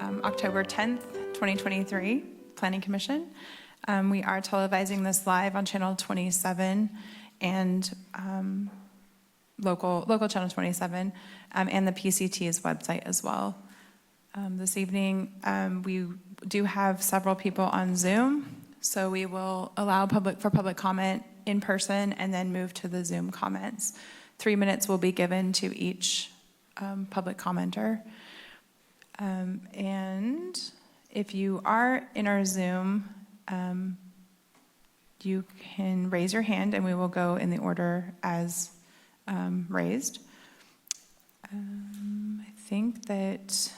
October 10th, 2023, Planning Commission. We are televising this live on Channel 27 and local Channel 27 and the PCT's website as well. This evening, we do have several people on Zoom, so we will allow public comment in person and then move to the Zoom comments. 3 minutes will be given to each public commenter. And if you are in our Zoom, you can raise your hand and we will go in the order as raised. I think that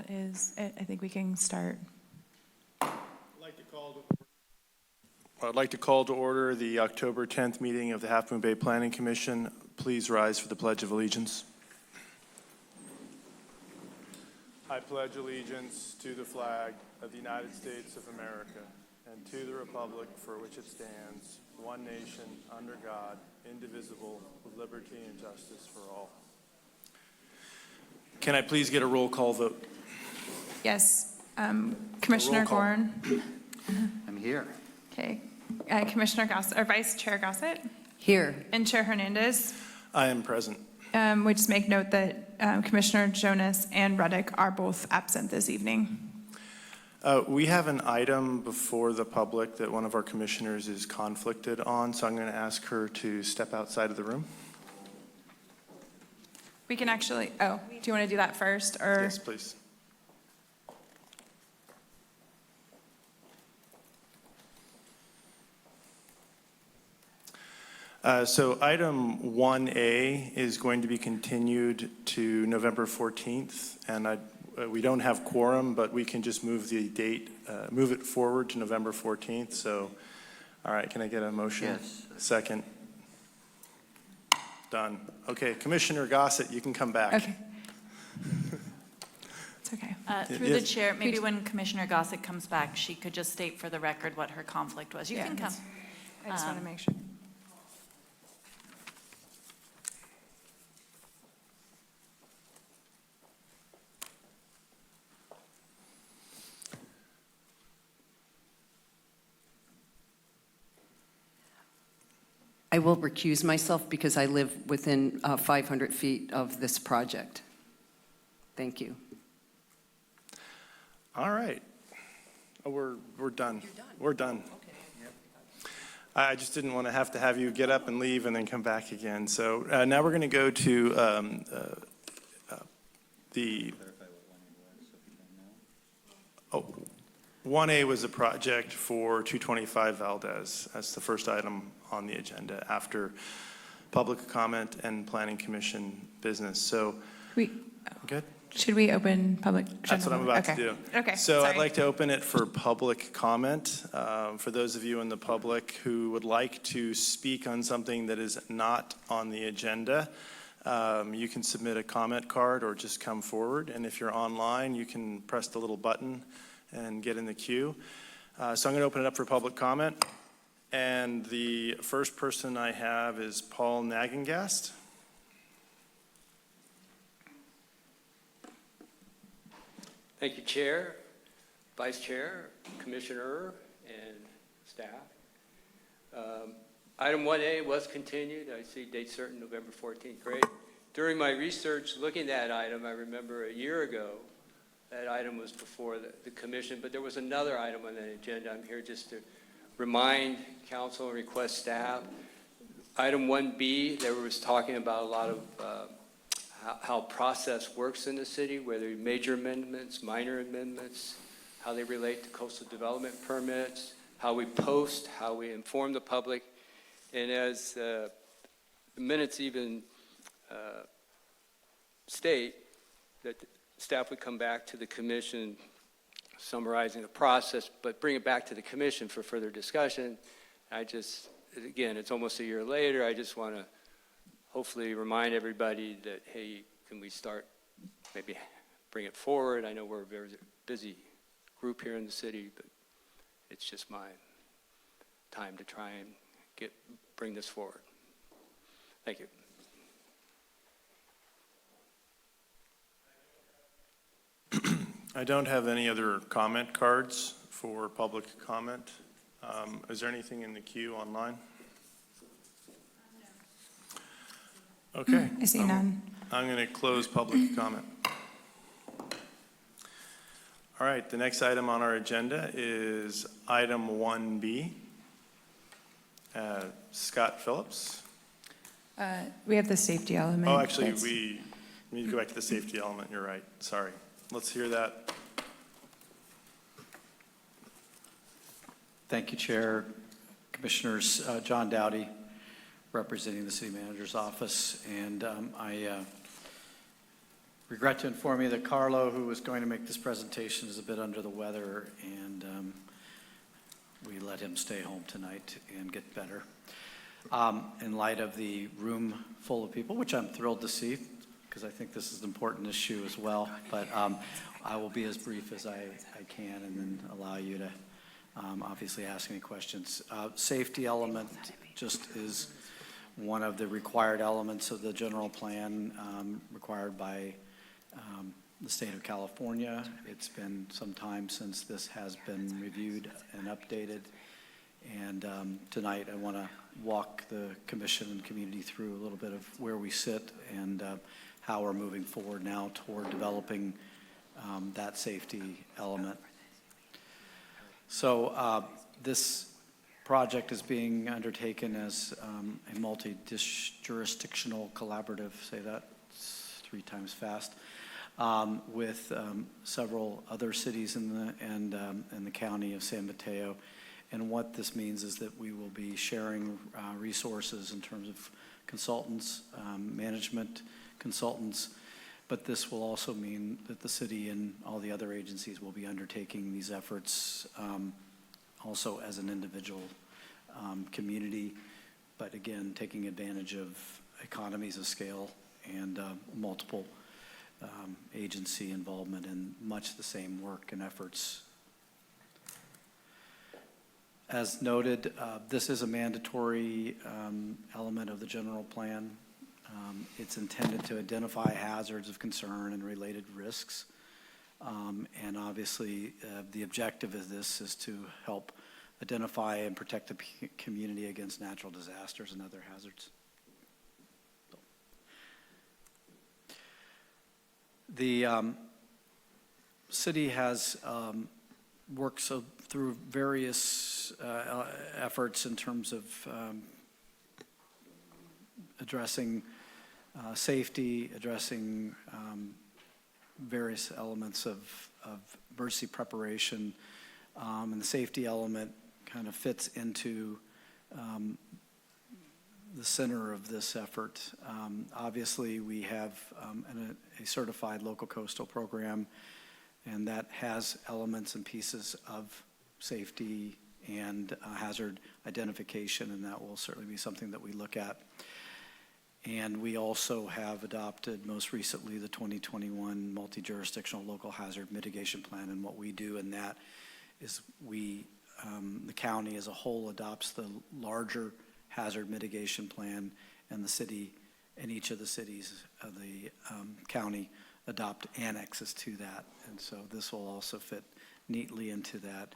is it. I think we can start. I'd like to call to order the October 10th meeting of the Half Moon Bay Planning Commission. Please rise for the Pledge of Allegiance. I pledge allegiance to the flag of the United States of America and to the republic for which it stands, one nation, under God, indivisible, with liberty and justice for all. Can I please get a roll call vote? Yes. Commissioner Gorn. I'm here. Okay. Commissioner Gossett, or Vice Chair Gossett? Here. And Chair Hernandez? I am present. We just make note that Commissioner Jonas and Ruddick are both absent this evening. We have an item before the public that one of our commissioners is conflicted on, so I'm going to ask her to step outside of the room. We can actually, do you want to do that first? Or? Yes, please. So item 1A is going to be continued to November 14th, and we don't have quorum, but we can just move the date, move it forward to November 14th. So, all right, can I get a motion? Yes. Second. Done. Okay, Commissioner Gossett, you can come back. Okay. It's okay. Through the chair, maybe when Commissioner Gossett comes back, she could just state for the record what her conflict was. You can come. I just want to make sure. I will recuse myself because I live within 500 feet of this project. Thank you. All right. Oh, we're done. You're done? We're done. Okay. Yep. I just didn't want to have you get up and leave and then come back again. So now we're going to go to the... Oh, 1A was a project for 225 Valdez. That's the first item on the agenda after public comment and planning commission business. So, good? Should we open public? That's what I'm about to do. Okay. So sorry. I'd like to open it for public comment. For those of you in the public who would like to speak on something that is not on the agenda, you can submit a comment card or just come forward. And if you're online, you can press the little button and get in the queue. So I'm going to open it up for public comment. And the first person I have is Paul Nagengast. Thank you, Chair, Vice Chair, Commissioner, and staff. Item 1A was continued. I see date certain, November 14th. Great. During my research looking at that item, I remember a year ago, that item was before the commission, but there was another item on the agenda. I'm here just to remind council and request staff. Item 1B, there was talking about a lot of how process works in the city, whether major amendments, minor amendments, how they relate to coastal development permits, how we post, how we inform the public. And as the minutes even state that staff would come back to the commission summarizing the process, but bring it back to the commission for further discussion. Again, it's almost a year later. I just want to hopefully remind everybody that, hey, can we start, maybe bring it forward? I know we're a very busy group here in the city, but it's just my time to try and bring this forward. Thank you. I don't have any other comment cards for public comment. Is there anything in the queue online? Okay. I see none. I'm going to close public comment. All right, the next item on our agenda is item 1B. Scott Phillips. We have the safety element. Oh, actually, that's- we need to go back to the safety element. You're right. Sorry. Let's hear that. Thank you, Chair. Commissioners, John Dowdy, representing the City Manager's Office. And I regret to inform you that Carlo, who was going to make this presentation, is a bit under the weather, and we let him stay home tonight and get better. In light of the room full of people, which I'm thrilled to see, because I think this is an important issue as well. But I will be as brief as I can and then allow you to obviously ask any questions. Safety element just is one of the required elements of the general plan required by the state of California. It's been some time since this has been reviewed and updated. And tonight I want to walk the commission and community through a little bit of where we sit and how we're moving forward now toward developing that safety element. So this project is being undertaken as a multi-jurisdictional collaborative, say that 3 times fast, with several other cities in the county of San Mateo. And what this means is that we will be sharing resources in terms of consultants, management consultants, but this will also mean that the city and all the other agencies will be undertaking these efforts also as an individual community, but again, taking advantage of economies of scale and multiple agency involvement in much the same work and efforts. As noted, this is a mandatory element of the general plan. It's intended to identify hazards of concern and related risks. And obviously, the objective of this is to help identify and protect the community against natural disasters and other hazards. The city has worked through various efforts in terms of addressing safety, addressing various elements of emergency preparation, and the safety element kind of fits into the center of this effort. Obviously, we have a certified local coastal program, and that has elements and pieces of safety and hazard identification, and that will certainly be something that we look at. And we also have adopted most recently the 2021 multi-jurisdictional local hazard mitigation plan, and what we do in that is the county as a whole adopts the larger hazard mitigation plan, and the city and each of the cities of the county adopt annexes to that. And so this will also fit neatly into that.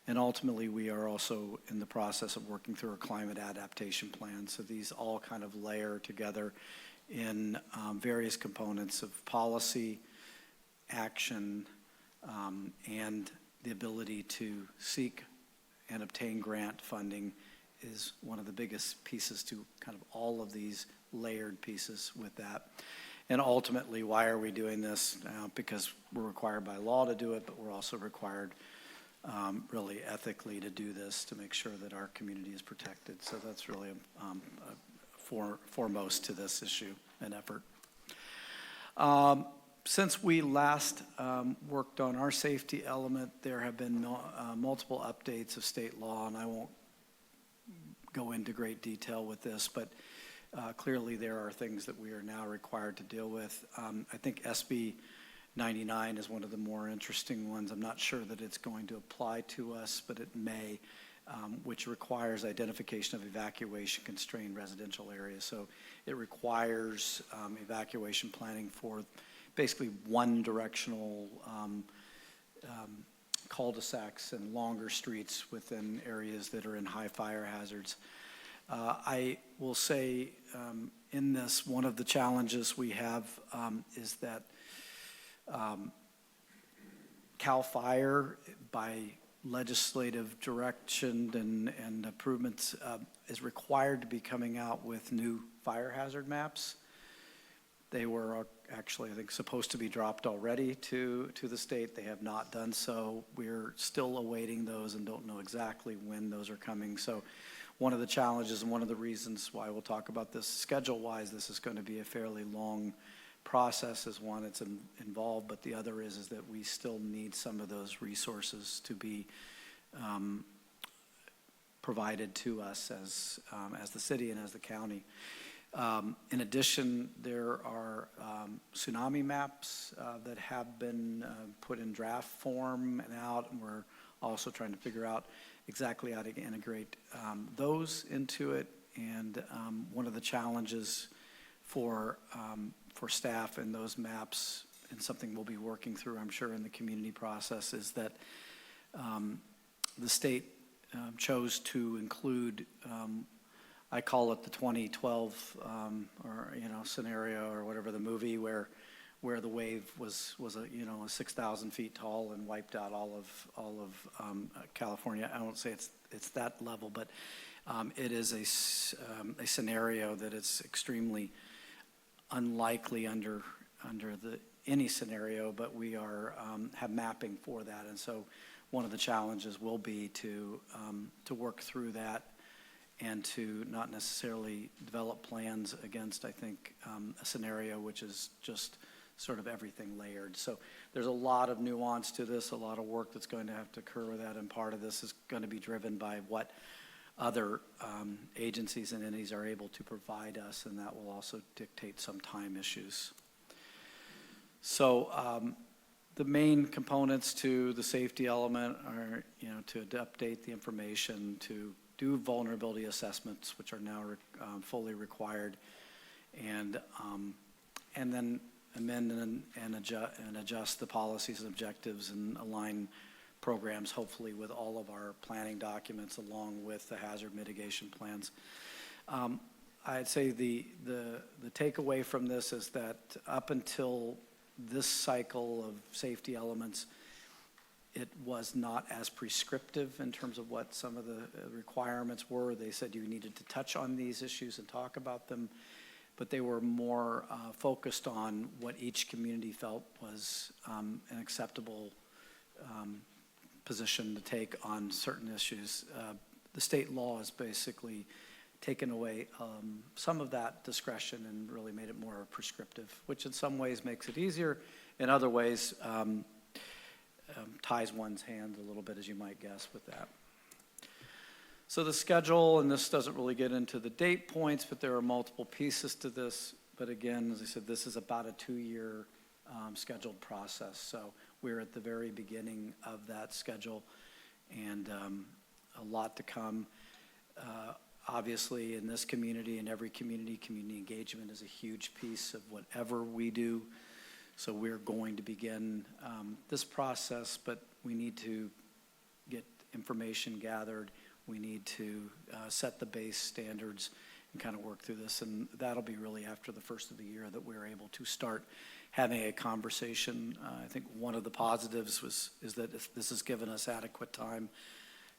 And ultimately, we are also in the process of working through a climate adaptation plan. So these all kind of layer together in various components of policy, action, and the ability to seek and obtain grant funding is one of the biggest pieces to kind of all of these layered pieces with that. And ultimately, why are we doing this? Because we're required by law to do it, but we're also required really ethically to do this to make sure that our community is protected. So that's really foremost to this issue and effort. Since we last worked on our safety element, there have been multiple updates of state law, and I won't go into great detail with this, but clearly there are things that we are now required to deal with. I think SB 99 is one of the more interesting ones. I'm not sure that it's going to apply to us, but it may, which requires identification of evacuation constrained residential areas. So it requires evacuation planning for basically one directional cul-de-sacs and longer streets within areas that are in high fire hazards. I will say in this, one of the challenges we have is that CAL FIRE, by legislative direction and improvements, is required to be coming out with new fire hazard maps. They were actually, I think, supposed to be dropped already to the state. They have not done so. We're still awaiting those and don't know exactly when those are coming. So one of the challenges and one of the reasons why we'll talk about this schedule-wise, this is going to be a fairly long process, is one, it's involved, but the other is that we still need some of those resources to be provided to us as the city and as the county. In addition, there are tsunami maps that have been put in draft form and out, and we're also trying to figure out exactly how to integrate those into it. And one of the challenges for staff in those maps, and something we'll be working through, I'm sure, in the community process, is that the state chose to include I call it the 2012 scenario, or whatever, the movie where the wave was 6,000 feet tall and wiped out all of California. I won't say it's that level, but it is a scenario that is extremely unlikely under any scenario, but we have mapping for that, and so one of the challenges will be to work through that, and to not necessarily develop plans against, I think, a scenario which is just sort of everything layered. So there's a lot of nuance to this, a lot of work that's going to have to occur with that, and part of this is going to be driven by what other agencies and entities are able to provide us, and that will also dictate some time issues. So the main components to the safety element are, to update the information, to do vulnerability assessments, which are now fully required, and then amend and adjust the policies and objectives and align programs, hopefully with all of our planning documents along with the hazard mitigation plans. I'd say the takeaway from this is that up until this cycle of safety elements, it was not as prescriptive in terms of what some of the requirements were. They said you needed to touch on these issues and talk about them, but they were more focused on what each community felt was an acceptable position to take on certain issues. The state law has basically taken away some of that discretion and really made it more prescriptive, which in some ways makes it easier. In other ways, ties one's hands a little bit, as you might guess, with that. So the schedule, and this doesn't really get into the date points, but there are multiple pieces to this. But again, as I said, this is about a 2-year scheduled process. So we're at the very beginning of that schedule, and a lot to come. Obviously, in this community and every community engagement is a huge piece of whatever we do. So we're going to begin this process, but we need to get information gathered. We need to set the base standards and kind of work through this. And that'll be really after the first of the year that we're able to start having a conversation. I think one of the positives is that this has given us adequate time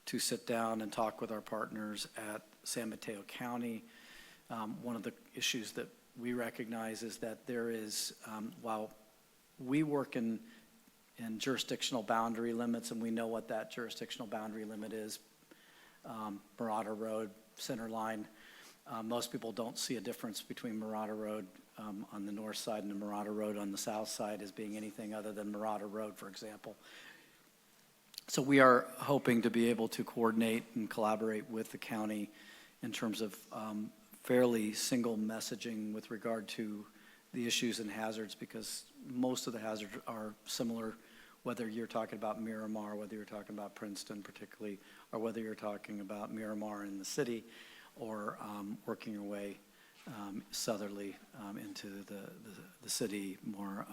to sit down and talk with our partners at San Mateo County. One of the issues that we recognize is that there is, while we work in jurisdictional boundary limits, and we know what that jurisdictional boundary limit is, Marauder Road, center line. Most people don't see a difference between Marauder Road on the north side and the Marauder Road on the south side as being anything other than Marauder Road, for example. So we are hoping to be able to coordinate and collaborate with the county in terms of fairly single messaging with regard to the issues and hazards, because most of the hazards are similar, whether you're talking about Miramar, whether you're talking about Princeton particularly, or whether you're talking about Miramar in the city, or working your way southerly into the city, more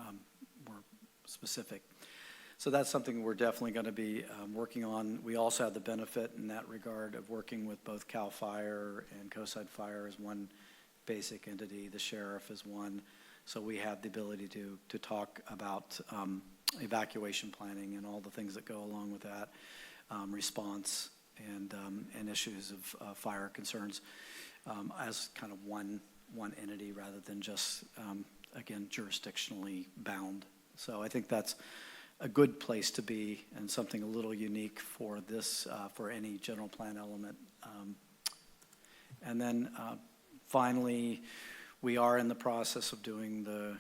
specific. So that's something we're definitely going to be working on. We also have the benefit in that regard of working with both CAL FIRE and Coastside Fire as one basic entity, the sheriff is one. So we have the ability to talk about evacuation planning and all the things that go along with that, response and issues of fire concerns as kind of one entity rather than just, again, jurisdictionally bound. So I think that's a good place to be and something a little unique for this, for any general plan element. And then finally, we are in the process of doing the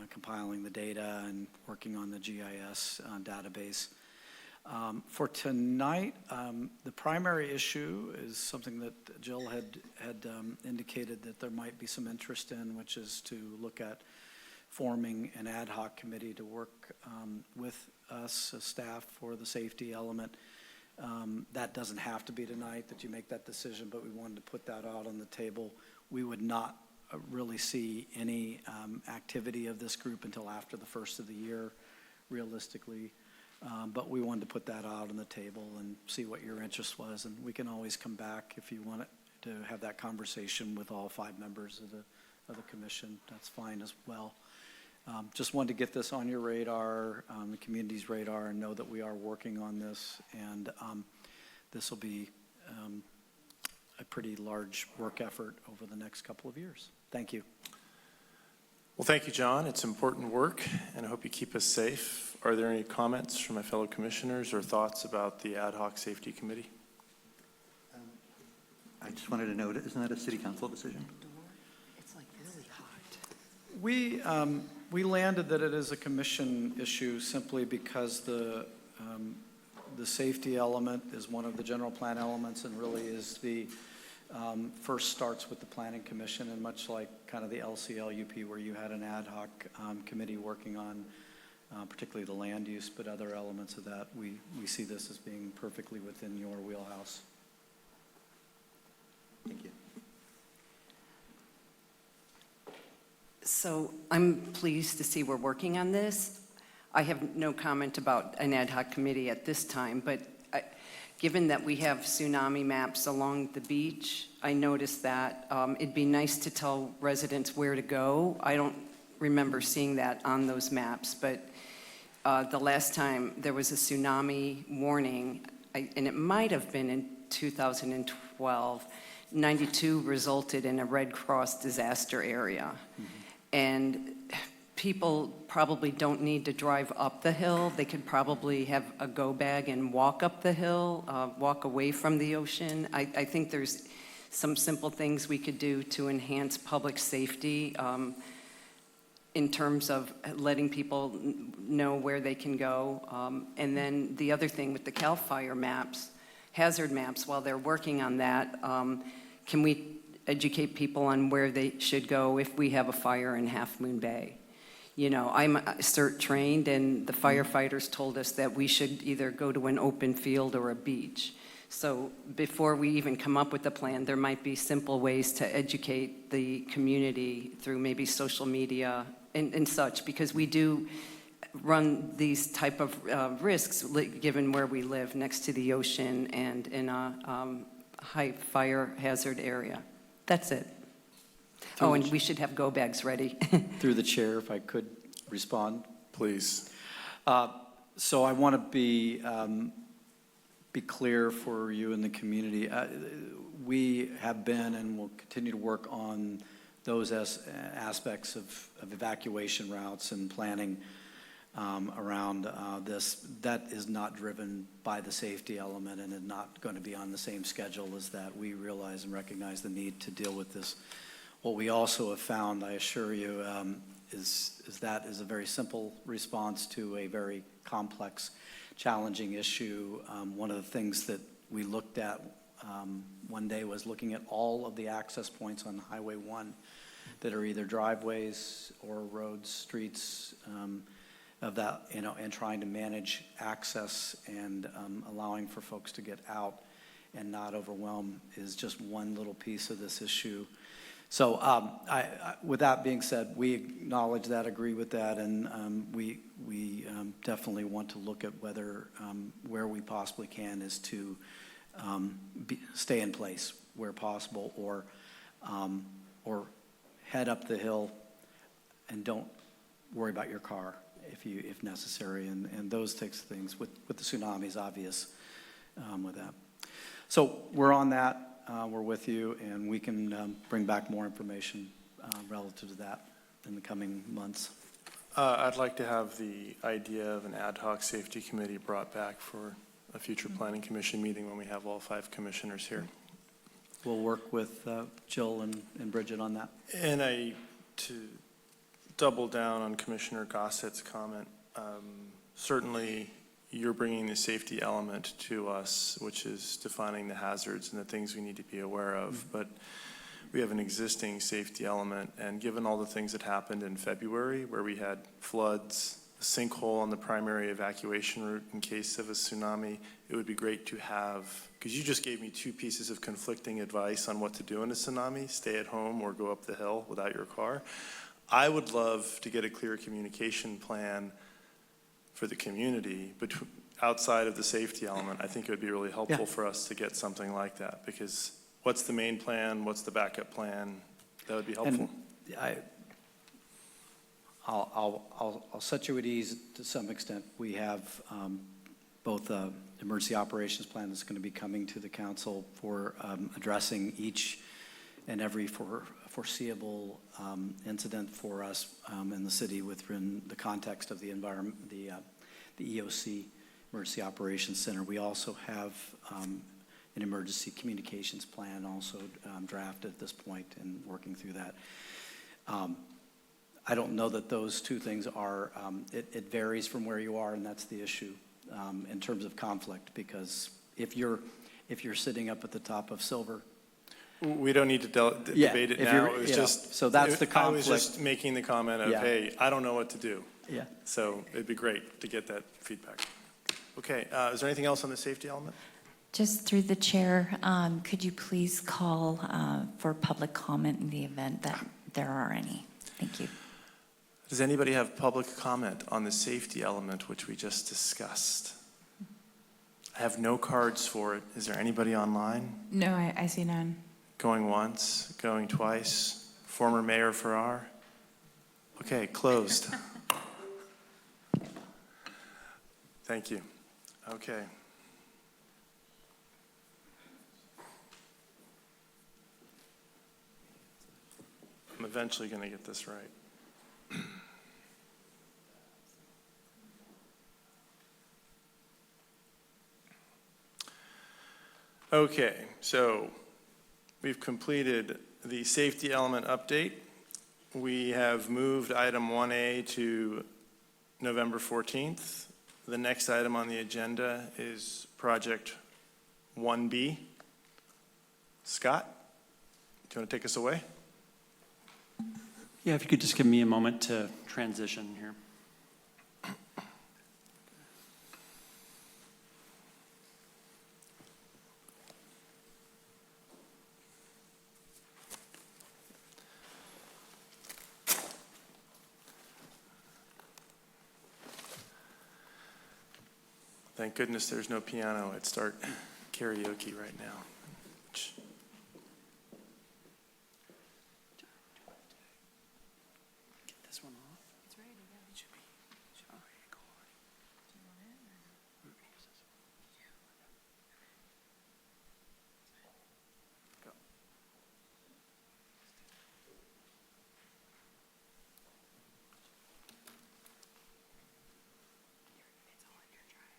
compiling the data and working on the GIS database. For tonight, the primary issue is something that Jill had indicated that there might be some interest in, which is to look at forming an ad hoc committee to work with us as staff for the safety element. That doesn't have to be tonight that you make that decision, but we wanted to put that out on the table. We would not really see any activity of this group until after the first of the year, realistically. But we wanted to put that out on the table and see what your interest was. And we can always come back if you want to have that conversation with all 5 members of the commission. That's fine as well. Just wanted to get this on your radar, the community's radar, and know that we are working on this. And this will be a pretty large work effort over the next couple of years. Thank you. Well, thank you, John. It's important work, and I hope you keep us safe. Are there any comments from my fellow commissioners or thoughts about the Ad Hoc Safety Committee? I just wanted to note, isn't that a city council decision? It's like really hot. We landed that it is a commission issue simply because the safety element is one of the general plan elements and really is the first starts with the planning commission, and much like kind of the LCLUP where you had an ad hoc committee working on particularly the land use, but other elements of that, we see this as being perfectly within your wheelhouse. Thank you. So I'm pleased to see we're working on this. I have no comment about an ad hoc committee at this time, but given that we have tsunami maps along the beach, I noticed that it'd be nice to tell residents where to go. I don't remember seeing that on those maps, but the last time there was a tsunami warning, and it might have been in 2012, 92 resulted in a Red Cross disaster area. Mm-hmm. And people probably don't need to drive up the hill. They could probably have a go bag and walk up the hill, walk away from the ocean. I think there's some simple things we could do to enhance public safety in terms of letting people know where they can go. And then the other thing with the CAL FIRE maps, hazard maps, while they're working on that, can we educate people on where they should go if we have a fire in Half Moon Bay? You know, I'm CERT trained, and the firefighters told us that we should either go to an open field or a beach. So before we even come up with a plan, there might be simple ways to educate the community through maybe social media and such, because we do run these type of risks given where we live next to the ocean and in a high fire hazard area. That's it. Oh, and we should have go bags ready. Through the chair, if I could respond. Please. So I want to be clear for you in the community. We have been and will continue to work on those aspects of evacuation routes and planning around this. That is not driven by the safety element and is not going to be on the same schedule as that. We realize and recognize the need to deal with this. What we also have found, I assure you, is that is a very simple response to a very complex, challenging issue. One of the things that we looked at one day was looking at all of the access points on Highway 1 that are either driveways or roads, streets, of that, you know, and trying to manage access and allowing for folks to get out and not overwhelm is just one little piece of this issue. So with that being said, we acknowledge that, agree with that, and we definitely want to look at whether, where we possibly can is to stay in place where possible, or head up the hill and don't worry about your car if necessary, and those types of things. With the tsunamis, obvious with that. So we're on that. We're with you, and we can bring back more information relative to that in the coming months. I'd like to have the idea of an ad hoc safety committee brought back for a future planning commission meeting when we have all 5 commissioners here. We'll work with Jill and Bridget on that. And to double down on Commissioner Gossett's comment, certainly you're bringing the safety element to us, which is defining the hazards and the things we need to be aware of. But we have an existing safety element, and given all the things that happened in February, where we had floods, a sinkhole on the primary evacuation route in case of a tsunami, it would be great to have, because you just gave me 2 pieces of conflicting advice on what to do in a tsunami: stay at home or go up the hill without your car. I would love to get a clear communication plan for the community, but outside of the safety element. I think it would be really helpful for us to get something like that, because what's the main plan? What's the backup plan? That would be helpful. And I'll set you at ease to some extent. We have both an emergency operations plan that's going to be coming to the council for addressing each and every foreseeable incident for us in the city within the context of the environment, the EOC, Emergency Operations Center. We also have an emergency communications plan also drafted at this point and working through that. I don't know that those 2 things are, it varies from where you are, and that's the issue in terms of conflict, because if you're sitting up at the top of Silver. We don't need to debate it now. It was just, so that's the conflict. I was just making the comment of, hey, I don't know what to do. Yeah. So it'd be great to get that feedback. Okay, is there anything else on the safety element? Just through the chair, could you please call for public comment in the event that there are any? Thank you. Does anybody have public comment on the safety element, which we just discussed? I have no cards for it. Is there anybody online? No, I see none. Going once, going twice. Former Mayor Farrar? Okay, closed. Thank you. Okay. I'm eventually going to get this right. Okay, so we've completed the safety element update. We have moved item 1A to November 14th. The next item on the agenda is project 1B. Scott, do you want to take us away? Yeah, if you could just give me a moment to transition here. Thank goodness there's no piano. I'd start karaoke right now. Get this one off. It's ready to go. It should be. Oh, here you go. Do you want it? Go. It's all in your drive.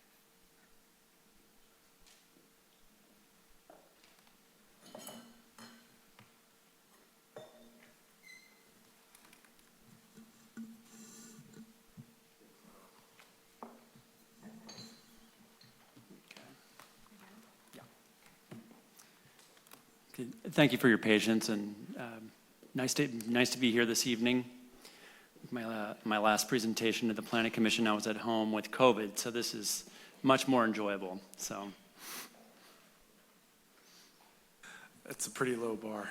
Okay, thank you for your patience, and nice to be here this evening. My last presentation to the Planning Commission, I was at home with COVID, so this is much more enjoyable. So That's a pretty low bar.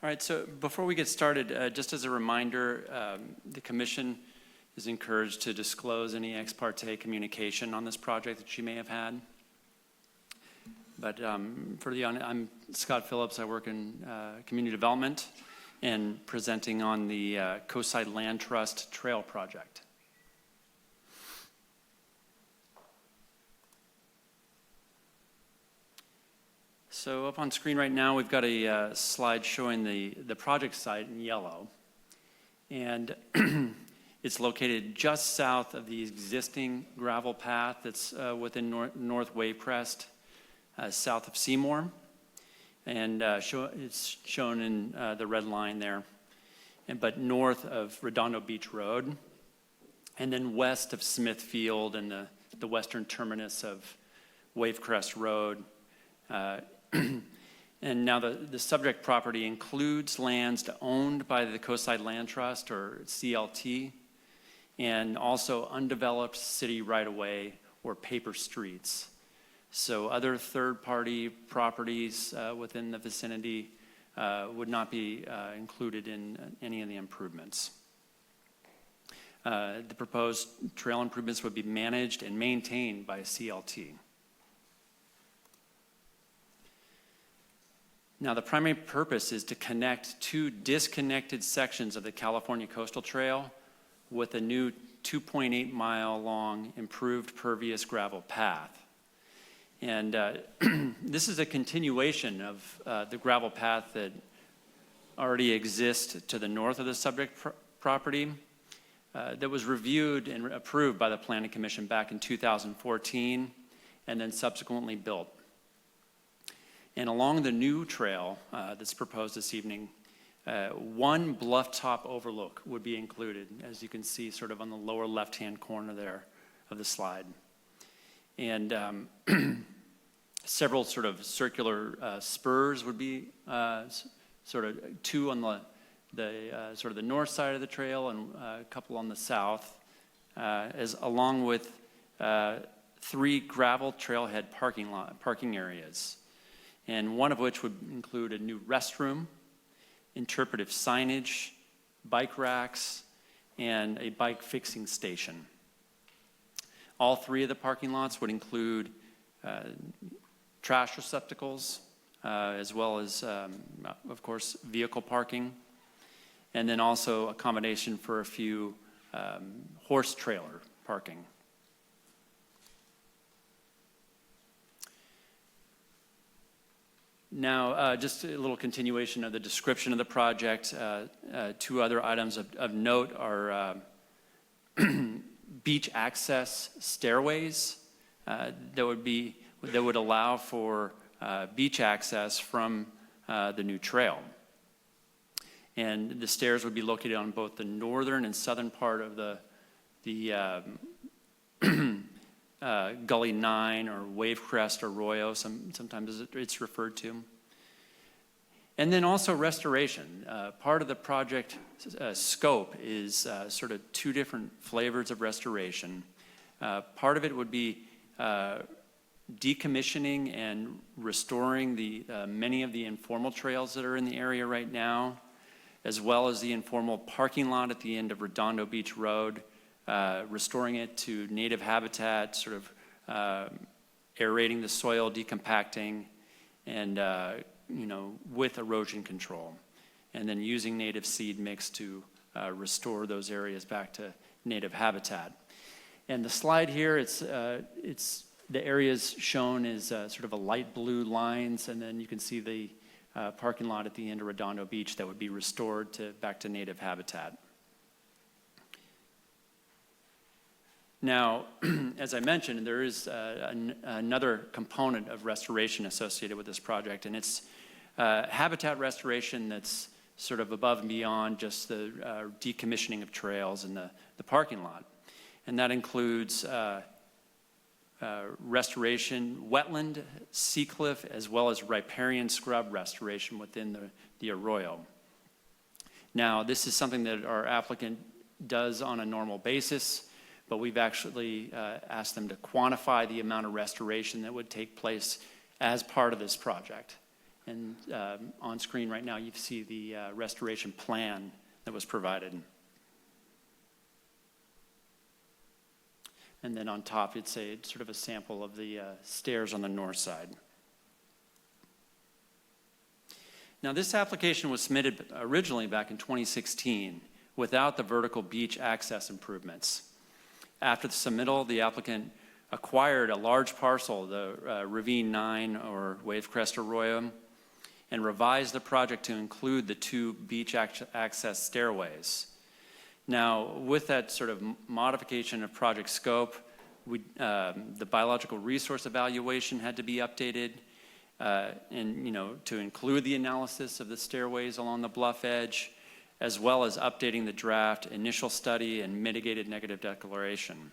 All right, so before we get started, just as a reminder, the commission is encouraged to disclose any ex parte communication on this project that you may have had. But I'm Scott Phillips. I work in community development and presenting on the Coastside Land Trust Trail Project. So up on screen right now, we've got a slide showing the project site in yellow. And it's located just south of the existing gravel path that's within North Wavecrest, south of Seymour. And it's shown in the red line there. But north of Redondo Beach Road. And then west of Smithfield and the western terminus of Wavecrest Road. And now the subject property includes lands owned by the Coastside Land Trust, or CLT, and also undeveloped city right-of-way or paper streets. So other third-party properties within the vicinity would not be included in any of the improvements. The proposed trail improvements would be managed and maintained by CLT. Now, the primary purpose is to connect two disconnected sections of the California Coastal Trail with a new 2.8 mile long improved pervious gravel path. And this is a continuation of the gravel path that already exists to the north of the subject property that was reviewed and approved by the Planning Commission back in 2014 and then subsequently built. And along the new trail that's proposed this evening, one bluff top overlook would be included, as you can see sort of on the lower left-hand corner there of the slide. And several sort of circular spurs would be sort of two on the sort of the north side of the trail and a couple on the south, along with 3 gravel trailhead parking areas. And one of which would include a new restroom, interpretive signage, bike racks, and a bike fixing station. All 3 of the parking lots would include trash receptacles, as well as, of course, vehicle parking, and then also accommodation for a few horse trailer parking. Now, just a little continuation of the description of the project. 2 other items of note are beach access stairways that would allow for beach access from the new trail. And the stairs would be located on both the northern and southern part of the Gully 9 or Wavecrest Arroyo, sometimes it's referred to. And then also restoration. Part of the project scope is sort of 2 different flavors of restoration. Part of it would be decommissioning and restoring the many of the informal trails that are in the area right now, as well as the informal parking lot at the end of Redondo Beach Road, restoring it to native habitat, sort of aerating the soil, decompacting, and with erosion control, and then using native seed mix to restore those areas back to native habitat. And the slide here, it's the areas shown as sort of a light blue lines, and then you can see the parking lot at the end of Redondo Beach that would be restored back to native habitat. Now, as I mentioned, there is another component of restoration associated with this project, and it's habitat restoration that's sort of above and beyond just the decommissioning of trails and the parking lot. And that includes restoration, wetland, sea cliff, as well as riparian scrub restoration within the arroyo. Now, this is something that our applicant does on a normal basis, but we've actually asked them to quantify the amount of restoration that would take place as part of this project. And on screen right now, you see the restoration plan that was provided. And then on top, it's sort of a sample of the stairs on the north side. Now, this application was submitted originally back in 2016 without the vertical beach access improvements. After the submittal, the applicant acquired a large parcel, the Ravine 9 or Wave Crest Arroyo, and revised the project to include the 2 beach access stairways. Now, with that sort of modification of project scope, the biological resource evaluation had to be updated, and to include the analysis of the stairways along the bluff edge, as well as updating the draft initial study and mitigated negative declaration.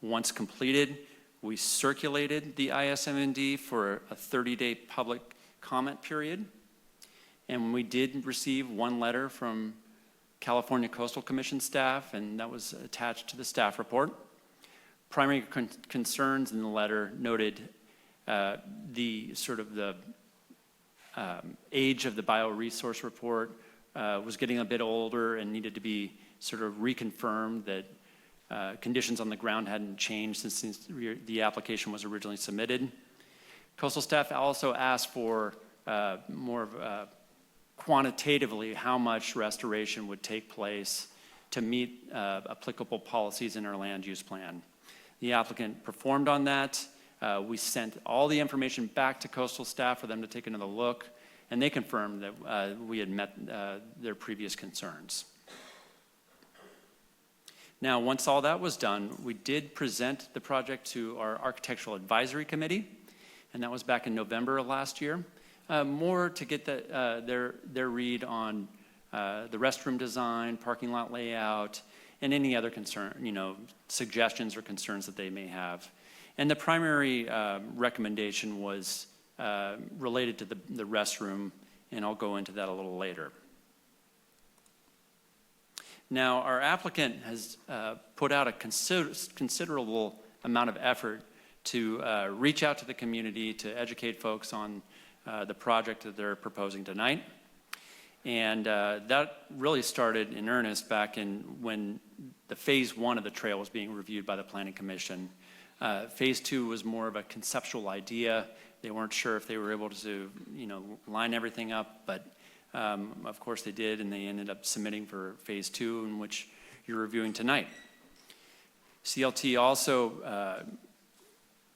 Once completed, we circulated the ISMND for a 30-day public comment period, and we did receive 1 letter from California Coastal Commission staff, and that was attached to the staff report. Primary concerns in the letter noted the age of the bioresource report was getting a bit older and needed to be sort of reconfirmed that conditions on the ground hadn't changed since the application was originally submitted. Coastal staff also asked for more of quantitatively how much restoration would take place to meet applicable policies in our land use plan. The applicant performed on that. We sent all the information back to coastal staff for them to take another look, and they confirmed that we had met their previous concerns. Now, once all that was done, we did present the project to our Architectural Advisory Committee, and that was back in November of last year, more to get their read on the restroom design, parking lot layout, and any other suggestions or concerns that they may have. And the primary recommendation was related to the restroom, and I'll go into that a little later. Now, our applicant has put out a considerable amount of effort to reach out to the community to educate folks on the project that they're proposing tonight. And that really started in earnest back when the phase 1 of the trail was being reviewed by the Planning Commission. Phase 2 was more of a conceptual idea. They weren't sure if they were able to, line everything up, but of course they did, and they ended up submitting for phase 2, in which you're reviewing tonight. CLT also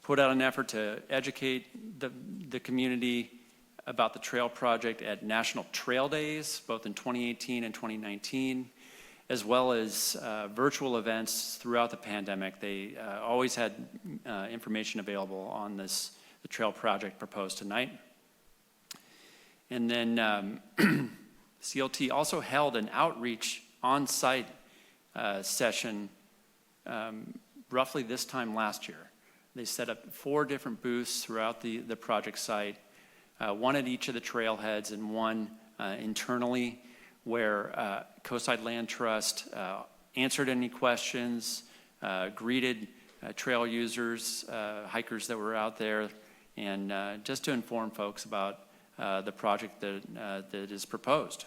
put out an effort to educate the community about the trail project at National Trail Days, both in 2018 and 2019, as well as virtual events throughout the pandemic. They always had information available on the trail project proposed tonight. And then CLT also held an outreach on-site session roughly this time last year. They set up 4 different booths throughout the project site, 1 at each of the trailheads and 1 internally, where Coastside Land Trust answered any questions, greeted trail users, hikers that were out there, and just to inform folks about the project that is proposed.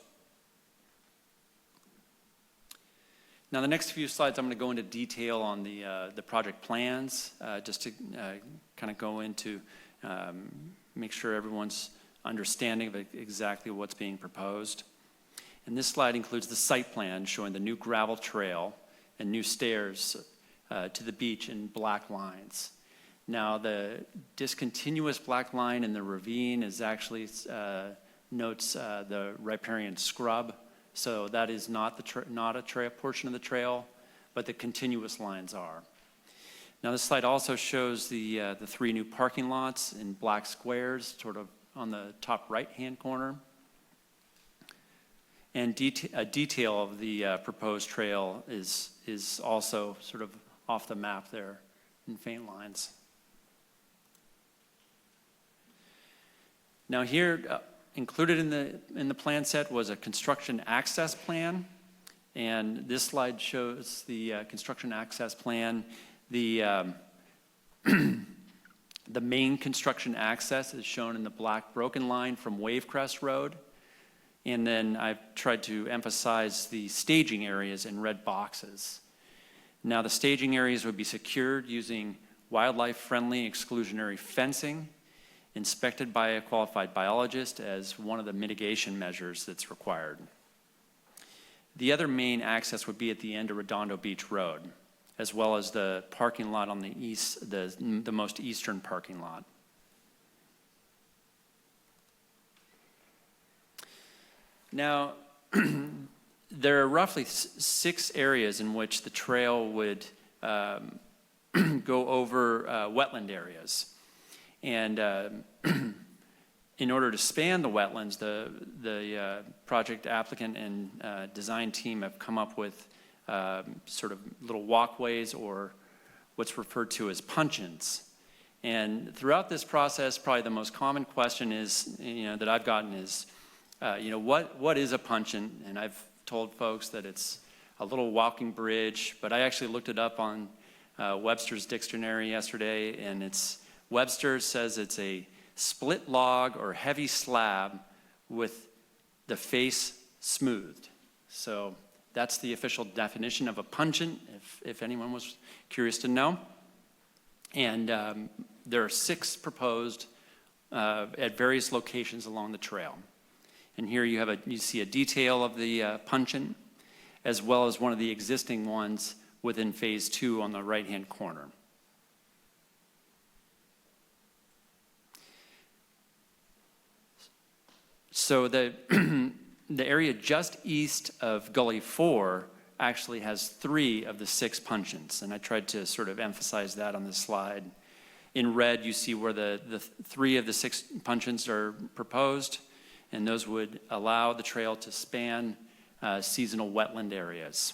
Now, the next few slides, I'm going to go into detail on the project plans, just to kind of go into, make sure everyone's understanding of exactly what's being proposed. And this slide includes the site plan showing the new gravel trail and new stairs to the beach in black lines. Now, the discontinuous black line in the ravine is actually notes the riparian scrub. So that is not a trail portion of the trail, but the continuous lines are. Now, this slide also shows the 3 new parking lots in black squares, sort of on the top right-hand corner. And a detail of the proposed trail is also sort of off the map there in faint lines. Now here, included in the plan set was a construction access plan, and this slide shows the construction access plan. The The main construction access is shown in the black broken line from Wavecrest Road. And then I've tried to emphasize the staging areas in red boxes. Now, the staging areas would be secured using wildlife-friendly exclusionary fencing, inspected by a qualified biologist as one of the mitigation measures that's required. The other main access would be at the end of Redondo Beach Road, as well as the parking lot on the east, the most eastern parking lot. Now, there are roughly 6 areas in which the trail would go over wetland areas. And in order to span the wetlands, the project applicant and design team have come up with sort of little walkways, or what's referred to as puncheons. And throughout this process, probably the most common question is, that I've gotten is, what is a puncheon? And I've told folks that it's a little walking bridge, but I actually looked it up on Webster's dictionary yesterday, and Webster says it's a split log or heavy slab with the face smoothed. So that's the official definition of a puncheon, if anyone was curious to know. And there are 6 proposed at various locations along the trail. And here you see a detail of the puncheon, as well as one of the existing ones within phase 2 on the right-hand corner. So the area just east of Gully 4 actually has 3 of the 6 puncheons, and I tried to sort of emphasize that on this slide. In red, you see where the 3 of the 6 puncheons are proposed, and those would allow the trail to span seasonal wetland areas.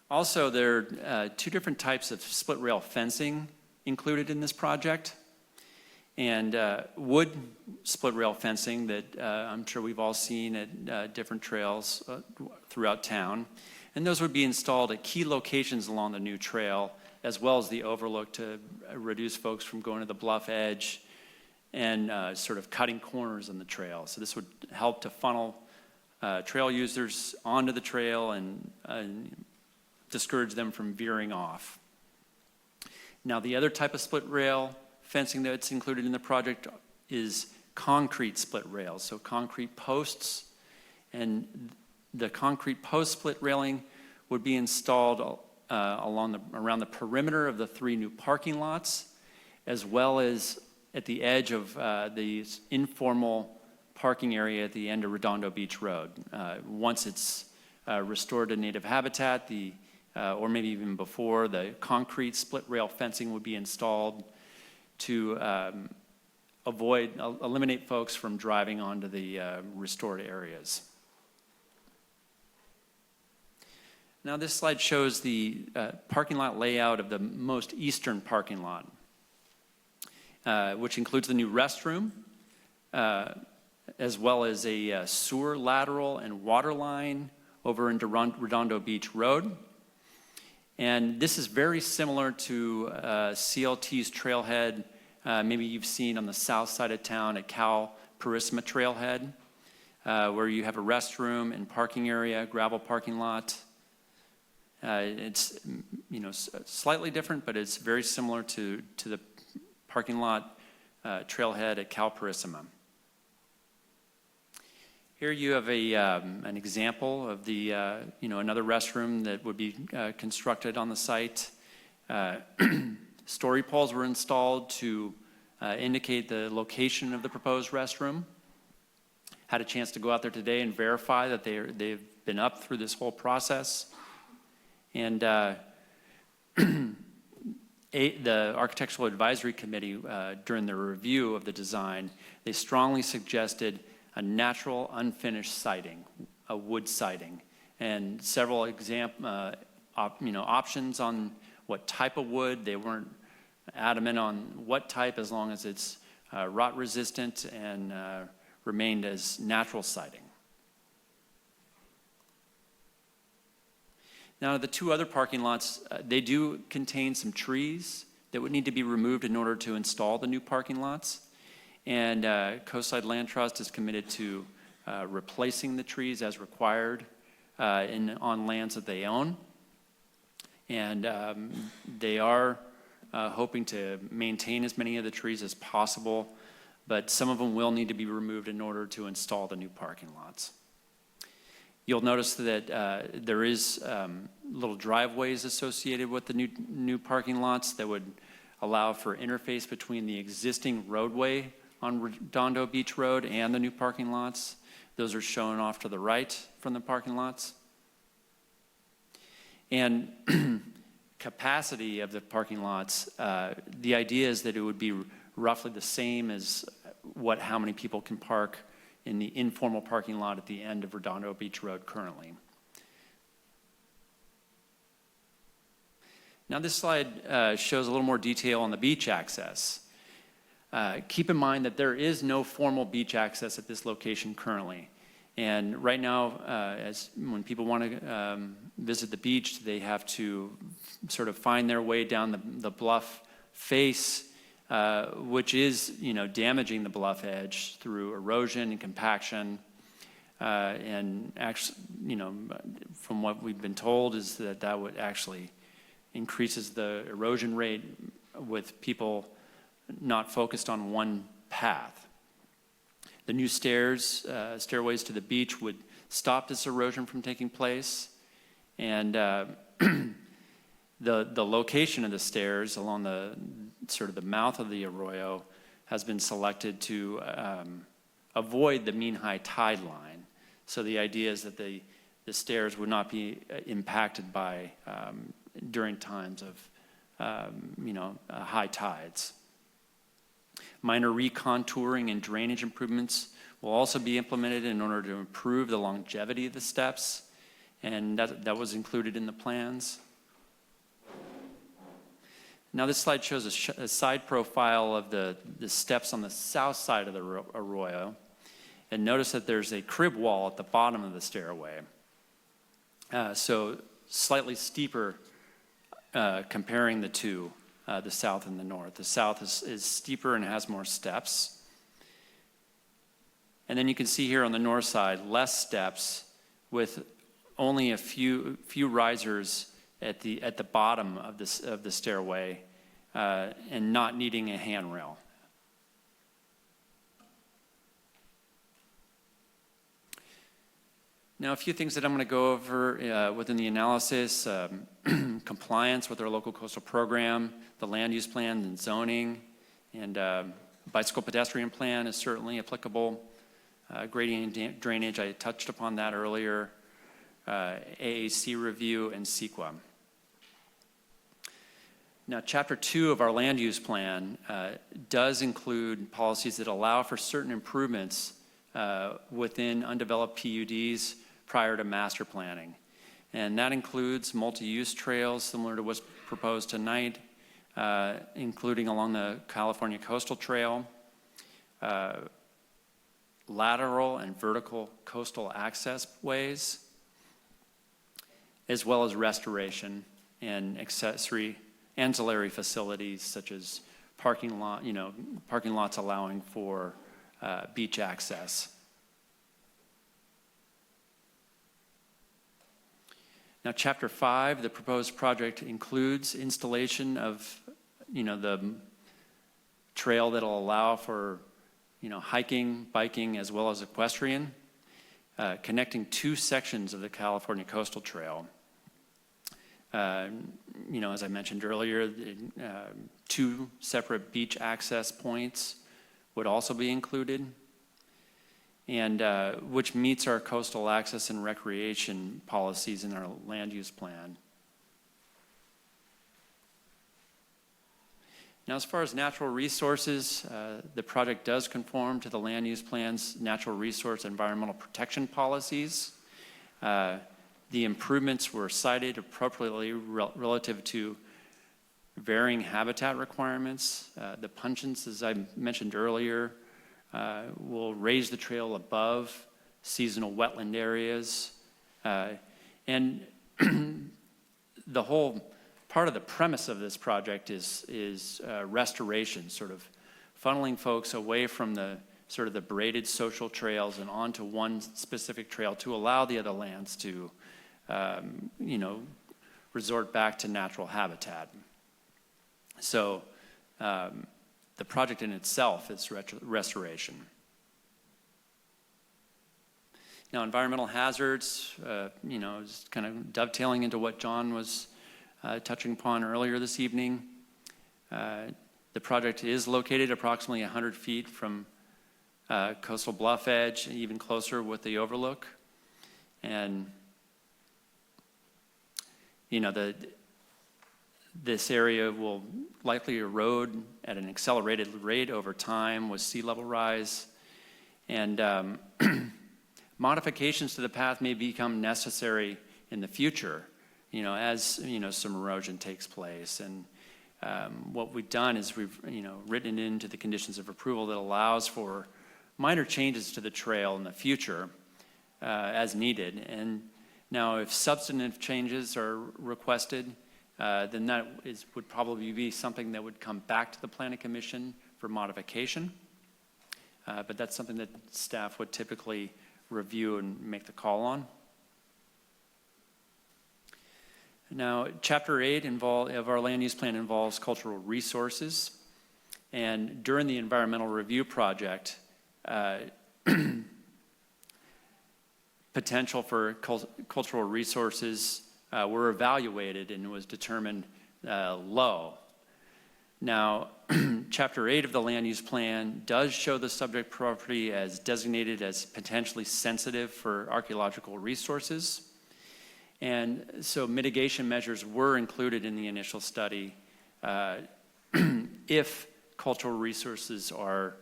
Also, there are 2 different types of split rail fencing included in this project. And wood split rail fencing that I'm sure we've all seen at different trails throughout town. And those would be installed at key locations along the new trail, as well as the overlook, to reduce folks from going to the bluff edge and sort of cutting corners on the trail. So this would help to funnel trail users onto the trail and discourage them from veering off. Now, the other type of split rail fencing that's included in the project is concrete split rails, so concrete posts. And the concrete post split railing would be installed around the perimeter of the 3 new parking lots, as well as at the edge of the informal parking area at the end of Redondo Beach Road. Once it's restored to native habitat, or maybe even before, the concrete split rail fencing would be installed to eliminate folks from driving onto the restored areas. Now, this slide shows the parking lot layout of the most eastern parking lot, which includes the new restroom, as well as a sewer lateral and water line over into Redondo Beach Road. And this is very similar to CLT's trailhead, maybe you've seen on the south side of town at Cal Purisima Trailhead, where you have a restroom and parking area, gravel parking lot. It's slightly different, but it's very similar to the parking lot trailhead at Cal Purisima. Here you have an example of the another restroom that would be constructed on the site. Story poles were installed to indicate the location of the proposed restroom. Had a chance to go out there today and verify that they've been up through this whole process. And the Architectural Advisory Committee, during the review of the design, they strongly suggested a natural unfinished siding, a wood siding, and several options on what type of wood. They weren't adamant on what type, as long as it's rot resistant and remained as natural siding. Now, the two other parking lots, they do contain some trees that would need to be removed in order to install the new parking lots. And Coastside Land Trust is committed to replacing the trees as required on lands that they own. And they are hoping to maintain as many of the trees as possible, but some of them will need to be removed in order to install the new parking lots. You'll notice that there is little driveways associated with the new parking lots that would allow for interface between the existing roadway on Redondo Beach Road and the new parking lots. Those are shown off to the right from the parking lots. And capacity of the parking lots, the idea is that it would be roughly the same as how many people can park in the informal parking lot at the end of Redondo Beach Road currently. Now this slide shows a little more detail on the beach access. Keep in mind that there is no formal beach access at this location currently. And right now, when people want to visit the beach, they have to sort of find their way down the bluff face, which is, damaging the bluff edge through erosion and compaction. And actually, from what we've been told is that would actually increases the erosion rate with people not focused on one path. The new stairways to the beach would stop this erosion from taking place. And the location of the stairs along the mouth of the arroyo has been selected to avoid the mean high tide line. So the idea is that the stairs would not be impacted by during times of high tides. Minor recontouring and drainage improvements will also be implemented in order to improve the longevity of the steps, and that was included in the plans. Now this slide shows a side profile of the steps on the south side of the arroyo, and notice that there's a crib wall at the bottom of the stairway. So slightly steeper comparing the two. The south and the north. The south is steeper and has more steps. And then you can see here on the north side, less steps with only a few risers at the bottom of the stairway and not needing a handrail. Now, a few things that I'm going to go over within the analysis, compliance with our local coastal program, the land use plan and zoning, and bicycle pedestrian plan is certainly applicable. Gradient and drainage, I touched upon that earlier. AAC review and CEQA. Now, Chapter 2 of our land use plan does include policies that allow for certain improvements within undeveloped PUDs prior to master planning. And that includes multi-use trails similar to what's proposed tonight, including along the California Coastal Trail, lateral and vertical coastal access ways, as well as restoration and ancillary facilities such as parking lots allowing for beach access. Now, Chapter 5, the proposed project includes installation of, the trail that'll allow for, hiking, biking, as well as equestrian, connecting two sections of the California Coastal Trail. As I mentioned earlier, two separate beach access points would also be included, and which meets our coastal access and recreation policies in our land use plan. Now, as far as natural resources, the project does conform to the land use plan's natural resource environmental protection policies. The improvements were cited appropriately relative to varying habitat requirements. The puncheons, as I mentioned earlier, will raise the trail above seasonal wetland areas. And the whole part of the premise of this project is restoration, sort of funneling folks away from the sort of the braided social trails and onto one specific trail to allow the other lands to, resort back to natural habitat. So the project in itself is restoration. Now, environmental hazards, just kind of dovetailing into what John was touching upon earlier this evening. The project is located approximately 100 feet from coastal bluff edge, and even closer with the overlook. And, this area will likely erode at an accelerated rate over time with sea level rise. And modifications to the path may become necessary in the future, as, some erosion takes place. And what we've done is we've, written it into the conditions of approval that allows for minor changes to the trail in the future as needed. And now if substantive changes are requested, then that would probably be something that would come back to the Planning Commission for modification. But that's something that staff would typically review and make the call on. Now, Chapter 8 of our land use plan involves cultural resources. And during the environmental review project, potential for cultural resources were evaluated and was determined low. Now, Chapter 8 of the land use plan does show the subject property as designated as potentially sensitive for archaeological resources. And so mitigation measures were included in the initial study if cultural resources are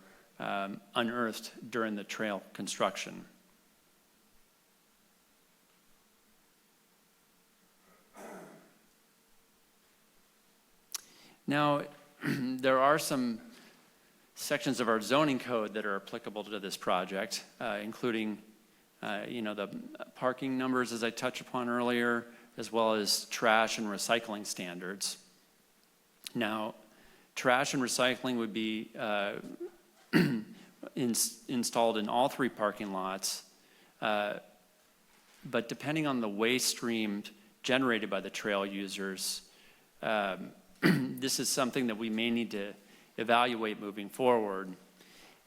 unearthed during the trail construction. Now, there are some sections of our zoning code that are applicable to this project, including, the parking numbers, as I touched upon earlier, as well as trash and recycling standards. Now, trash and recycling would be installed in all three parking lots, but depending on the waste stream generated by the trail users, this is something that we may need to evaluate moving forward.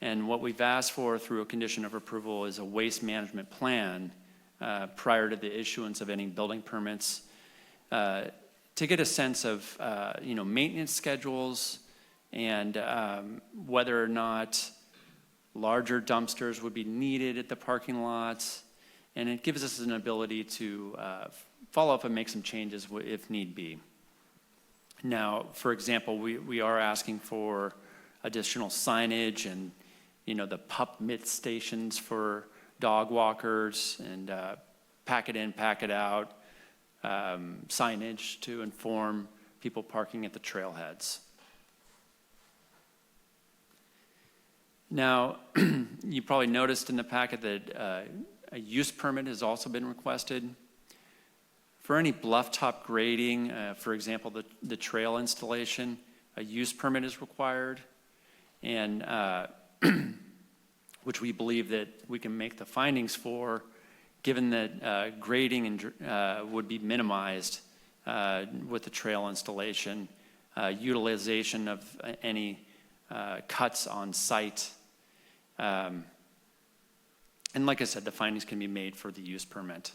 And what we've asked for through a condition of approval is a waste management plan prior to the issuance of any building permits to get a sense of maintenance schedules and whether or not larger dumpsters would be needed at the parking lots. And it gives us an ability to follow up and make some changes if need be. Now, for example, we are asking for additional signage and, the pup mitt stations for dog walkers and pack it in, pack it out signage to inform people parking at the trailheads. Now, you probably noticed in the packet that a use permit has also been requested. For any bluff top grading, for example, the trail installation, a use permit is required, and which we believe that we can make the findings for, given that grading would be minimized with the trail installation, utilization of any cuts on site. And like I said, the findings can be made for the use permit.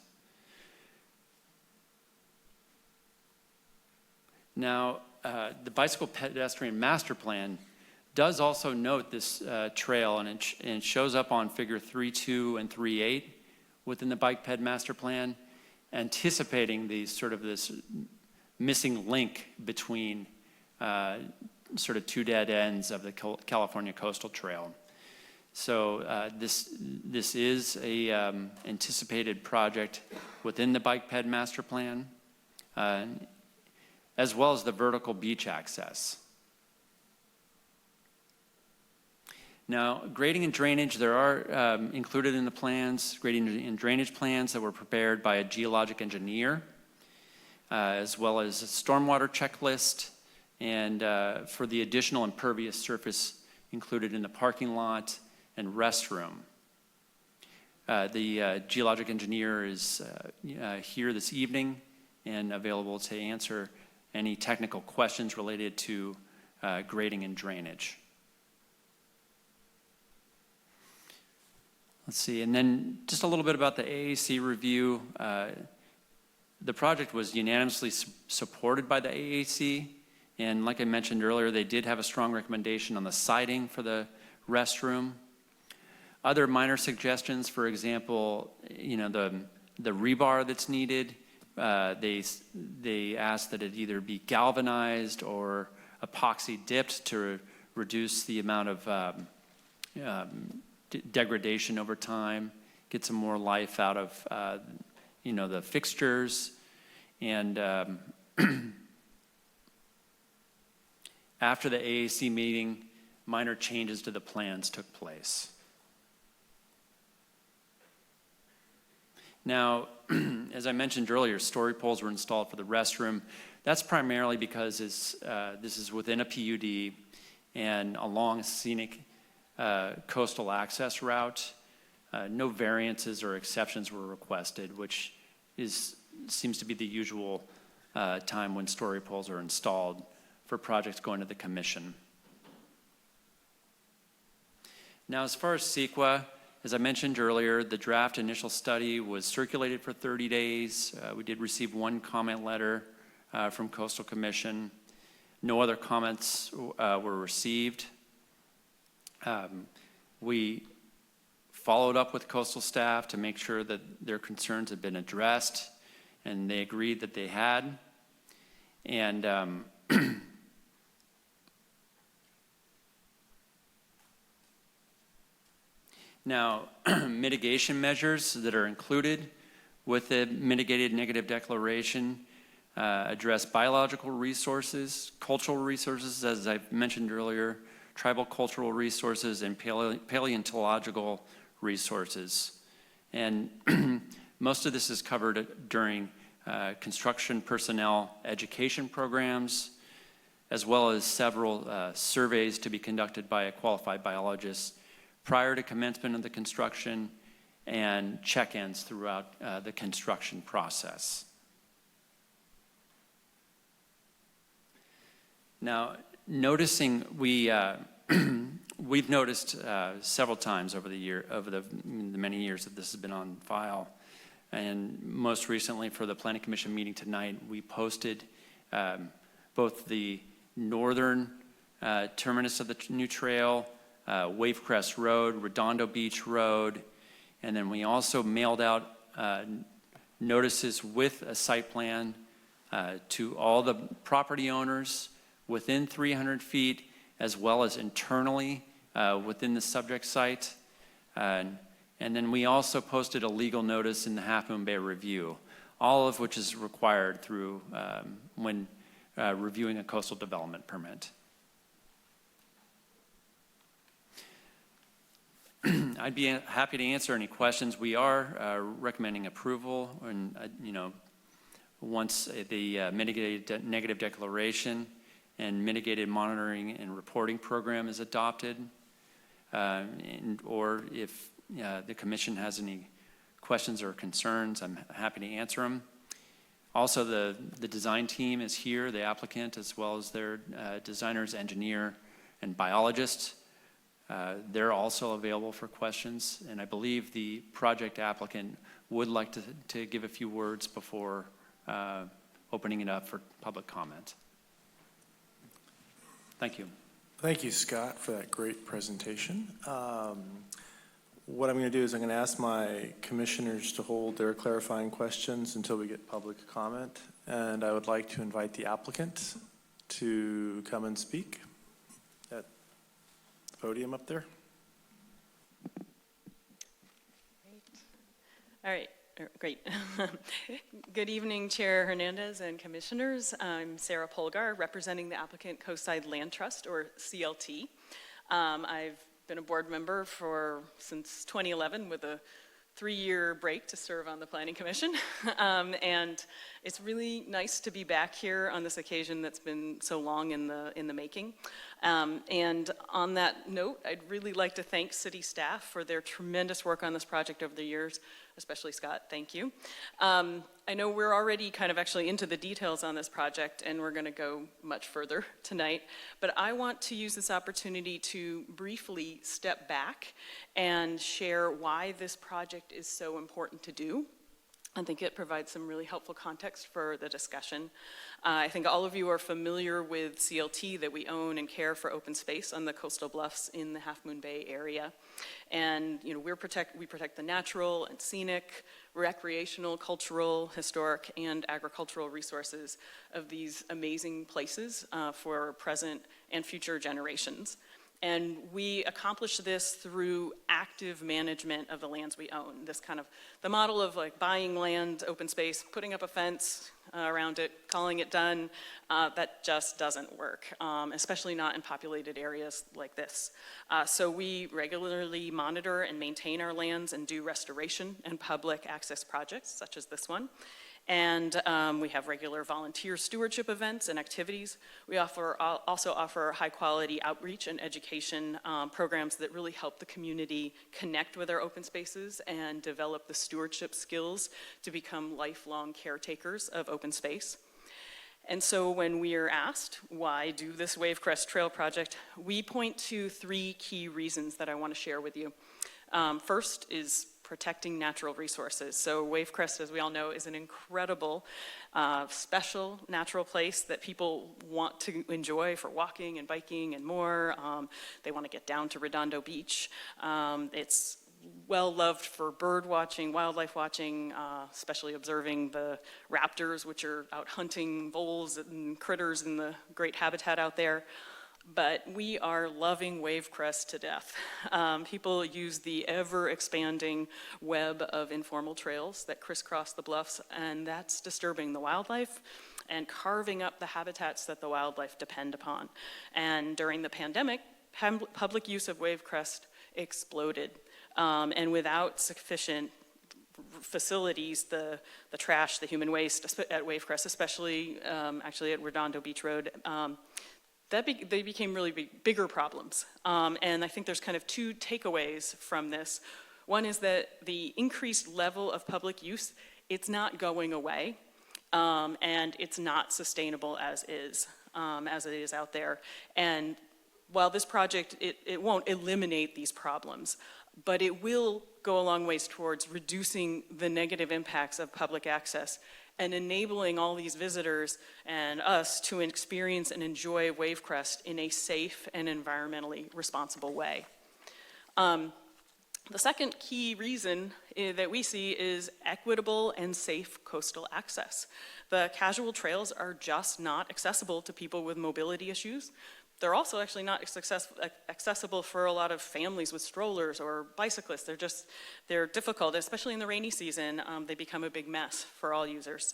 Now, the bicycle pedestrian master plan does also note this trail, and it shows up on figure 3.2 and 3.8 within the bike ped master plan, anticipating this missing link between sort of two dead ends of the California Coastal Trail. So this is a anticipated project within the bike ped master plan, as well as the vertical beach access. Now, grading and drainage, there are included in the plans, grading and drainage plans that were prepared by a geologic engineer. as well as a stormwater checklist, and for the additional impervious surface included in the parking lot and restroom. The geologic engineer is here this evening and available to answer any technical questions related to grading and drainage. Let's see, and then just a little bit about the AAC review. The project was unanimously supported by the AAC, and like I mentioned earlier, they did have a strong recommendation on the siding for the restroom. Other minor suggestions, for example, the rebar that's needed, they asked that it either be galvanized or epoxy dipped to reduce the amount of degradation over time, get some more life out of the fixtures. And after the AAC meeting, minor changes to the plans took place. Now, as I mentioned earlier, story poles were installed for the restroom. That's primarily because this is within a PUD and along a scenic coastal access route. No variances or exceptions were requested, which seems to be the usual time when story poles are installed for projects going to the commission. Now, as far as CEQA, as I mentioned earlier, the draft initial study was circulated for 30 days. We did receive one comment letter from Coastal Commission. No other comments were received. We followed up with coastal staff to make sure that their concerns had been addressed, and they agreed that they had. And now, mitigation measures that are included with the mitigated negative declaration address biological resources, cultural resources, as I mentioned earlier, tribal cultural resources, and paleontological resources. And most of this is covered during construction personnel education programs, as well as several surveys to be conducted by a qualified biologist prior to commencement of the construction and check-ins throughout the construction process. Now, noticing we've noticed several times over the many years that this has been on file, and most recently for the Planning Commission meeting tonight, we posted both the northern terminus of the new trail, Wavecrest Road, Redondo Beach Road, and then we also mailed out notices with a site plan to all the property owners within 300 feet, as well as internally within the subject site. And then we also posted a legal notice in the Half Moon Bay Review, all of which is required through when reviewing a coastal development permit. I'd be happy to answer any questions. We are recommending approval, and once the mitigated negative declaration and mitigated monitoring and reporting program is adopted, or if the commission has any questions or concerns, I'm happy to answer them. Also, the design team is here, the applicant, as well as their designers, engineer, and biologists. They're also available for questions, and I believe the project applicant would like to give a few words before opening it up for public comment. Thank you. Thank you, Scott, for that great presentation. What I'm going to do is I'm going to ask my commissioners to hold their clarifying questions until we get public comment, and I would like to invite the applicant to come and speak at the podium up there. All right, great. Good evening, Chair Hernandez and commissioners. I'm Sarah Polgar, representing the applicant Coastside Land Trust, or CLT. I've been a board member since 2011 with a 3-year break to serve on the Planning Commission. And it's really nice to be back here on this occasion that's been so long in the making. And on that note, I'd really like to thank city staff for their tremendous work on this project over the years, especially Scott, thank you. I know we're already kind of actually into the details on this project, and we're gonna go much further tonight, but I want to use this opportunity to briefly step back and share why this project is so important to do. I think it provides some really helpful context for the discussion. I think all of you are familiar with CLT, that we own and care for open space on the coastal bluffs in the Half Moon Bay area. And you know, we protect the natural and scenic, recreational, cultural, historic, and agricultural resources of these amazing places for present and future generations. And we accomplish this through active management of the lands we own. This kind of, the model of like buying land, open space, putting up a fence around it, calling it done, that just doesn't work, especially not in populated areas like this. So we regularly monitor and maintain our lands and do restoration and public access projects, such as this one. And we have regular volunteer stewardship events and activities. We also offer high-quality outreach and education programs that really help the community connect with our open spaces and develop the stewardship skills to become lifelong caretakers of open space. And so when we are asked, why do this Wavecrest Trail project, we point to 3 key reasons that I want to share with you. First is protecting natural resources. So Wavecrest, as we all know, is an incredible, special natural place that people want to enjoy for walking and biking and more. They want to get down to Redondo Beach. It's well loved for bird watching, wildlife watching, especially observing the raptors, which are out hunting voles and critters in the great habitat out there. But we are loving Wavecrest to death. People use the ever-expanding web of informal trails that crisscross the bluffs, and that's disturbing the wildlife and carving up the habitats that the wildlife depend upon. And during the pandemic, public use of Wavecrest exploded. And without sufficient facilities, the trash, the human waste at Wavecrest, especially actually at Redondo Beach Road, they became really bigger problems. And I think there's kind of 2 takeaways from this. One is that the increased level of public use, it's not going away, and it's not sustainable as it is out there. And while this project, it won't eliminate these problems, but it will go a long ways towards reducing the negative impacts of public access and enabling all these visitors and us to experience and enjoy Wavecrest in a safe and environmentally responsible way. The second key reason that we see is equitable and safe coastal access. The casual trails are just not accessible to people with mobility issues. They're also actually not accessible for a lot of families with strollers or bicyclists. They're difficult, especially in the rainy season. They become a big mess for all users.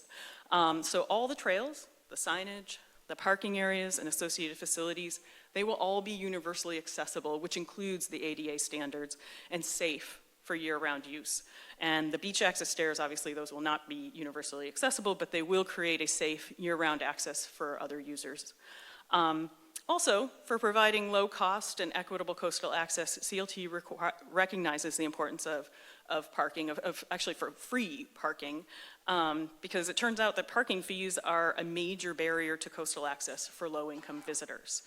So all the trails, the signage, the parking areas, and associated facilities, they will all be universally accessible, which includes the ADA standards, and safe for year-round use. And the beach access stairs, obviously those will not be universally accessible, but they will create a safe year-round access for other users. Also, for providing low-cost and equitable coastal access, CLT recognizes the importance of parking, actually for free parking, because it turns out that parking fees are a major barrier to coastal access for low-income visitors.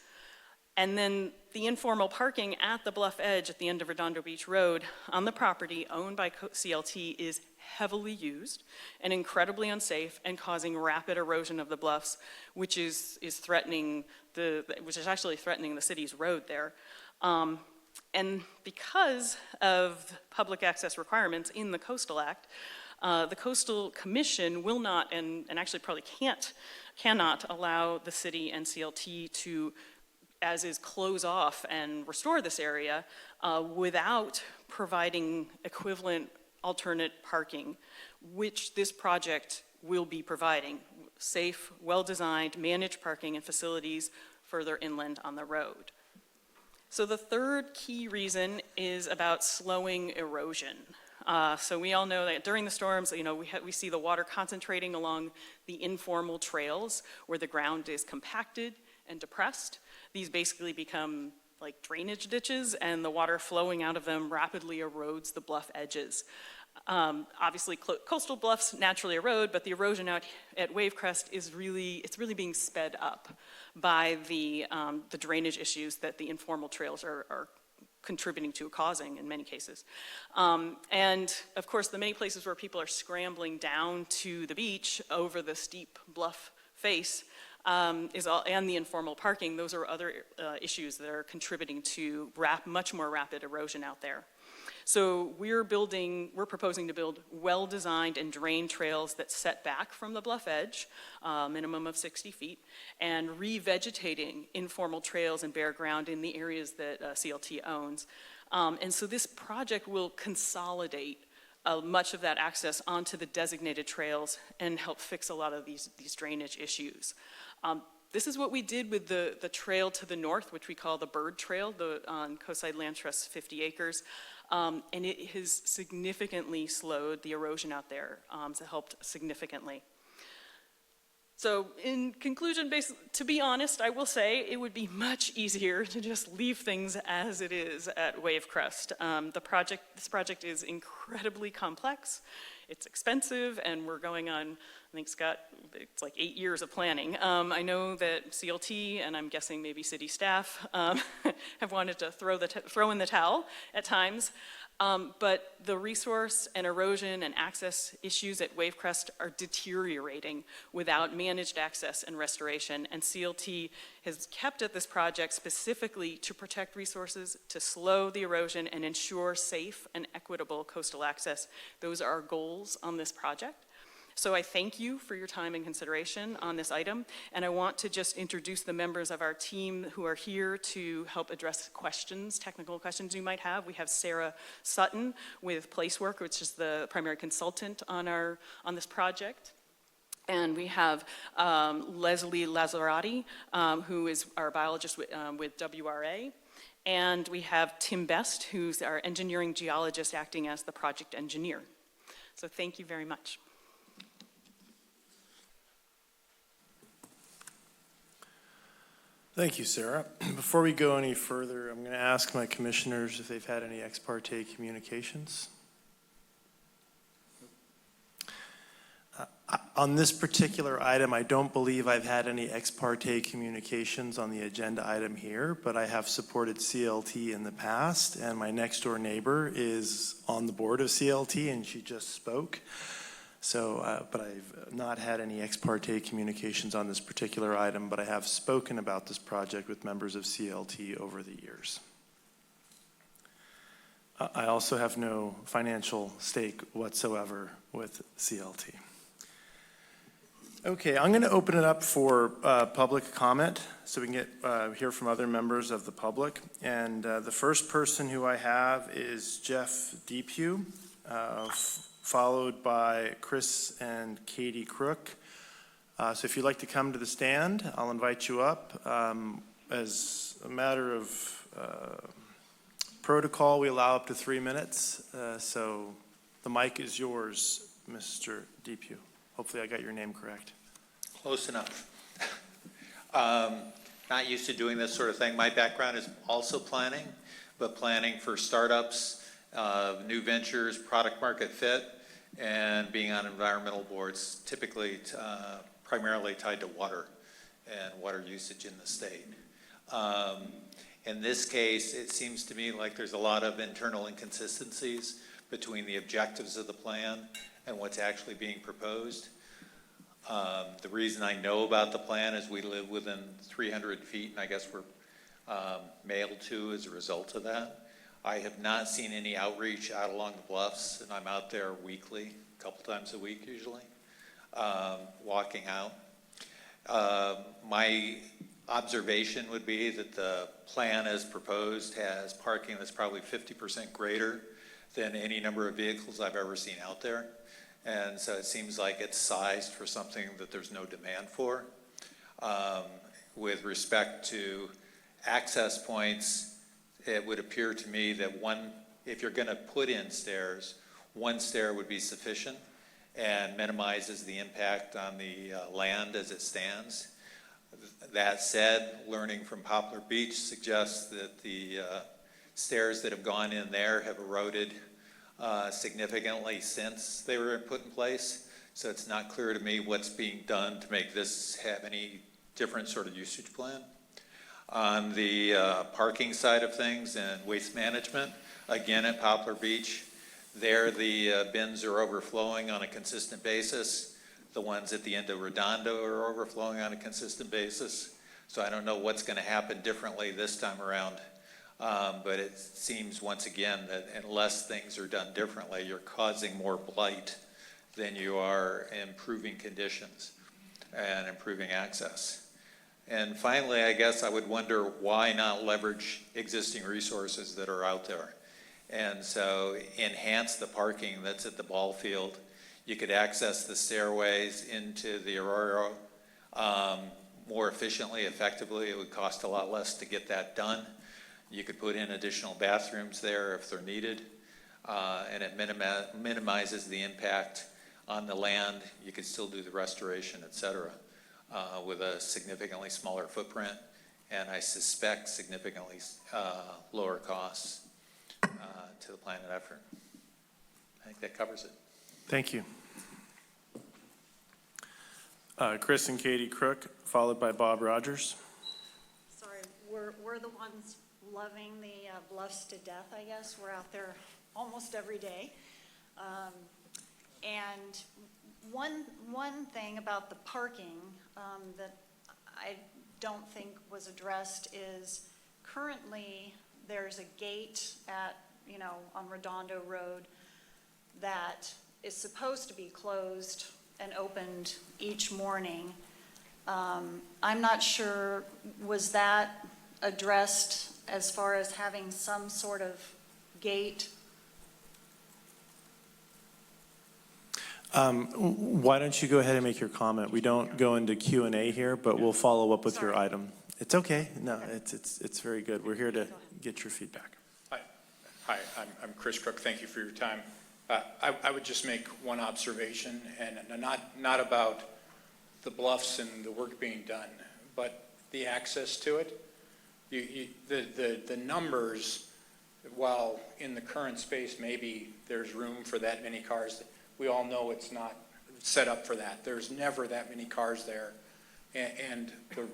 And then the informal parking at the bluff edge at the end of Redondo Beach Road on the property owned by CLT is heavily used and incredibly unsafe and causing rapid erosion of the bluffs, which is actually threatening the city's road there. And because of public access requirements in the Coastal Act, the Coastal Commission will not, and actually probably cannot allow the city and CLT to, as is, close off and restore this area without providing equivalent alternate parking, which this project will be providing. Safe, well-designed, managed parking and facilities further inland on the road. So the third key reason is about slowing erosion. So we all know that during the storms, we see the water concentrating along the informal trails where the ground is compacted and depressed. These basically become like drainage ditches, and the water flowing out of them rapidly erodes the bluff edges. Obviously, coastal bluffs naturally erode, but the erosion out at Wavecrest is really being sped up by the drainage issues that the informal trails are contributing to, causing in many cases. And of course, the many places where people are scrambling down to the beach over the steep bluff face and the informal parking, those are other issues that are contributing to much more rapid erosion out there. So we're proposing to build well-designed and drained trails that set back from the bluff edge, minimum of 60 feet, and revegetating informal trails and bare ground in the areas that CLT owns. And so this project will consolidate much of that access onto the designated trails and help fix a lot of these drainage issues. This is what we did with the trail to the north, which we call the Bird Trail on Coastside Land Trust 50 acres. And it has significantly slowed the erosion out there. It's helped significantly. So in conclusion, to be honest, I will say it would be much easier to just leave things as it is at Wavecrest. This project is incredibly complex. It's expensive, and we're going on, I think, Scott, it's like 8 years of planning. I know that CLT, and I'm guessing maybe city staff, have wanted to throw in the towel at times. But the resource and erosion and access issues at Wavecrest are deteriorating without managed access and restoration. And CLT has kept at this project specifically to protect resources, to slow the erosion, and ensure safe and equitable coastal access. Those are our goals on this project. So I thank you for your time and consideration on this item, and I want to just introduce the members of our team who are here to help address questions, technical questions you might have. We have Sarah Sutton with Placework, which is the primary consultant on this project. And we have Leslie Lazarati, who is our biologist with WRA. And we have Tim Best, who's our engineering geologist acting as the project engineer. So thank you very much. Thank you, Sarah. Before we go any further, I'm going to ask my commissioners if they've had any ex parte communications. On this particular item, I don't believe I've had any ex parte communications on the agenda item here, but I have supported CLT in the past, and my next door neighbor is on the board of CLT, and she just spoke. So, but I've not had any ex parte communications on this particular item, but I have spoken about this project with members of CLT over the years. I also have no financial stake whatsoever with CLT. Okay, I'm going to open it up for public comment so we can get hear from other members of the public. And the first person who I have is Jeff Depew, followed by Chris and Katie Crook. So if you'd like to come to the stand, I'll invite you up. As a matter of protocol, we allow up to 3 minutes. So the mic is yours, Mr. Depew. Hopefully I got your name correct. Close enough. Not used to doing this sort of thing. My background is also planning, but planning for startups, new ventures, product market fit, and being on environmental boards, typically primarily tied to water and water usage in the state. In this case, it seems to me like there's a lot of internal inconsistencies between the objectives of the plan and what's actually being proposed. The reason I know about the plan is we live within 300 feet, and I guess we're mailed to as a result of that. I have not seen any outreach out along the bluffs, and I'm out there weekly, a couple times a week usually, walking out. My observation would be that the plan as proposed has parking that's probably 50% greater than any number of vehicles I've ever seen out there. And so it seems like it's sized for something that there's no demand for. With respect to access points, it would appear to me that if you're going to put in stairs, one stair would be sufficient and minimizes the impact on the land as it stands. That said, learning from Poplar Beach suggests that the stairs that have gone in there have eroded significantly since they were put in place. So it's not clear to me what's being done to make this have any different sort of usage plan. On the parking side of things and waste management, again at Poplar Beach, there the bins are overflowing on a consistent basis. The ones at the end of Redondo are overflowing on a consistent basis. So I don't know what's going to happen differently this time around. But it seems once again that unless things are done differently, you're causing more blight than you are improving conditions and improving access. And finally, I guess I would wonder why not leverage existing resources that are out there. And so enhance the parking that's at the ball field. You could access the stairways into the Arroyo more efficiently, effectively. It would cost a lot less to get that done. You could put in additional bathrooms there if they're needed, and it minimizes the impact on the land. You could still do the restoration, et cetera, with a significantly smaller footprint, and I suspect significantly lower costs to the planned effort. I think that covers it. Thank you. Chris and Katie Crook, followed by Bob Rogers. Sorry, we're the ones loving the bluffs to death, I guess. We're out there almost every day. And one thing about the parking that I don't think was addressed is currently there's a gate at, on Redondo Road that is supposed to be closed and opened each morning. I'm not sure, was that addressed as far as having some sort of gate? Why don't you go ahead and make your comment? We don't go into Q&A here, but we'll follow up with your item. It's okay. No, it's very good. We're here to get your feedback. Hi, I'm Chris Crook. Thank you for your time. I would just make one observation, and not about the bluffs and the work being done, but the access to it. The numbers, while in the current space maybe there's room for that many cars, we all know it's not set up for that. There's never that many cars there, and they're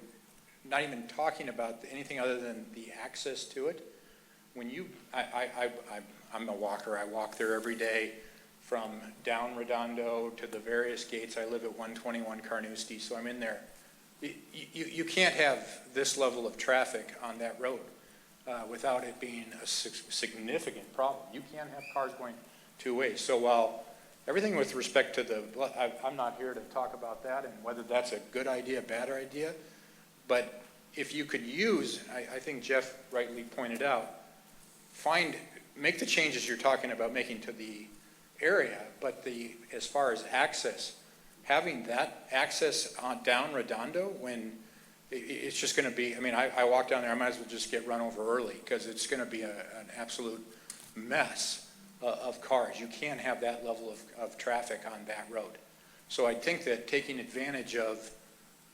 not even talking about anything other than the access to it. When I'm a walker. I walk there every day from down Redondo to the various gates. I live at 121 Carnoustie, so I'm in there. You can't have this level of traffic on that road without it being a significant problem. You can't have cars going two ways. So while everything with respect to I'm not here to talk about that and whether that's a good idea, bad idea, but if you could use, I think Jeff rightly pointed out, make the changes you're talking about making to the area, but as far as access, having that access down Redondo when it's just going to be, I walk down there, I might as well just get run over early because it's going to be an absolute mess of cars. You can't have that level of traffic on that road. So I think that taking advantage of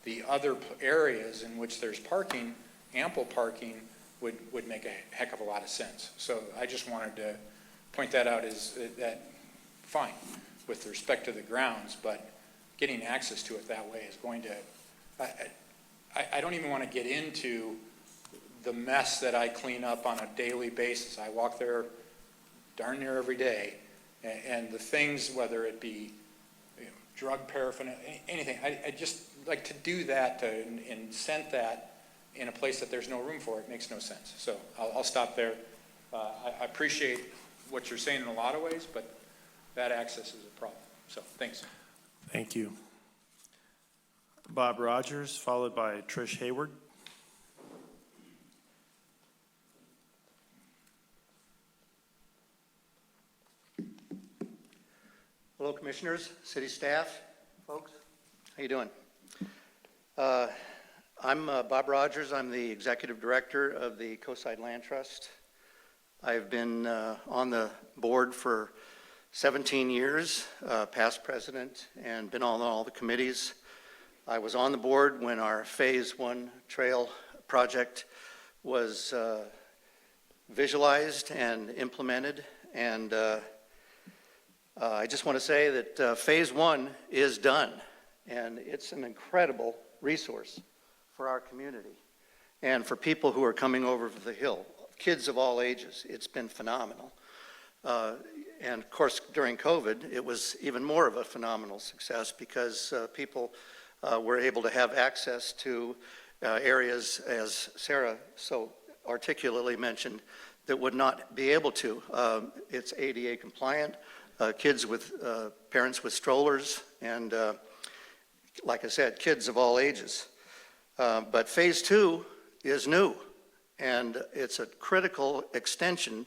the other areas in which there's parking, ample parking, would make a heck of a lot of sense. So I just wanted to point that out is that fine with respect to the grounds, but getting access to it that way is going to, I don't even want to get into the mess that I clean up on a daily basis. I walk there darn near every day, and the things, whether it be drug paraphernalia, anything, I just like to do that and incent that in a place that there's no room for it makes no sense. So I'll stop there. I appreciate what you're saying in a lot of ways, but that access is a problem. So thanks. Thank you. Bob Rogers, followed by Trish Hayward. Hello, commissioners, city staff, folks. How you doing? I'm Bob Rogers. I'm the executive director of the Coastside Land Trust. I've been on the board for 17 years, past president, and been on all the committees. I was on the board when our Phase 1 trail project was visualized and implemented, and I just want to say that Phase 1 is done, and it's an incredible resource for our community and for people who are coming over the hill, kids of all ages. It's been phenomenal. And of course, during COVID, it was even more of a phenomenal success because people were able to have access to areas, as Sarah so articulately mentioned, that would not be able to. It's ADA compliant, kids with parents with strollers, and like I said, kids of all ages. But Phase 2 is new, and it's a critical extension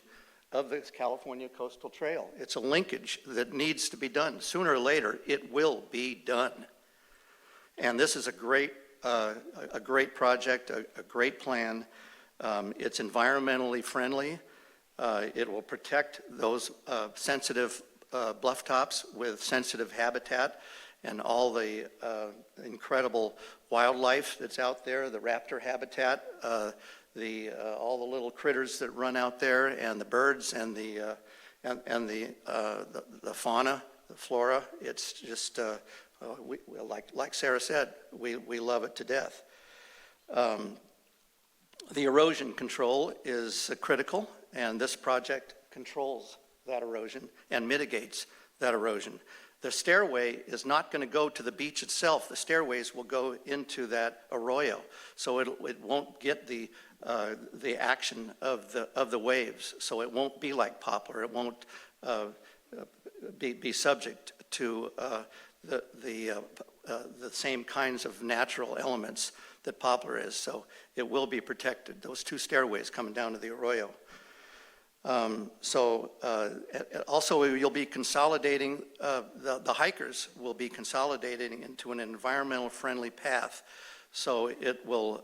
of the California Coastal Trail. It's a linkage that needs to be done. Sooner or later, it will be done. And this is a great project, a great plan. It's environmentally friendly. It will protect those sensitive bluff tops with sensitive habitat and all the incredible wildlife that's out there, the raptor habitat, all the little critters that run out there, and the birds and the fauna, the flora. It's just like Sarah said, we love it to death. The erosion control is critical, and this project controls that erosion and mitigates that erosion. The stairway is not going to go to the beach itself. The stairways will go into that arroyo, so it won't get the action of the waves. So it won't be like Poplar. It won't be subject to the same kinds of natural elements that Poplar is. So it will be protected. Those two stairways coming down to the arroyo. Also, you'll be consolidating, the hikers will be consolidating into an environmental friendly path. So it will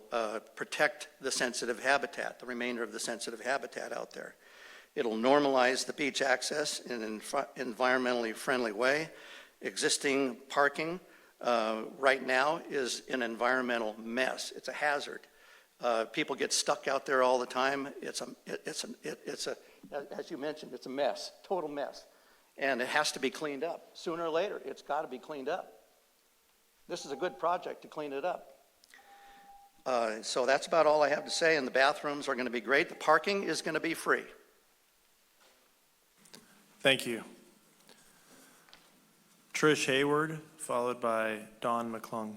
protect the sensitive habitat, the remainder of the sensitive habitat out there. It'll normalize the beach access in an environmentally friendly way. Existing parking right now is an environmental mess. It's a hazard. People get stuck out there all the time. It's as you mentioned, it's a mess, total mess. And it has to be cleaned up. Sooner or later, it's got to be cleaned up. This is a good project to clean it up. So that's about all I have to say, and the bathrooms are going to be great. The parking is going to be free. Thank you. Trish Hayward, followed by Don McClung.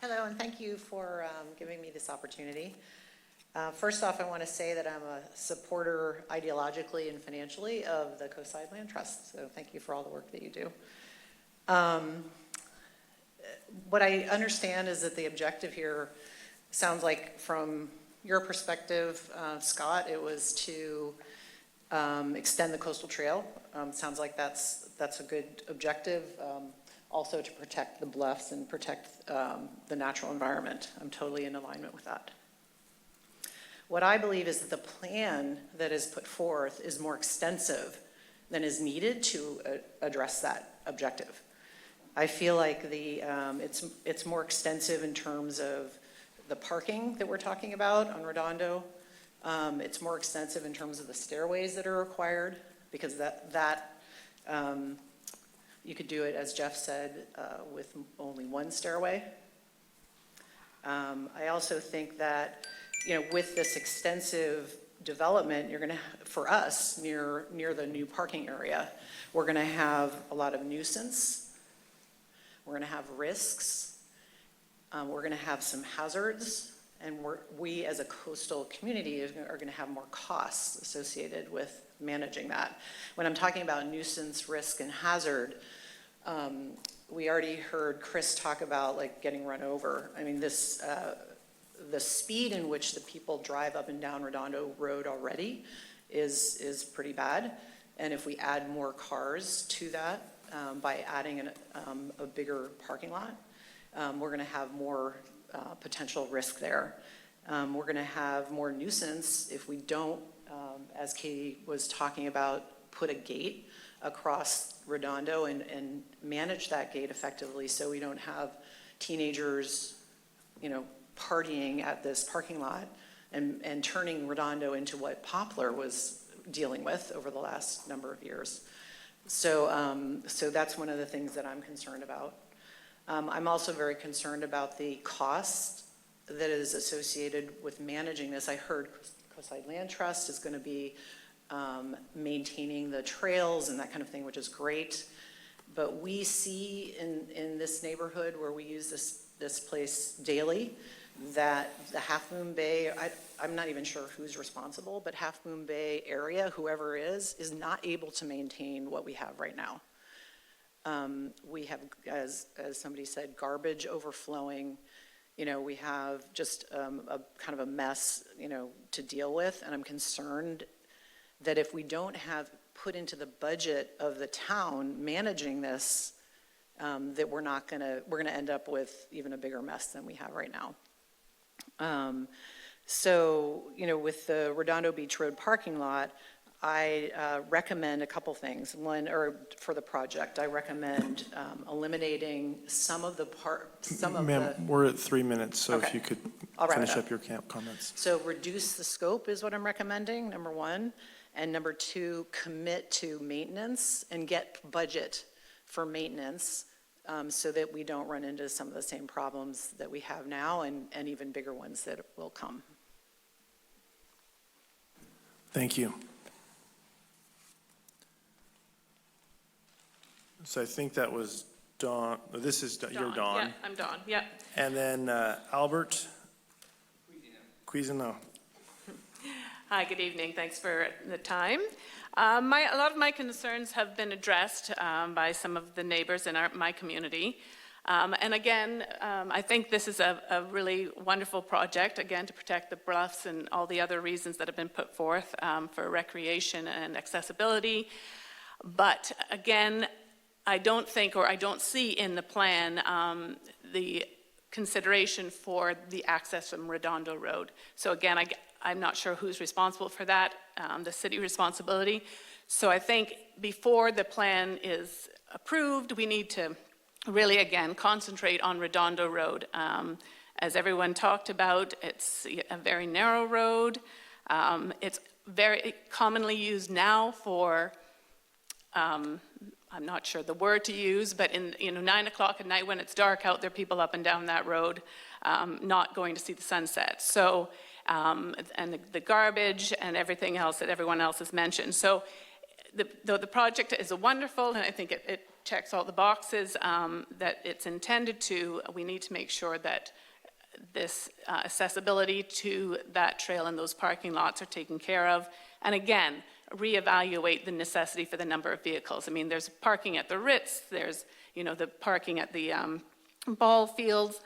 Hello, and thank you for giving me this opportunity. First off, I want to say that I'm a supporter ideologically and financially of the Coastside Land Trust, so thank you for all the work that you do. What I understand is that the objective here sounds like, from your perspective, Scott, it was to extend the coastal trail. Sounds like that's a good objective. Also to protect the bluffs and protect the natural environment. I'm totally in alignment with that. What I believe is that the plan that is put forth is more extensive than is needed to address that objective. I feel like it's more extensive in terms of the parking that we're talking about on Redondo. It's more extensive in terms of the stairways that are required, because you could do it, as Jeff said, with only one stairway. I also think that, with this extensive development, you're going to, for us, near the new parking area, we're going to have a lot of nuisance. We're going to have risks. We're going to have some hazards. And we as a coastal community are going to have more costs associated with managing that. When I'm talking about nuisance, risk, and hazard, we already heard Chris talk about getting run over. I mean, the speed in which the people drive up and down Redondo Road already is pretty bad. And if we add more cars to that by adding a bigger parking lot, we're going to have more potential risk there. We're going to have more nuisance if we don't, as Katie was talking about, put a gate across Redondo and manage that gate effectively so we don't have teenagers, partying at this parking lot and turning Redondo into what Poplar was dealing with over the last number of years. So that's one of the things that I'm concerned about. I'm also very concerned about the cost that is associated with managing this. I heard Coastside Land Trust is going to be maintaining the trails and that kind of thing, which is great. But we see in this neighborhood where we use this place daily that the Half Moon Bay, I'm not even sure who's responsible, but Half Moon Bay area, whoever is not able to maintain what we have right now. We have, as somebody said, garbage overflowing. We have just a kind of a mess, to deal with. And I'm concerned that if we don't have put into the budget of the town managing this, that we're going to end up with even a bigger mess than we have right now. So, with the Redondo Beach Road parking lot, I recommend a couple things. One, or for the project, I recommend eliminating some of the Ma'am, we're at 3 minutes, so if Okay. you could I'll wrap it finish up. up your comments. So reduce the scope is what I'm recommending, number one. And number two, commit to maintenance and get budget for maintenance so that we don't run into some of the same problems that we have now and even bigger ones that will come. Thank you. So I think that was Dawn. This is, you're Dawn. Yeah, I'm Dawn, yeah. And then Albert Cuisino. Hi, good evening, thanks for the time. A lot of my concerns have been addressed by some of the neighbors in my community. And again, I think this is a really wonderful project, again, to protect the bluffs and all the other reasons that have been put forth for recreation and accessibility. But again, I don't think, or I don't see in the plan, the consideration for the access from Redondo Road. So again, I'm not sure who's responsible for that, the city responsibility. So I think before the plan is approved, we need to really, again, concentrate on Redondo Road. As everyone talked about, it's a very narrow road. It's very commonly used now for, I'm not sure the word to use, but in 9 o'clock at night when it's dark out there, people up and down that road not going to see the sunset. So, and the garbage and everything else that everyone else has mentioned. So the project is wonderful, and I think it checks all the boxes that it's intended to. We need to make sure that this accessibility to that trail and those parking lots are taken care of. And again, reevaluate the necessity for the number of vehicles. I mean, there's parking at the Ritz, there's, the parking at the ball fields.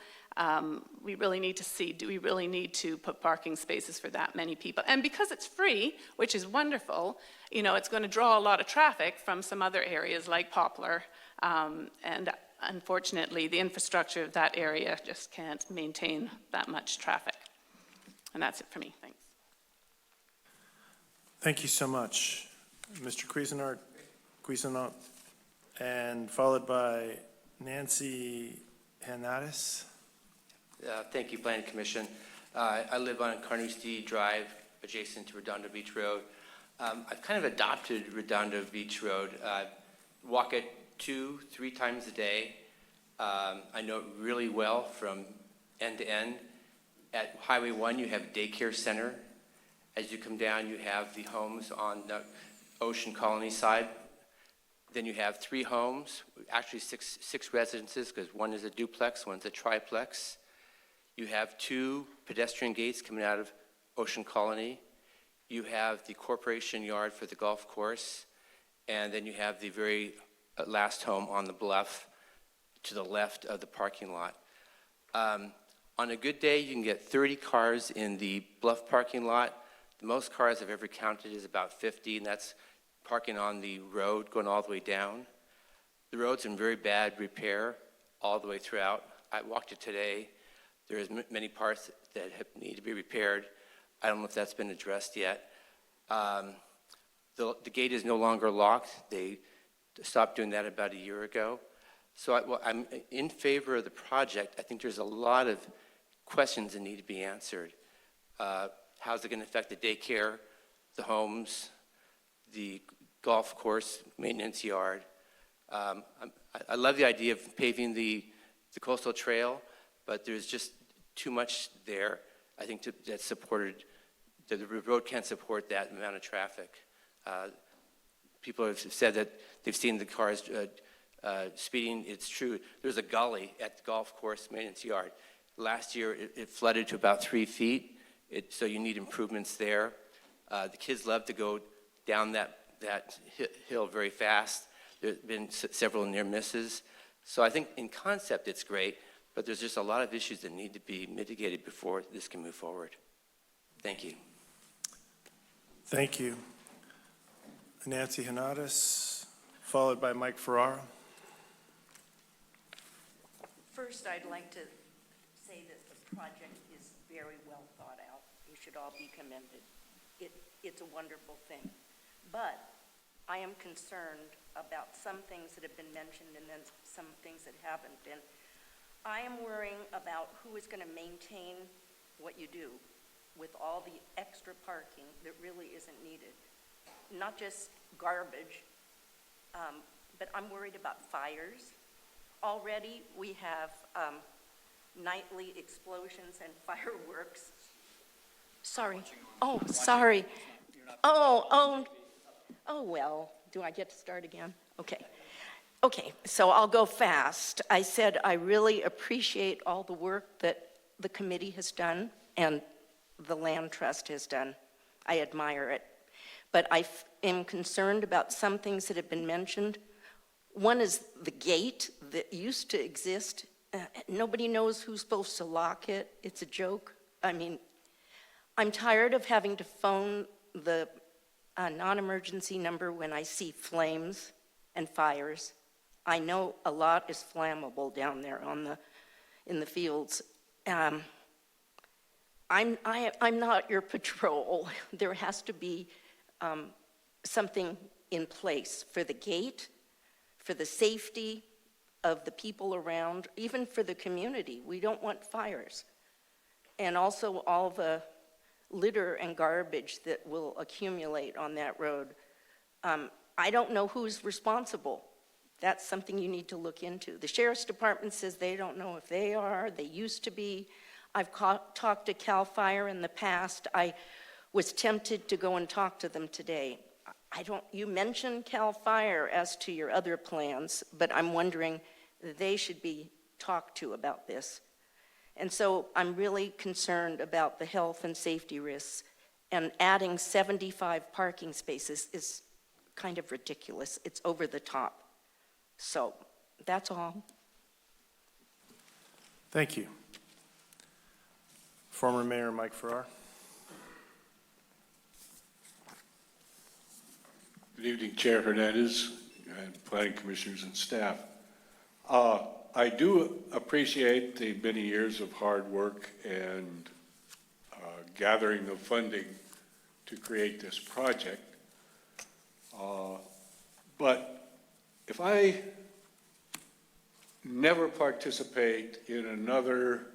We really need to see, do we really need to put parking spaces for that many people? And because it's free, which is wonderful, it's going to draw a lot of traffic from some other areas like Poplar. And unfortunately, the infrastructure of that area just can't maintain that much traffic. And that's it for me. Thanks. Thank you so much, Mr. Cuisinart, and followed by Nancy Hernandez. Thank you, Planning Commission. I live on Carnoustie Drive, adjacent to Redondo Beach Road. I've kind of adopted Redondo Beach Road. Walk it 2-3 times a day. I know it really well from end to end. At Highway 1, you have a daycare center. As you come down, you have the homes on the Ocean Colony side. Then you have 3 homes, actually six residences, because one is a duplex, one's a triplex. You have 2 pedestrian gates coming out of Ocean Colony. You have the corporation yard for the golf course. And then you have the very last home on the bluff to the left of the parking lot. On a good day, you can get 30 cars in the bluff parking lot. The most cars I've ever counted is about 50, and that's parking on the road going all the way down. The road's in very bad repair all the way throughout. I walked it today. There's many parts that need to be repaired. I don't know if that's been addressed yet. The gate is no longer locked. They stopped doing that about a year ago. So I'm in favor of the project. I think there's a lot of questions that need to be answered. How's it going to affect the daycare, the homes, the golf course, maintenance yard? I love the idea of paving the coastal trail, but there's just too much there. I think that's supported, the road can't support that amount of traffic. People have said that they've seen the cars speeding. It's true. There's a gully at the golf course maintenance yard. Last year, it flooded to about 3 feet, so you need improvements there. The kids love to go down that hill very fast. There's been several near misses. So I think in concept it's great, but there's just a lot of issues that need to be mitigated before this can move forward. Thank you. Thank you. Nancy Hernandez, followed by Mike Ferrara. First, I'd like to say that the project is very well thought out. You should all be commended. It's a wonderful thing. But I am concerned about some things that have been mentioned and then some things that haven't. And I am worrying about who is going to maintain what you do with all the extra parking that really isn't needed. Not just garbage, but I'm worried about fires. Already we have nightly explosions and fireworks. Sorry. Oh, sorry. Oh, well, do I get to start again? Okay, so I'll go fast. I said I really appreciate all the work that the committee has done and the Land Trust has done. I admire it. But I am concerned about some things that have been mentioned. One is the gate that used to exist. Nobody knows who's supposed to lock it. It's a joke. I mean, I'm tired of having to phone the non-emergency number when I see flames and fires. I know a lot is flammable down there in the fields. I'm not your patrol. There has to be something in place for the gate, for the safety of the people around, even for the community. We don't want fires. And also all the litter and garbage that will accumulate on that road. I don't know who's responsible. That's something you need to look into. The Sheriff's Department says they don't know if they are. They used to be. I've talked to CAL FIRE in the past. I was tempted to go and talk to them today. You mentioned CAL FIRE as to your other plans, but I'm wondering they should be talked to about this. And so I'm really concerned about the health and safety risks, and adding 75 parking spaces is kind of ridiculous. It's over the top. So that's all. Thank you. Former Mayor Mike Farrar. Good evening, Chair Hernandez and Planning Commissioners and staff. I do appreciate the many years of hard work and gathering of funding to create this project. But if I never participate in another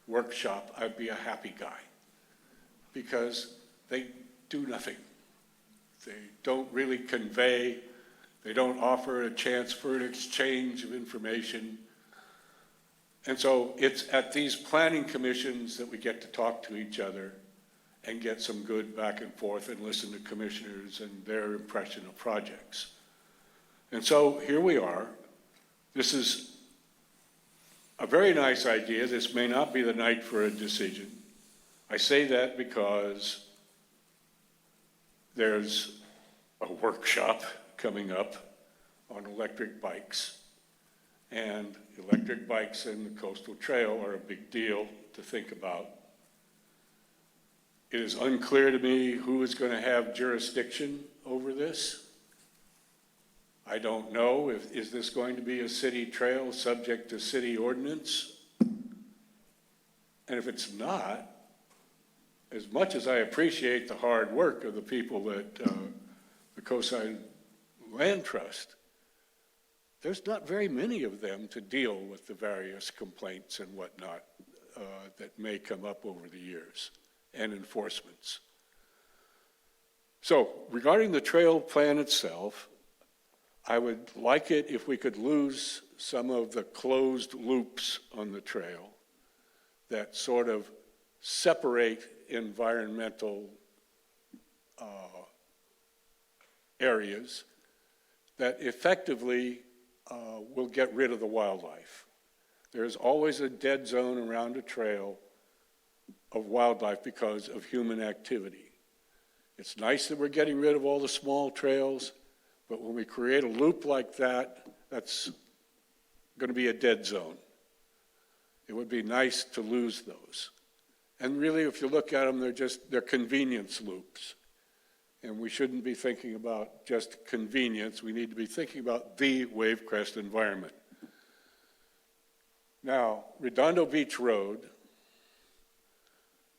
workshop, I'd be a happy guy, because they do nothing. They don't really convey, they don't offer a chance for an exchange of information. And so it's at these planning commissions that we get to talk to each other and get some good back and forth and listen to commissioners and their impression of projects. And so here we are. This is a very nice idea. This may not be the night for a decision. I say that because there's a workshop coming up on electric bikes, and electric bikes and the coastal trail are a big deal to think about. It is unclear to me who is going to have jurisdiction over this. I don't know is this going to be a city trail subject to city ordinance? And if it's not, as much as I appreciate the hard work of the people at the Coastside Land Trust, there's not very many of them to deal with the various complaints and whatnot that may come up over the years, and enforcements. So regarding the trail plan itself, I would like it if we could lose some of the closed loops on the trail that sort of separate environmental areas that effectively will get rid of the wildlife. There's always a dead zone around a trail of wildlife because of human activity. It's nice that we're getting rid of all the small trails, but when we create a loop like that, that's going to be a dead zone. It would be nice to lose those. And really, if you look at them, they're convenience loops. And we shouldn't be thinking about just convenience. We need to be thinking about the Wavecrest environment. Now, Redondo Beach Road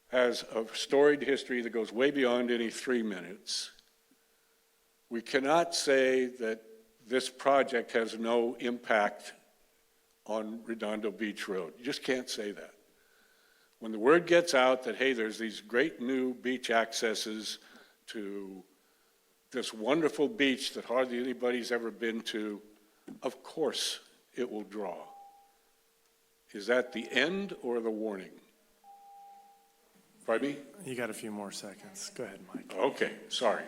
has a storied history that goes way beyond any 3 minutes. We cannot say that this project has no impact on Redondo Beach Road. You just can't say that. When the word gets out that, hey, there's these great new beach accesses to this wonderful beach that hardly anybody's ever been to, of course it will draw. Is that the end or the warning? Pardon me? You got a few more seconds. Go ahead, Mike. Okay, sorry.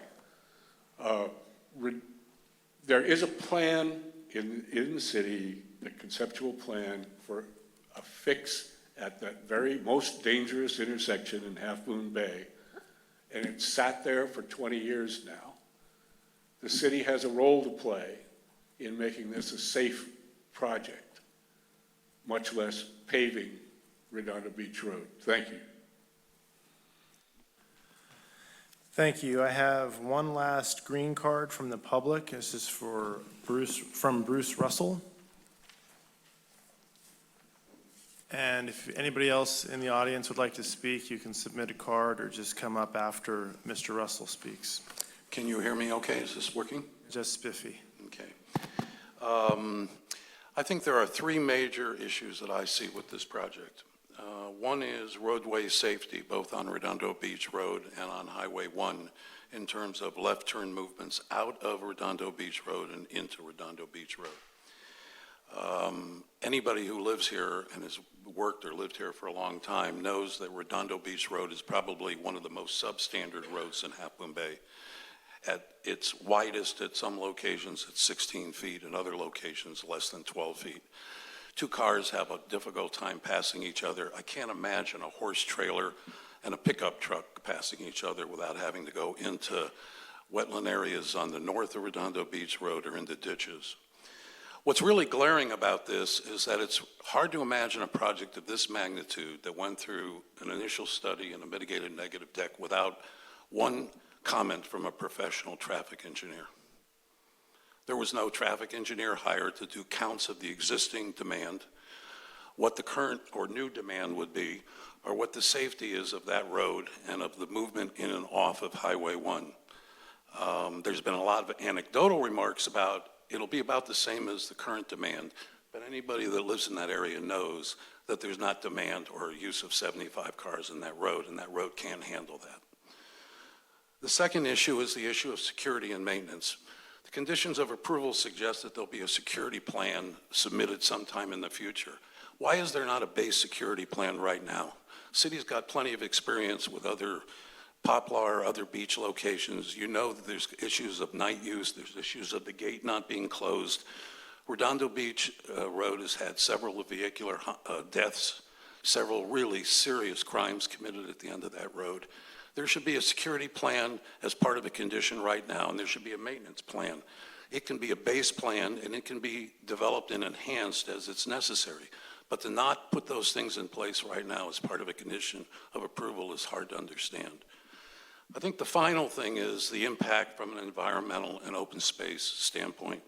There is a plan in the city, the conceptual plan for a fix at that very most dangerous intersection in Half Moon Bay, and it's sat there for 20 years now. The city has a role to play in making this a safe project, much less paving Redondo Beach Road. Thank you. Thank you. I have one last green card from the public. This is for Bruce Russell. And if anybody else in the audience would like to speak, you can submit a card or just come up after Mr. Russell speaks. Can you hear me okay? Is this working? Just spiffy. Okay. I think there are 3 major issues that I see with this project. One is roadway safety, both on Redondo Beach Road and on Highway 1, in terms of left turn movements out of Redondo Beach Road and into Redondo Beach Road. Anybody who lives here and has worked or lived here for a long time knows that Redondo Beach Road is probably one of the most substandard roads in Half Moon Bay. At its widest, at some locations, it's 16 feet, and other locations less than 12 feet. 2 cars have a difficult time passing each other. I can't imagine a horse trailer and a pickup truck passing each other without having to go into wetland areas on the north of Redondo Beach Road or into ditches. What's really glaring about this is that it's hard to imagine a project of this magnitude that went through an initial study and a mitigated negative deck without one comment from a professional traffic engineer. There was no traffic engineer hired to do counts of the existing demand, what the current or new demand would be, or what the safety is of that road and of the movement in and off of Highway 1. There's been a lot of anecdotal remarks about it'll be about the same as the current demand, but anybody that lives in that area knows that there's not demand or use of 75 cars in that road, and that road can't handle that. The second issue is the issue of security and maintenance. The conditions of approval suggest that there'll be a security plan submitted sometime in the future. Why is there not a base security plan right now? City's got plenty of experience with other Poplar, other beach locations. You know that there's issues of night use, there's issues of the gate not being closed. Redondo Beach Road has had several vehicular deaths, several really serious crimes committed at the end of that road. There should be a security plan as part of a condition right now, and there should be a maintenance plan. It can be a base plan, and it can be developed and enhanced as it's necessary. But to not put those things in place right now as part of a condition of approval is hard to understand. I think the final thing is the impact from an environmental and open space standpoint.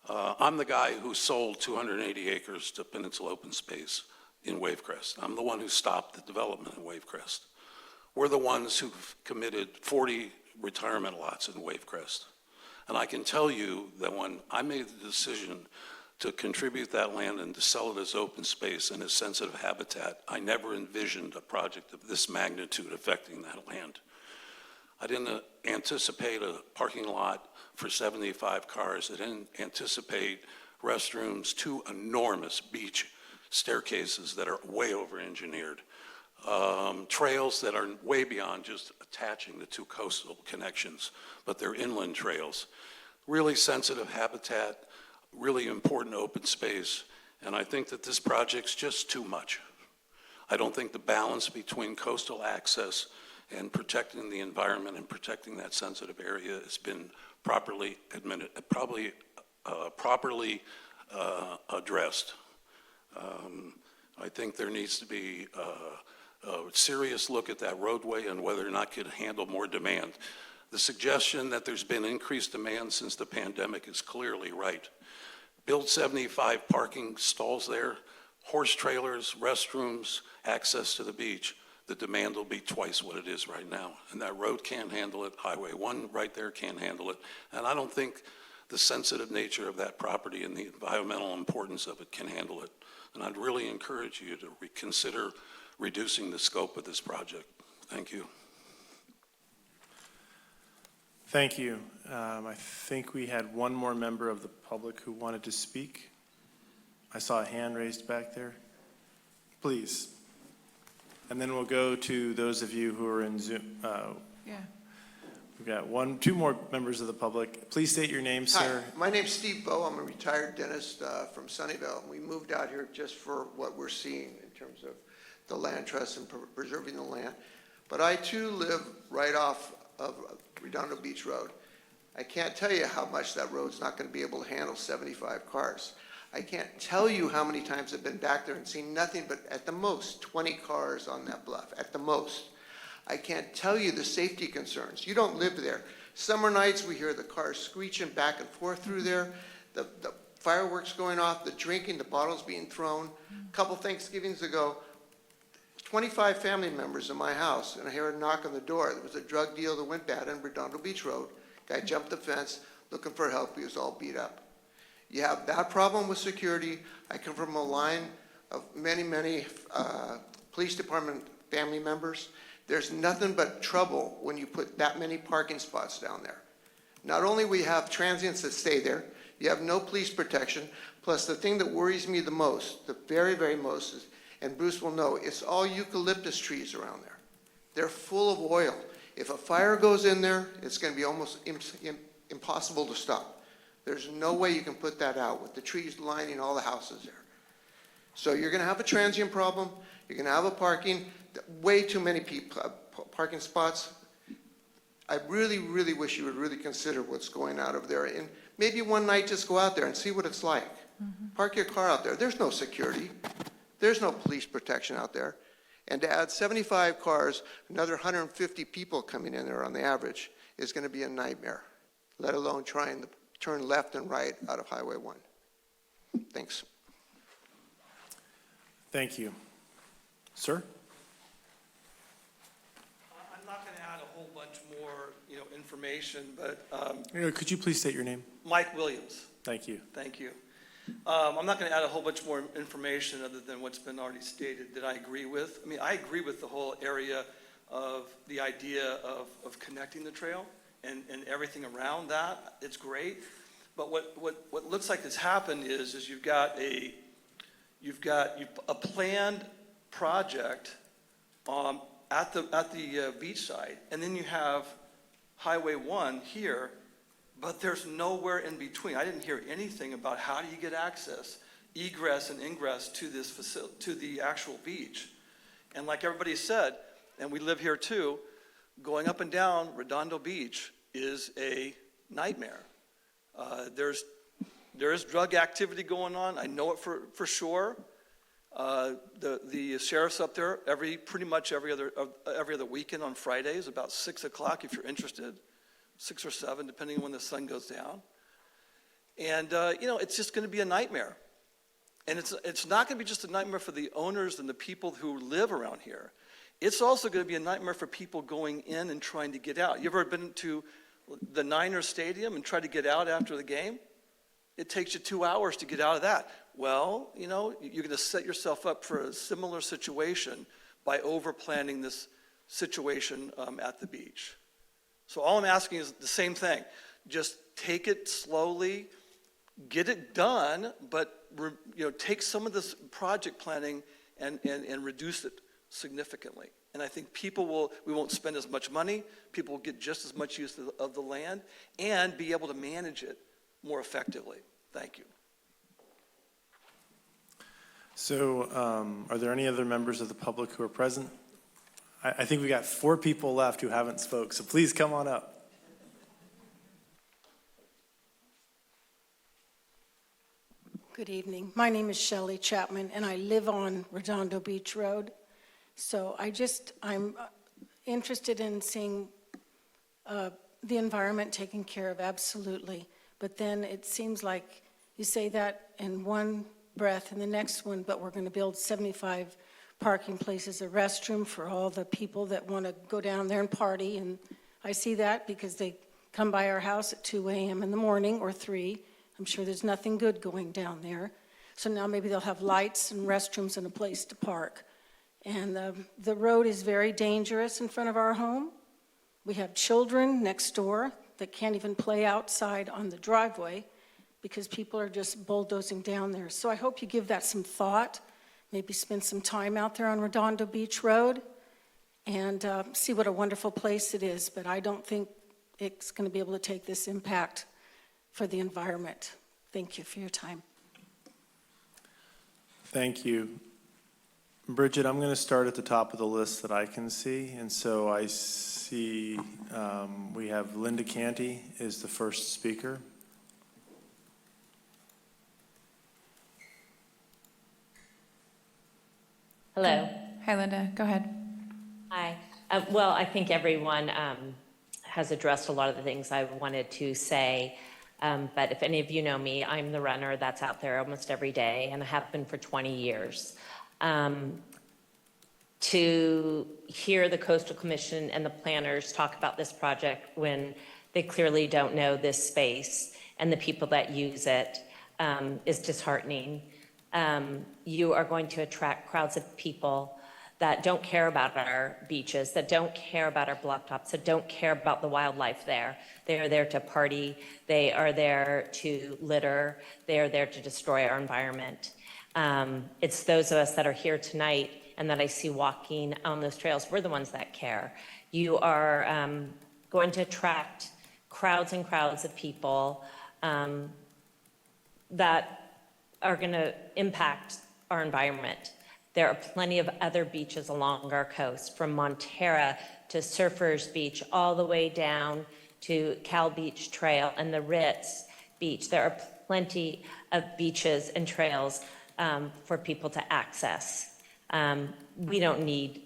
I'm the guy who sold 280 acres to Peninsula Open Space in Wavecrest. I'm the one who stopped the development in Wavecrest. We're the ones who've committed 40 retirement lots in Wavecrest. And I can tell you that when I made the decision to contribute that land and to sell it as open space and as sensitive habitat, I never envisioned a project of this magnitude affecting that land. I didn't anticipate a parking lot for 75 cars. I didn't anticipate restrooms, 2 enormous beach staircases that are way over-engineered, trails that are way beyond just attaching the 2 coastal connections, but they're inland trails. Really sensitive habitat, really important open space, and I think that this project's just too much. I don't think the balance between coastal access and protecting the environment and protecting that sensitive area has been properly addressed. I think there needs to be a serious look at that roadway and whether or not it could handle more demand. The suggestion that there's been increased demand since the pandemic is clearly right. Build 75 parking stalls there, horse trailers, restrooms, access to the beach. The demand will be twice what it is right now. And that road can't handle it. Highway 1 right there can't handle it. And I don't think the sensitive nature of that property and the environmental importance of it can handle it. And I'd really encourage you to reconsider reducing the scope of this project. Thank you. Thank you. I think we had one more member of the public who wanted to speak. I saw a hand raised back there. Please. And then we'll go to those of you who are in Zoom. Yeah. We've got 2 more members of the public. Please state your name, sir. Hi, my name's Steve Bowe. I'm a retired dentist from Sunnyvale. We moved out here just for what we're seeing in terms of the land trust and preserving the land. But I too live right off of Redondo Beach Road. I can't tell you how much that road's not going to be able to handle 75 cars. I can't tell you how many times I've been back there and seen nothing but at the most 20 cars on that bluff, at the most. I can't tell you the safety concerns. You don't live there. Summer nights, we hear the cars screeching back and forth through there, the fireworks going off, the drinking, the bottles being thrown. A couple Thanksgivings ago, 25 family members in my house, and I hear a knock on the door. There was a drug deal that went bad on Redondo Beach Road. Guy jumped the fence looking for help. He was all beat up. You have that problem with security. I come from a line of many police department family members. There's nothing but trouble when you put that many parking spots down there. Not only we have transients that stay there, you have no police protection, plus the thing that worries me the most, the very most, is, and Bruce will know, it's all eucalyptus trees around there. They're full of oil. If a fire goes in there, it's going to be almost impossible to stop. There's no way you can put that out with the trees lining all the houses there. So you're going to have a transient problem. You're going to have a parking, way too many parking spots. I really wish you would really consider what's going on over there. And maybe one night just go out there and see what it's like. Park your car out there. There's no security. There's no police protection out there. And to add 75 cars, another 150 people coming in there on the average is going to be a nightmare, let alone trying to turn left and right out of Highway 1. Thanks. Thank you. Sir? I'm not going to add a whole bunch more, information, but Could you please state your name? Mike Williams. Thank you. Thank you. I'm not going to add a whole bunch more information other than what's been already stated that I agree with. I mean, I agree with the whole area of the idea of connecting the trail and everything around that. It's great. But what looks like has happened is you've got a planned project at the beachside, and then you have Highway 1 here, but there's nowhere in between. I didn't hear anything about how do you get access, egress and ingress to this facility, to the actual beach. And like everybody said, and we live here too, going up and down Redondo Beach is a nightmare. There's drug activity going on. I know it for sure. The sheriff's up there pretty much every other weekend on Fridays, about 6 o'clock if you're interested, 6 or 7, depending on when the sun goes down. And it's just going to be a nightmare. And it's not going to be just a nightmare for the owners and the people who live around here. it's also going to be a nightmare for people going in and trying to get out. You ever been to the Niners Stadium and tried to get out after the game? It takes you 2 hours to get out of that. Well, you know, you're going to set yourself up for a similar situation by over-planning this situation at the beach. So all I'm asking is the same thing. Just take it slowly, get it done, but take some of this project planning and reduce it significantly. And I think we won't spend as much money, people will get just as much use of the land, and be able to manage it more effectively. Thank you. So are there any other members of the public who are present? I think we got 4 people left who haven't spoke, so please come on up. Good evening. My name is Shelley Chapman, and I live on Redondo Beach Road. So I'm interested in seeing the environment taken care of, absolutely. But then it seems like you say that in one breath and the next one, but we're going to build 75 parking places, a restroom for all the people that want to go down there and party. And I see that because they come by our house at 2 a.m. in the morning or 3. I'm sure there's nothing good going down there. So now maybe they'll have lights and restrooms and a place to park. And the road is very dangerous in front of our home. We have children next door that can't even play outside on the driveway because people are just bulldozing down there. So I hope you give that some thought, maybe spend some time out there on Redondo Beach Road and see what a wonderful place it is. But I don't think it's going to be able to take this impact for the environment. Thank you for your time. Thank you. Bridget, I'm going to start at the top of the list that I can see. And so I see we have Linda Canty is the first speaker. Hello. Hi, Linda. Go ahead. Hi. Well, I think everyone has addressed a lot of the things I wanted to say. But if any of you know me, I'm the runner that's out there almost every day, and I have been for 20 years. To hear the Coastal Commission and the planners talk about this project when they clearly don't know this space and the people that use it is disheartening. You are going to attract crowds of people that don't care about our beaches, that don't care about our blacktops, that don't care about the wildlife there. They are there to party. They are there to litter. They are there to destroy our environment. It's those of us that are here tonight and that I see walking on those trails, we're the ones that care. You are going to attract crowds and crowds of people that are going to impact our environment. There are plenty of other beaches along our coast, from Montera to Surfers Beach, all the way down to Cal Beach Trail and the Ritz Beach. There are plenty of beaches and trails for people to access. We don't need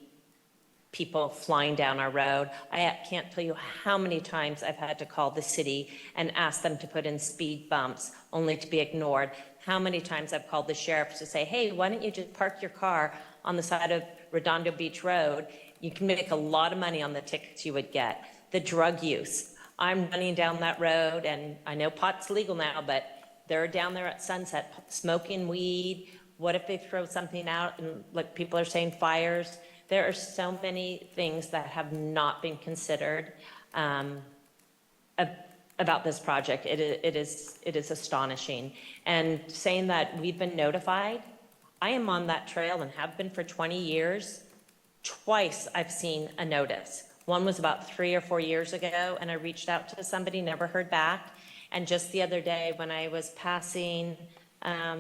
people flying down our road. I can't tell you how many times I've had to call the city and ask them to put in speed bumps only to be ignored. How many times I've called the sheriff to say, hey, why don't you just park your car on the side of Redondo Beach Road? You can make a lot of money on the tickets you would get. The drug use. I'm running down that road, and I know pot's legal now, but they're down there at sunset smoking weed. What if they throw something out and, like people are saying, fires? There are so many things that have not been considered about this project. It is astonishing. And saying that we've been notified, I am on that trail and have been for 20 years. Twice I've seen a notice. One was about 3 or 4 years ago, and I reached out to somebody, never heard back. And just the other day when I was passing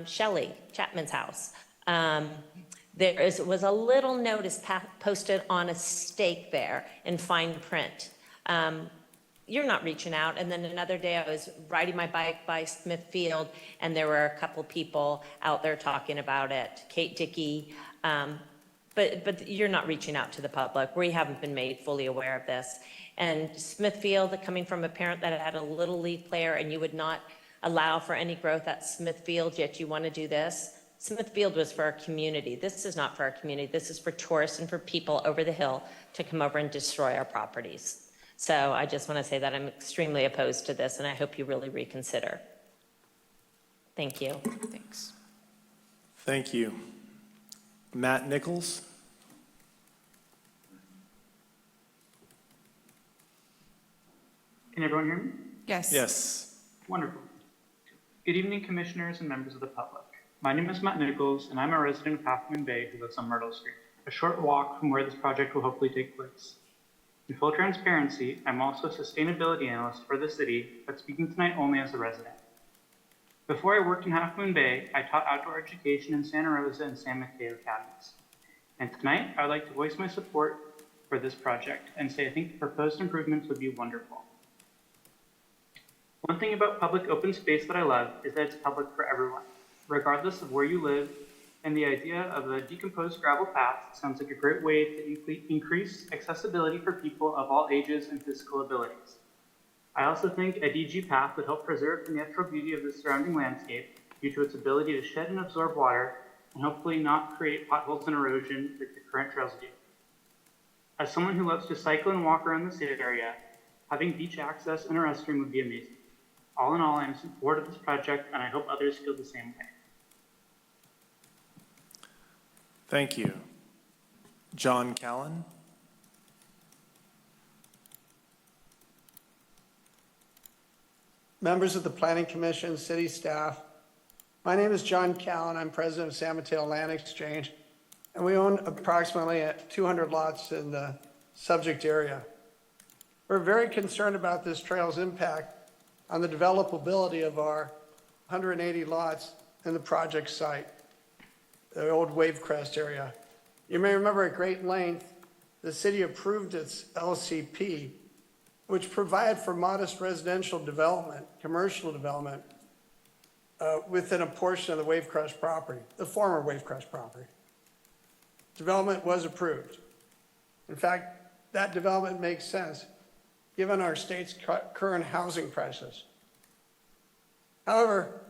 Shelley Chapman's house, there was a little notice posted on a stake there in fine print. You're not reaching out. And then another day I was riding my bike by Smithfield, and there were a couple people out there talking about it. Kate Dickey, but you're not reaching out to the public. We haven't been made fully aware of this. And Smithfield, coming from a parent that had a little league player, and you would not allow for any growth at Smithfield, yet you want to do this. Smithfield was for our community. This is not for our community. This is for tourists and for people over the hill to come over and destroy our properties. So I just want to say that I'm extremely opposed to this, and I hope you really reconsider. Thank you. Thanks. Thank you. Matt Nichols? Can everyone hear me? Yes. Yes. Wonderful. Good evening, commissioners and members of the public. My name is Matt Nichols, and I'm a resident of Half Moon Bay who lives on Myrtle Street, a short walk from where this project will hopefully take place. In full transparency, I'm also a sustainability analyst for the city, but speaking tonight only as a resident. Before I worked in Half Moon Bay, I taught outdoor education in Santa Rosa and San Mateo academies. And tonight, I would like to voice my support for this project and say I think the proposed improvements would be wonderful. One thing about public open space that I love is that it's public for everyone, regardless of where you live, and the idea of a decomposed gravel path sounds like a great way to increase accessibility for people of all ages and physical abilities. I also think a DG path would help preserve the natural beauty of the surrounding landscape due to its ability to shed and absorb water and hopefully not create potholes and erosion like the current trails do. As someone who loves to cycle and walk around this area, having beach access and a restroom would be amazing. All in all, I am in support of this project, and I hope others feel the same way. Thank you. John Callan? Members of the Planning Commission, city staff, my name is John Callan. I'm president of San Mateo Land Exchange, and we own approximately 200 lots in the subject area. We're very concerned about this trail's impact on the developability of our 180 lots in the project site, the old Wavecrest area. You may remember at great length, the city approved its LCP, which provided for modest residential development, commercial development, within a portion of the Wavecrest property, the former Wavecrest property. Development was approved. In fact, that development makes sense given our state's current housing crisis. However,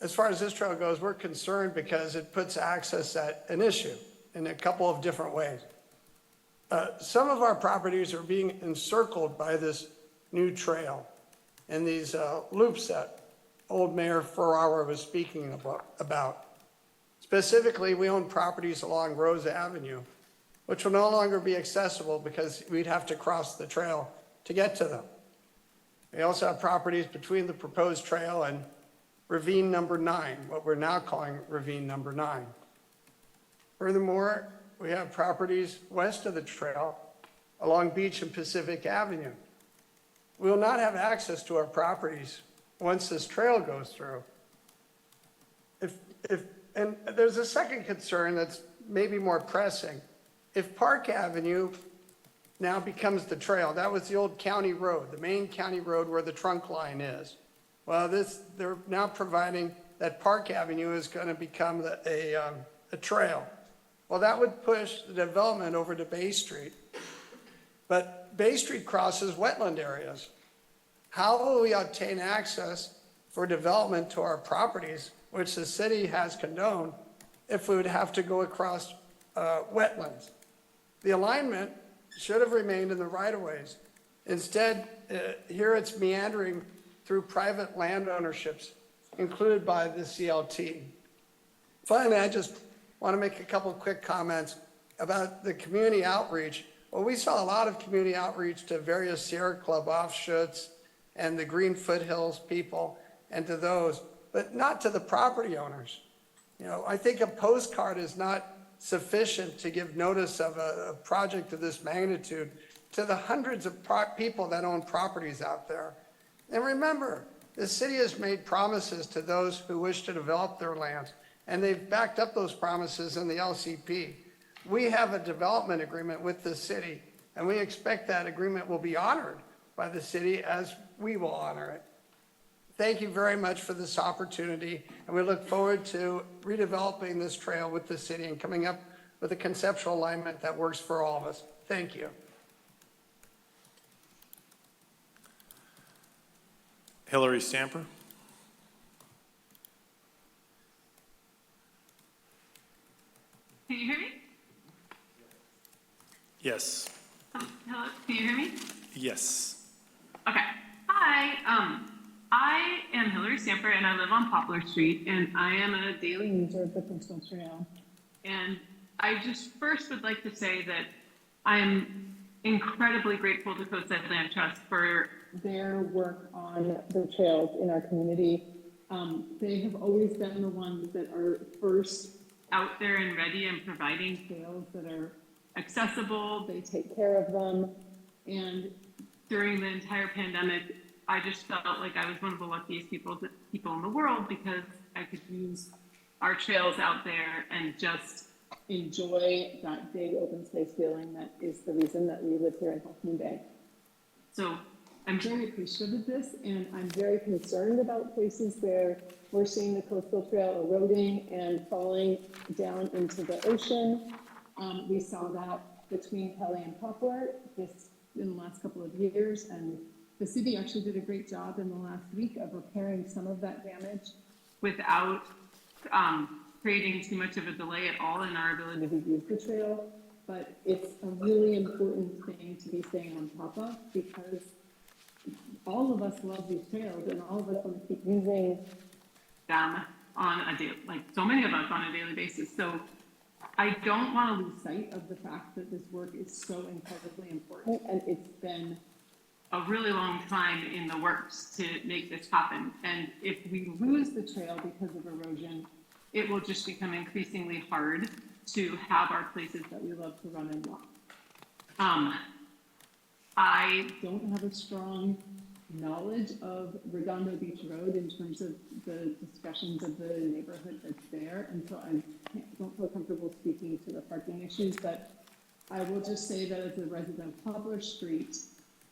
as far as this trail goes, we're concerned because it puts access at an issue in a couple of different ways. Some of our properties are being encircled by this new trail and these loops that old Mayor Ferrara was speaking about. Specifically, we own properties along Rose Avenue, which will no longer be accessible because we'd have to cross the trail to get to them. We also have properties between the proposed trail and Ravine number 9, what we're now calling Ravine number 9. Furthermore, we have properties west of the trail along Beach and Pacific Avenue. We will not have access to our properties once this trail goes through. And there's a second concern that's maybe more pressing. If Park Avenue now becomes the trail, that was the old county road, the main county road where the trunk line is. Well, they're now providing that Park Avenue is going to become a trail. Well, that would push the development over to Bay Street. But Bay Street crosses wetland areas. How will we obtain access for development to our properties, which the city has condoned, if we would have to go across wetlands? The alignment should have remained in the right-of-ways. Instead, here it's meandering through private land ownerships included by the CLT. Finally, I just want to make a couple of quick comments about the community outreach. Well, we saw a lot of community outreach to various Sierra Club offshoots and the Green Foothills people and to those, but not to the property owners. You know, I think a postcard is not sufficient to give notice of a project of this magnitude to the hundreds of people that own properties out there. And remember, the city has made promises to those who wish to develop their lands, and they've backed up those promises in the LCP. We have a development agreement with the city, and we expect that agreement will be honored by the city as we will honor it. Thank you very much for this opportunity, and we look forward to redeveloping this trail with the city and coming up with a conceptual alignment that works for all of us. Thank you. Hillary Stamper? Yes. Hello, can you hear me? Yes. Okay. Hi, I am Hillary Stamper and I live on Poplar Street and I am a daily user of the Coastal Trail. And I just first would like to say that I am incredibly grateful to Coastside Land Trust for their work on the trails in our community. They have always been the ones that are first out there and ready and providing trails that are accessible. They take care of them. And during the entire pandemic, I just felt like I was one of the luckiest people in the world because I could use our trails out there and just enjoy that big open space feeling that is the reason that we live here in Huffman Bay. So I'm very appreciative of this, and I'm very concerned about places where we're seeing the coastal trail eroding and falling down into the ocean. We saw that between Kelly and Poplar in the last couple of years, and the city actually did a great job in the last week of repairing some of that damage without creating too much of a delay at all in our ability to use the trail. But it's a really important thing to be staying on top of because all of us love these trails and all of us want to keep using them on a daily, like so many of us on a daily basis. So I don't want to lose sight of the fact that this work is so incredibly important, and it's been a really long time in the works to make this happen. And if we lose the trail because of erosion, it will just become increasingly hard to have our places that we love to run and walk. I don't have a strong knowledge of Redondo Beach Road in terms of the discussions of the neighborhood that's there, and so I don't feel comfortable speaking to the parking issues, but I will just say that as a resident of Poplar Street,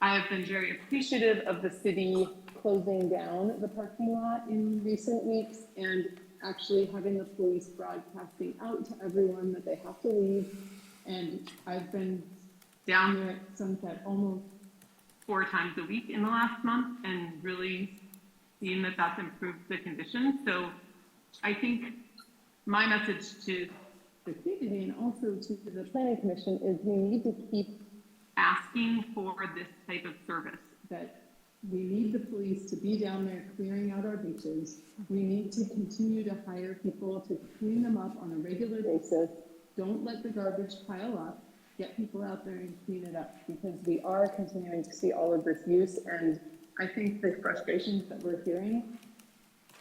I have been very appreciative of the city closing down the parking lot in recent weeks and actually having the police broadcasting out to everyone that they have to leave. And I've been down there at Sunset almost 4 times a week in the last month and really seen that that's improved the conditions. So I think my message to the community and also to the Planning Commission is we need to keep asking for this type of service, that we need the police to be down there clearing out our beaches. We need to continue to hire people to clean them up on a regular basis. Don't let the garbage pile up. Get people out there and clean it up because we are continuing to see all of this use. And I think the frustrations that we're hearing,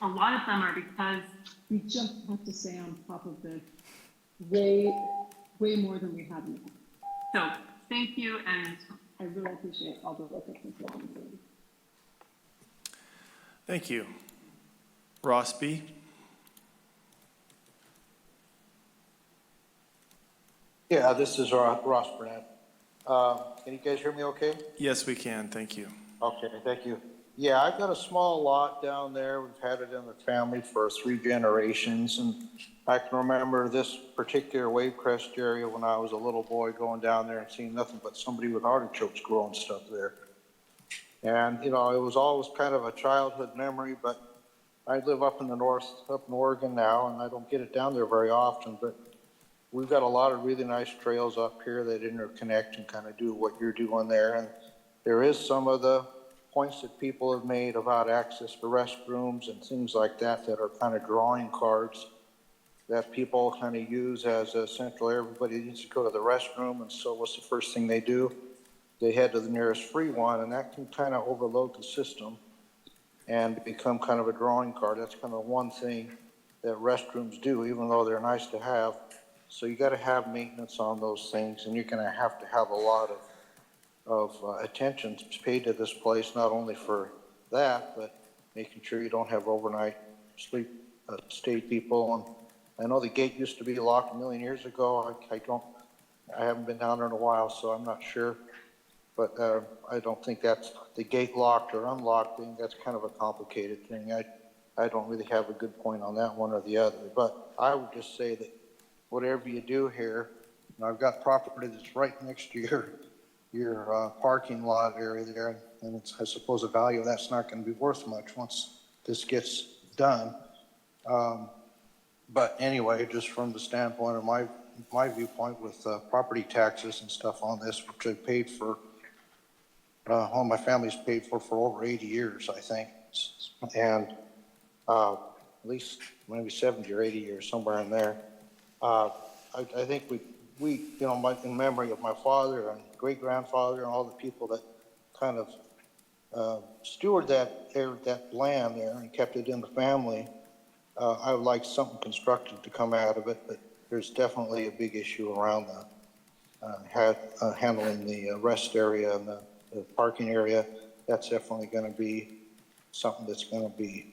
a lot of them are because we just have to stay on top of this way more than we have in the past. So thank you, and I really appreciate all the work that's been done. Thank you. Ross B. Yeah, this is Ross Burnett. Can you guys hear me okay? Yes, we can. Thank you. Okay, thank you. Yeah, I've got a small lot down there. We've had it in the family for 3 generations. And I can remember this particular wave crest area when I was a little boy going down there and seeing nothing but somebody with artichokes growing stuff there. And, you know, it was always kind of a childhood memory, but I live up in the north, up in Oregon now, and I don't get it down there very often, but we've got a lot of really nice trails up here that interconnect and kind of do what you're doing there. And there is some of the points that people have made about access to restrooms and things like that that are kind of drawing cards that people kind of use as a central, everybody needs to go to the restroom, and so what's the first thing they do? They head to the nearest free one, and that can kind of overload the system and become kind of a drawing card. That's kind of one thing that restrooms do, even though they're nice to have. So you got to have maintenance on those things, and you're going to have a lot of attention paid to this place, not only for that, but making sure you don't have overnight stay people. And I know the gate used to be locked a million years ago. I haven't been down there in a while, so I'm not sure. But I don't think that's the gate locked or unlocked thing. That's kind of a complicated thing. I don't really have a good point on that one or the other. But I would just say that whatever you do here, and I've got property that's right next to your parking lot area there, and it's, I suppose the value of that's not going to be worth much once this gets done. But anyway, just from the standpoint of my my viewpoint with property taxes and stuff on this, which I paid for, all my family's paid for over 80 years, I think. And at least maybe 70 or 80 years, somewhere in there. I think we, you know, in memory of my father and great-grandfather and all the people that kind of steward that land there and kept it in the family, I would like something constructive to come out of it, but there's definitely a big issue around handling the rest area and the parking area. That's definitely going to be something that's going to be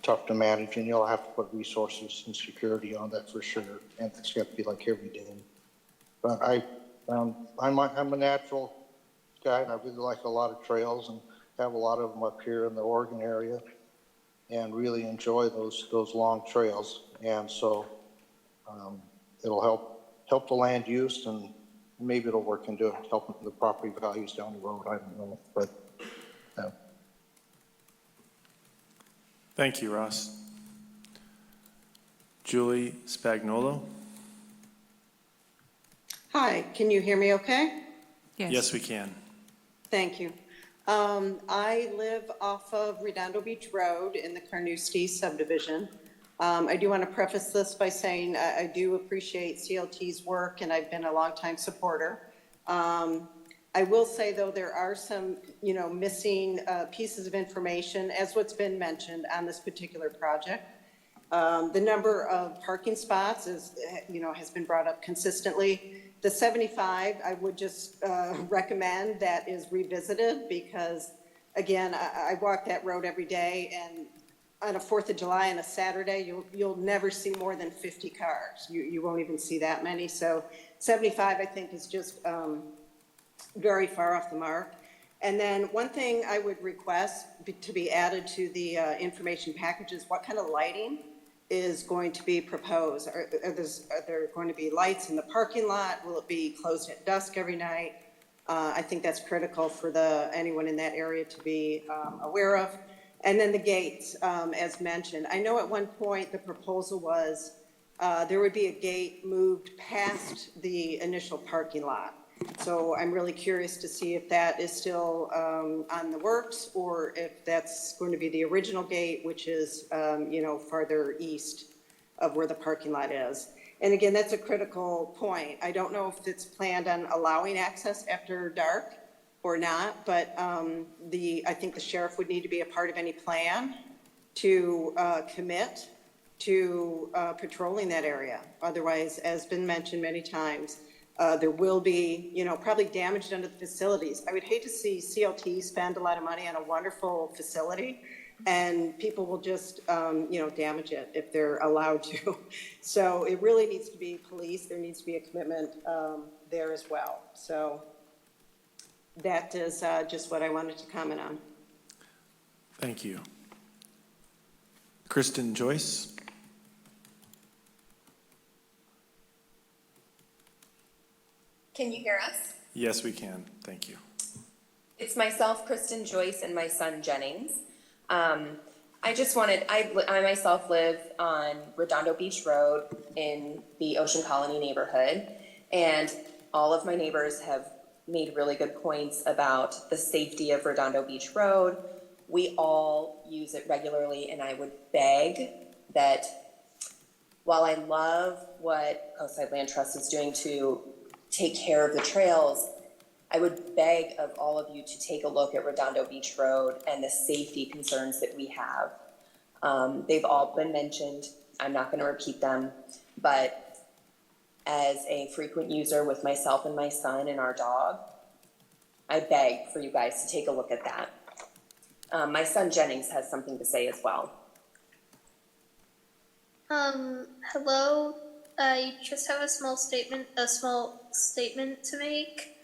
tough to manage, and you'll have to put resources and security on that for sure, and it's got to be like every day. But I'm a natural guy, and I really like a lot of trails and have a lot of them up here in the Oregon area, and really enjoy those long trails. And so it'll help the land use, and maybe it'll work into helping the property values down the road. I don't know, but. Thank you, Ross. Julie Spagnolo? Hi, can you hear me okay? Yes, we can. Thank you. I live off of Redondo Beach Road in the Carnoustie subdivision. I do want to preface this by saying I do appreciate CLT's work, and I've been a longtime supporter. I will say, though, there are some, missing pieces of information, as what's been mentioned on this particular project. The number of parking spots is, has been brought up consistently. The 75, I would just recommend that is revisited because, again, I walk that road every day, and on a 4th of July and a Saturday, you'll never see more than 50 cars. You won't even see that many. So 75, I think, is just very far off the mark. And then one thing I would request to be added to the information package is what kind of lighting is going to be proposed. Are there going to be lights in the parking lot? Will it be closed at dusk every night? I think that's critical for anyone in that area to be aware of. And then the gates, as mentioned. I know at one point the proposal was there would be a gate moved past the initial parking lot. So I'm really curious to see if that is still on the works, or if that's going to be the original gate, which is, farther east of where the parking lot is. And again, that's a critical point. I don't know if it's planned on allowing access after dark or not, but I think the sheriff would need to be a part of any plan to commit to patrolling that area. Otherwise, as been mentioned many times, there will be, probably damage done to the facilities. I would hate to see CLT spend a lot of money on a wonderful facility and people will just, damage it if they're allowed to. So it really needs to be police. There needs to be a commitment there as well. So that is just what I wanted to comment on. Thank you. Kristen Joyce? Can you hear us? Yes, we can. Thank you. It's myself, Kristen Joyce, and my son Jennings. I myself live on Redondo Beach Road in the Ocean Colony neighborhood, and all of my neighbors have made really good points about the safety of Redondo Beach Road. We all use it regularly, and I would beg that while I love what Coastside Land Trust is doing to take care of the trails, I would beg of all of you to take a look at Redondo Beach Road and the safety concerns that we have. They've all been mentioned. I'm not going to repeat them, but as a frequent user with myself and my son and our dog, I beg for you guys to take a look at that. My son Jennings has something to say as well. Hello. I just have a small statement to make.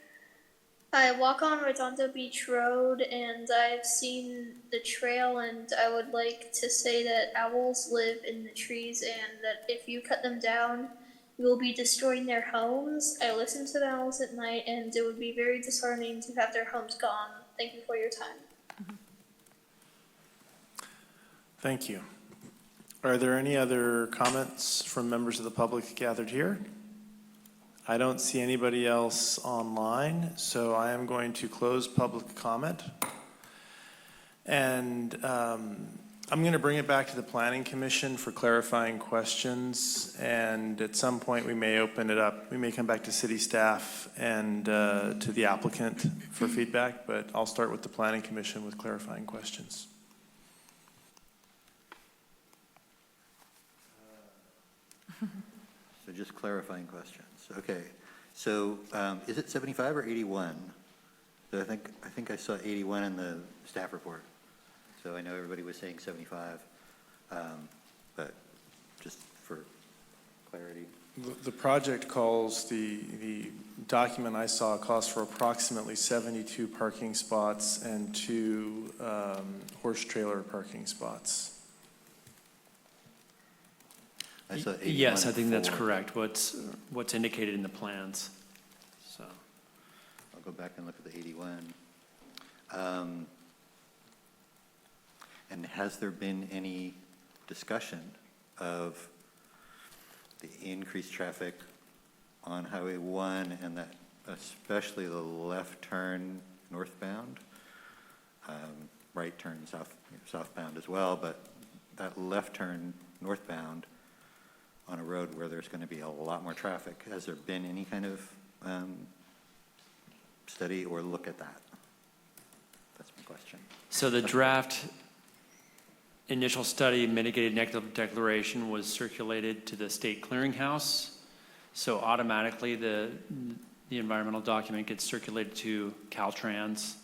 I walk on Redondo Beach Road and I've seen the trail, and I would like to say that owls live in the trees and that if you cut them down, you will be destroying their homes. I listen to the owls at night and it would be very disheartening to have their homes gone. Thank you for your time. Thank you. Are there any other comments from members of the public gathered here? I don't see anybody else online, so I am going to close public comment. And I'm going to bring it back to the Planning Commission for clarifying questions. And at some point, we may open it up. We may come back to city staff and to the applicant for feedback, but I'll start with the Planning Commission with clarifying questions. So just clarifying questions. Okay. So is it 75 or 81? So I think I saw 81 in the staff report. So I know everybody was saying 75, but just for clarity. The project calls, the document I saw calls for approximately 72 parking spots and 2 horse trailer parking spots. I saw 81 Yes, I think and that's 4. correct, what's indicated in the plans. So I'll go back and look at the 81. And has there been any discussion of the increased traffic on Highway 1 and that especially the left turn northbound, right turn southbound as well, but that left turn northbound on a road where there's going to be a lot more traffic? Has there been any kind of study or look at that? That's my question. So the draft initial study mitigated negative declaration was circulated to the state clearinghouse. So automatically the environmental document gets circulated to Caltrans,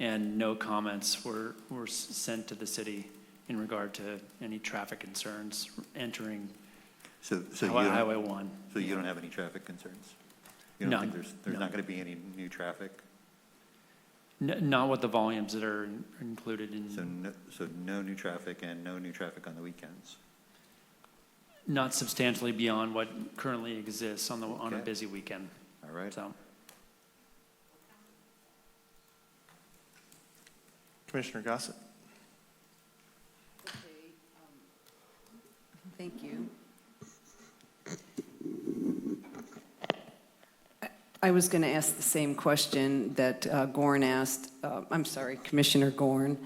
and no comments were sent to the city in regard to any traffic concerns entering Highway 1. So you don't have any traffic concerns? You don't None. think there's not going to be any new traffic? Not with the volumes that are included in. So no new traffic and no new traffic on the weekends? Not substantially beyond what currently exists on a Okay. busy weekend. All right. So. Commissioner Gossett. Thank you. I was going to ask the same question that Gorn asked. I'm sorry, Commissioner Gorn.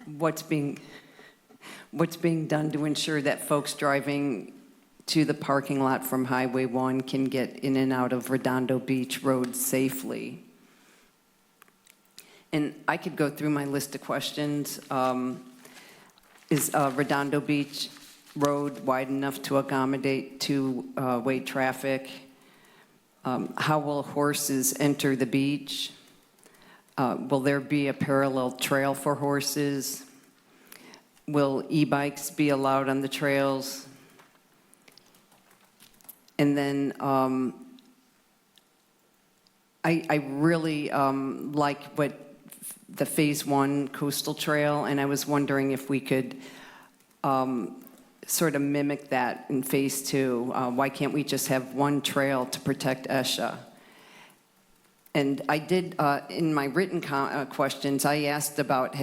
What's being done to ensure that folks driving to the parking lot from Highway 1 can get in and out of Redondo Beach Road safely? And I could go through my list of questions. Is Redondo Beach Road wide enough to accommodate two-way traffic? How will horses enter the beach? Will there be a parallel trail for horses? Will e-bikes be allowed on the trails? And then I really like what the Phase 1 coastal trail, and I was wondering if we could sort of mimic that in Phase 2. Why can't we just have one trail to protect ESHA? And I did, in my written questions, I asked about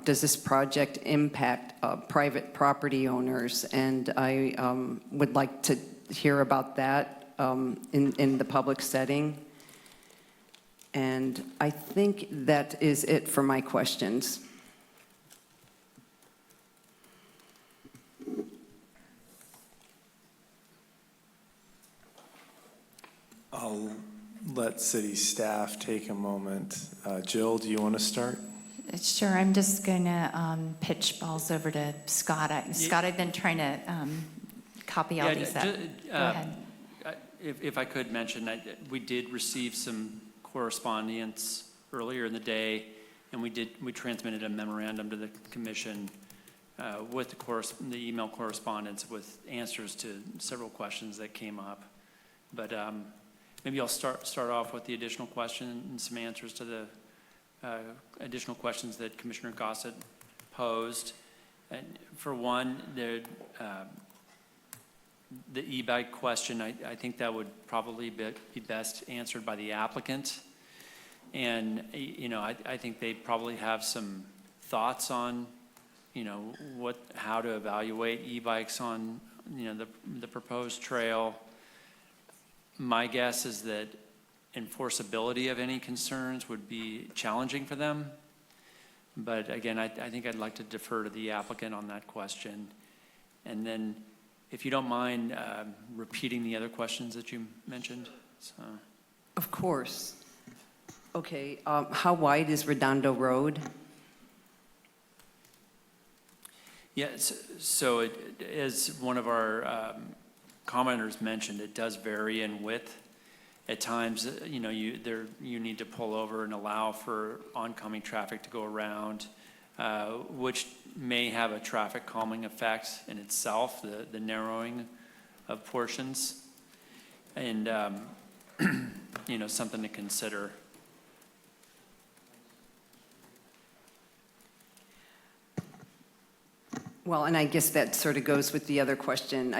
does this project impact private property owners? And I would like to hear about that in the public setting. And I think that is it for my questions. I'll let city staff take a moment. Jill, do you want to start? Sure, I'm just going to pitch balls over to Scott. Scott, I've been trying to copy all these up. Go ahead. If I could mention, we did receive some correspondence earlier in the day, and we transmitted a memorandum to the commission with the email correspondence with answers to several questions that came up. But maybe I'll start off with the additional question and some answers to the additional questions that Commissioner Gossett posed. And for one, the e-bike question, I think that would probably be best answered by the applicant. And, I think they probably have some thoughts on, how to evaluate e-bikes on, the proposed trail. My guess is that enforceability of any concerns would be challenging for them. But again, I think I'd like to defer to the applicant on that question. And then, if you don't mind repeating the other questions that you mentioned. So. Of course. Okay, how wide is Redondo Road? Yes, so as one of our commenters mentioned, it does vary in width. At times, you know, you need to pull over and allow for oncoming traffic to go around, which may have a traffic calming effect in itself, the narrowing of portions, and you know, something to consider. Well, and I guess that sort of goes with the other question.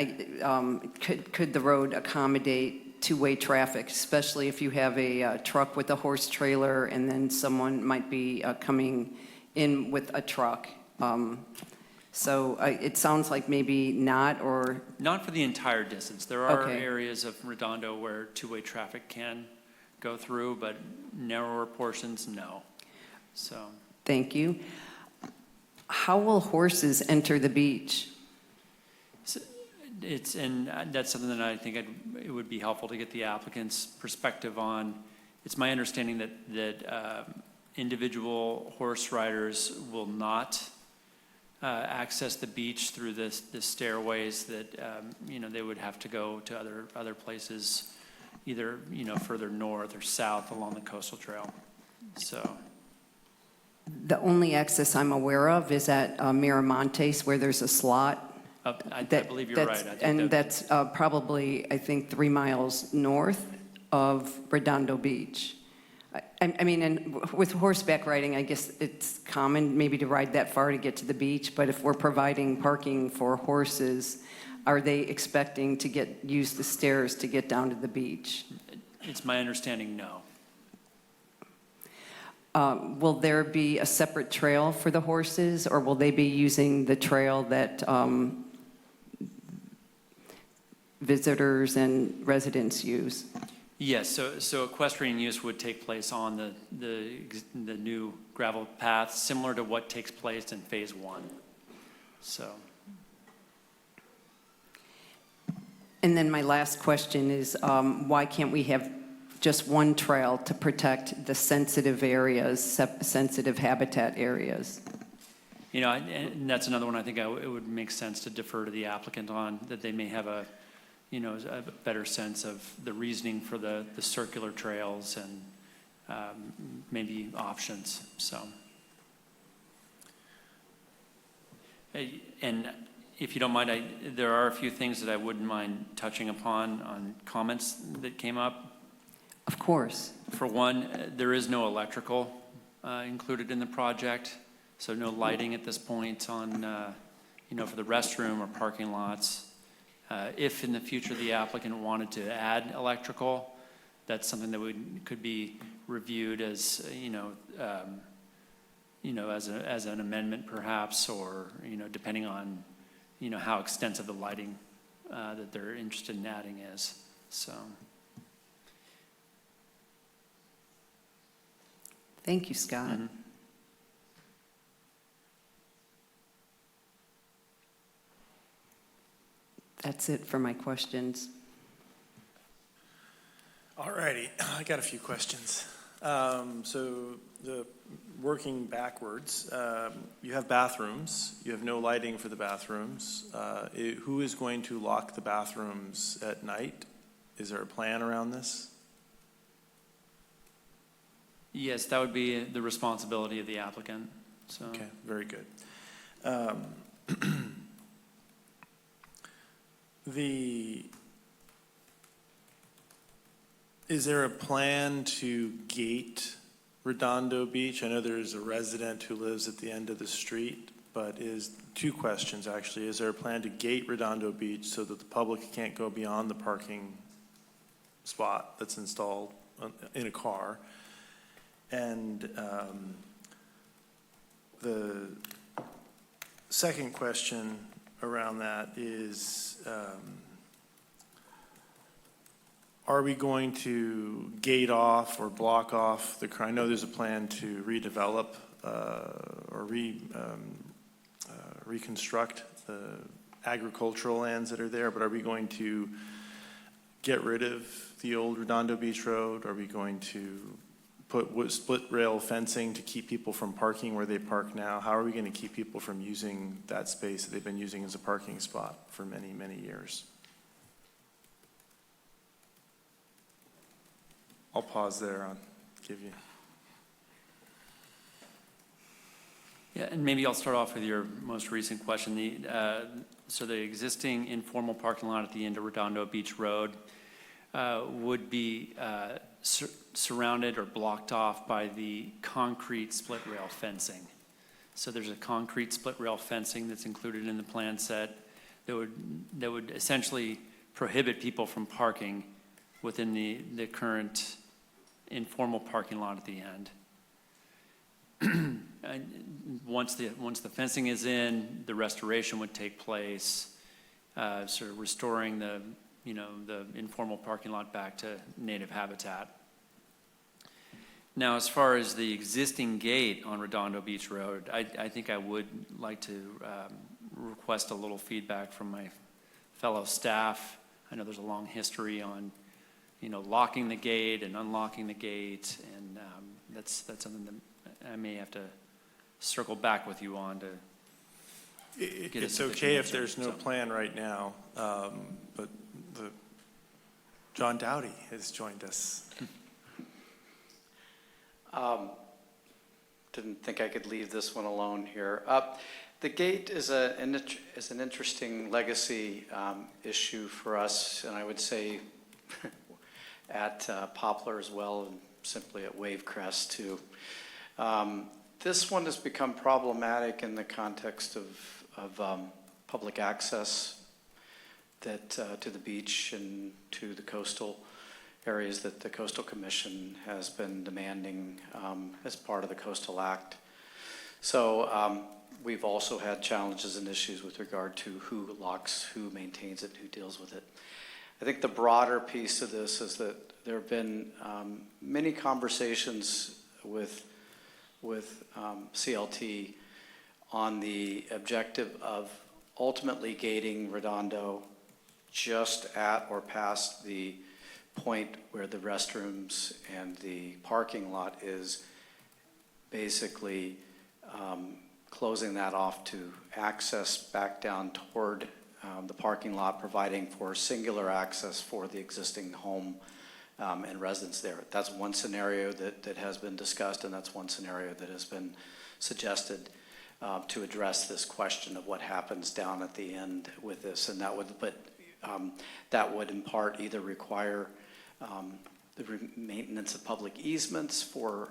Could the road accommodate two-way traffic, especially if you have a truck with a horse trailer and then someone might be coming in with a truck? So it sounds like maybe not, or? Not for the entire distance. There are areas of Redondo where two-way traffic can go through, but narrower portions, no. So. Thank you. How will horses enter the beach? And that's something that I think it would be helpful to get the applicant's perspective on. It's my understanding that individual horse riders will not access the beach through the stairways, that you know, they would have to go to other places, either, you know, further north or south along the coastal trail. So. The only access I'm aware of is at Miramontes, where there's a slot. I believe you're right. That's probably, I think, 3 miles north of Redondo Beach. I mean, and with horseback riding, I guess it's common maybe to ride that far to get to the beach, but if we're providing parking for horses, are they expecting to use the stairs to get down to the beach? It's my understanding, no. Will there be a separate trail for the horses, or will they be using the trail that visitors and residents use? Yes, so equestrian use would take place on the new gravel path, similar to what takes place in phase 1. So. And then my last question is, why can't we have just one trail to protect the sensitive areas, sensitive habitat areas? You know, and that's another one I think it would make sense to defer to the applicant on, that they may have a better sense of the reasoning for the circular trails and maybe options, so. And if you don't mind, there are a few things that I wouldn't mind touching upon on comments that came up. Of course. For one, there is no electrical included in the project, so no lighting at this point on, for the restroom or parking lots. If in the future the applicant wanted to add electrical, that's something that could be reviewed as, as an amendment perhaps, or, depending on, how extensive the lighting that they're interested in adding is, so. Thank you, Scott. Mm-hmm. That's it for my questions. All righty, I got a few questions. Working backwards, you have bathrooms. You have no lighting for the bathrooms. Who is going to lock the bathrooms at night? Is there a plan around this? Yes, that would be the responsibility of the applicant. So. Okay, very good. Is there a plan to gate Redondo Beach? I know there's a resident who lives at the end of the street, but two questions actually. Is there a plan to gate Redondo Beach so that the public can't go beyond the parking spot that's installed in a car? And the second question around that is, Are we going to gate off or block off I know there's a plan to redevelop or reconstruct the agricultural lands that are there, but are we going to get rid of the old Redondo Beach Road? Are we going to put split rail fencing to keep people from parking where they park now? How are we going to keep people from using that space that they've been using as a parking spot for many, many years? I'll pause there. I'll give you. Yeah, and maybe I'll start off with your most recent question. So the existing informal parking lot at the end of Redondo Beach Road would be surrounded or blocked off by the concrete split rail fencing. So there's a concrete split rail fencing that's included in the plan set that would essentially prohibit people from parking within the current informal parking lot at the end. Once the fencing is in, the restoration would take place, sort of restoring the informal parking lot back to native habitat. Now, as far as the existing gate on Redondo Beach Road, I think I would like to request a little feedback from my fellow staff. I know there's a long history on, locking the gate and unlocking the gate, and that's something that I may have to circle back with you on to get It's okay if there's no plan right now, but John Dowdy has joined us. Didn't think I could leave this one alone here. The gate is an interesting legacy issue for us, and I would say at Poplar as well, and simply at Wavecrest too. This one has become problematic in the context of public access to the beach and to the coastal areas that the Coastal Commission has been demanding as part of the Coastal Act. So we've also had challenges and issues with regard to who locks, who maintains it, who deals with it. I think the broader piece of this is that there have been many conversations with CLT on the objective of ultimately gating Redondo just at or past the point where the restrooms and the parking lot is, basically closing that off to access back down toward the parking lot, providing for singular access for the existing home and residents there. That's one scenario that has been discussed, and that's one scenario that has been suggested to address this question of what happens down at the end with this. And that would in part either require the maintenance of public easements for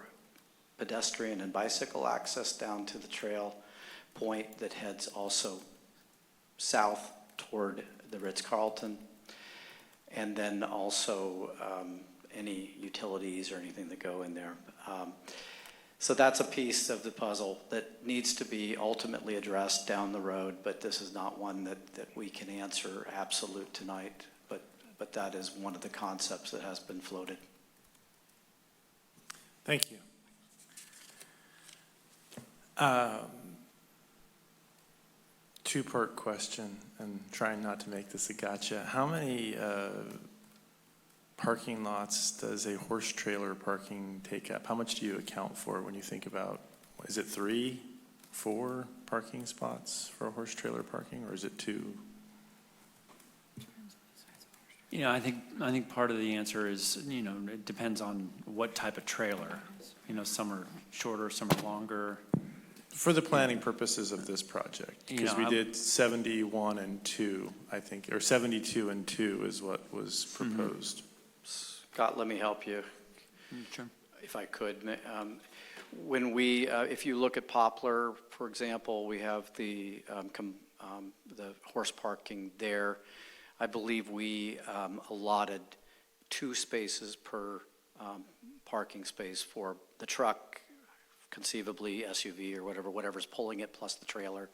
pedestrian and bicycle access down to the trail point that heads also south toward the Ritz-Carlton, and then also any utilities or anything that go in there. So that's a piece of the puzzle that needs to be ultimately addressed down the road, but this is not one that we can answer absolute tonight, but that is one of the concepts that has been floated. Thank you. Two-part question, and trying not to make this a gotcha. How many parking lots does a horse trailer parking take up? How much do you account for when you think about, is it 3, 4 parking spots for a horse trailer parking, or is it 2? I think part of the answer is, it depends on what type of trailer. Some are shorter, some are longer. For the planning purposes of this project, because we did 71 and 2, I think, or 72 and 2 is what was proposed. Scott, let me help you, Sure. if I could. When we, if you look at Poplar, for example, we have the horse parking there. I believe we allotted 2 spaces per parking space for the truck, conceivably SUV or whatever's pulling it, plus the trailer,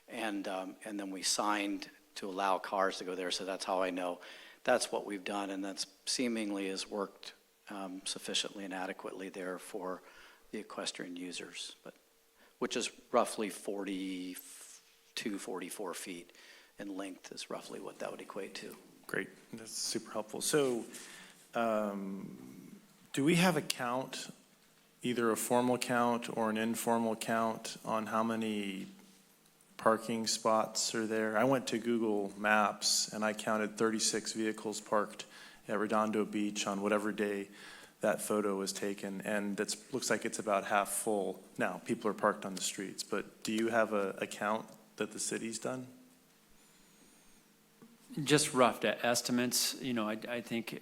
and then we signed to allow cars to go there. So that's how I know that's what we've done, and that's seemingly has worked sufficiently and adequately there for the equestrian users, but which is roughly 42, 44 feet in length is roughly what that would equate to. Great, that's super helpful. So do we have a count, either a formal count or an informal count on how many parking spots are there? I went to Google Maps and I counted 36 vehicles parked at Redondo Beach on whatever day that photo was taken, and it looks like it's about half full. Now, people are parked on the streets, but do you have a count that the city's done? Just rough estimates, you know, I think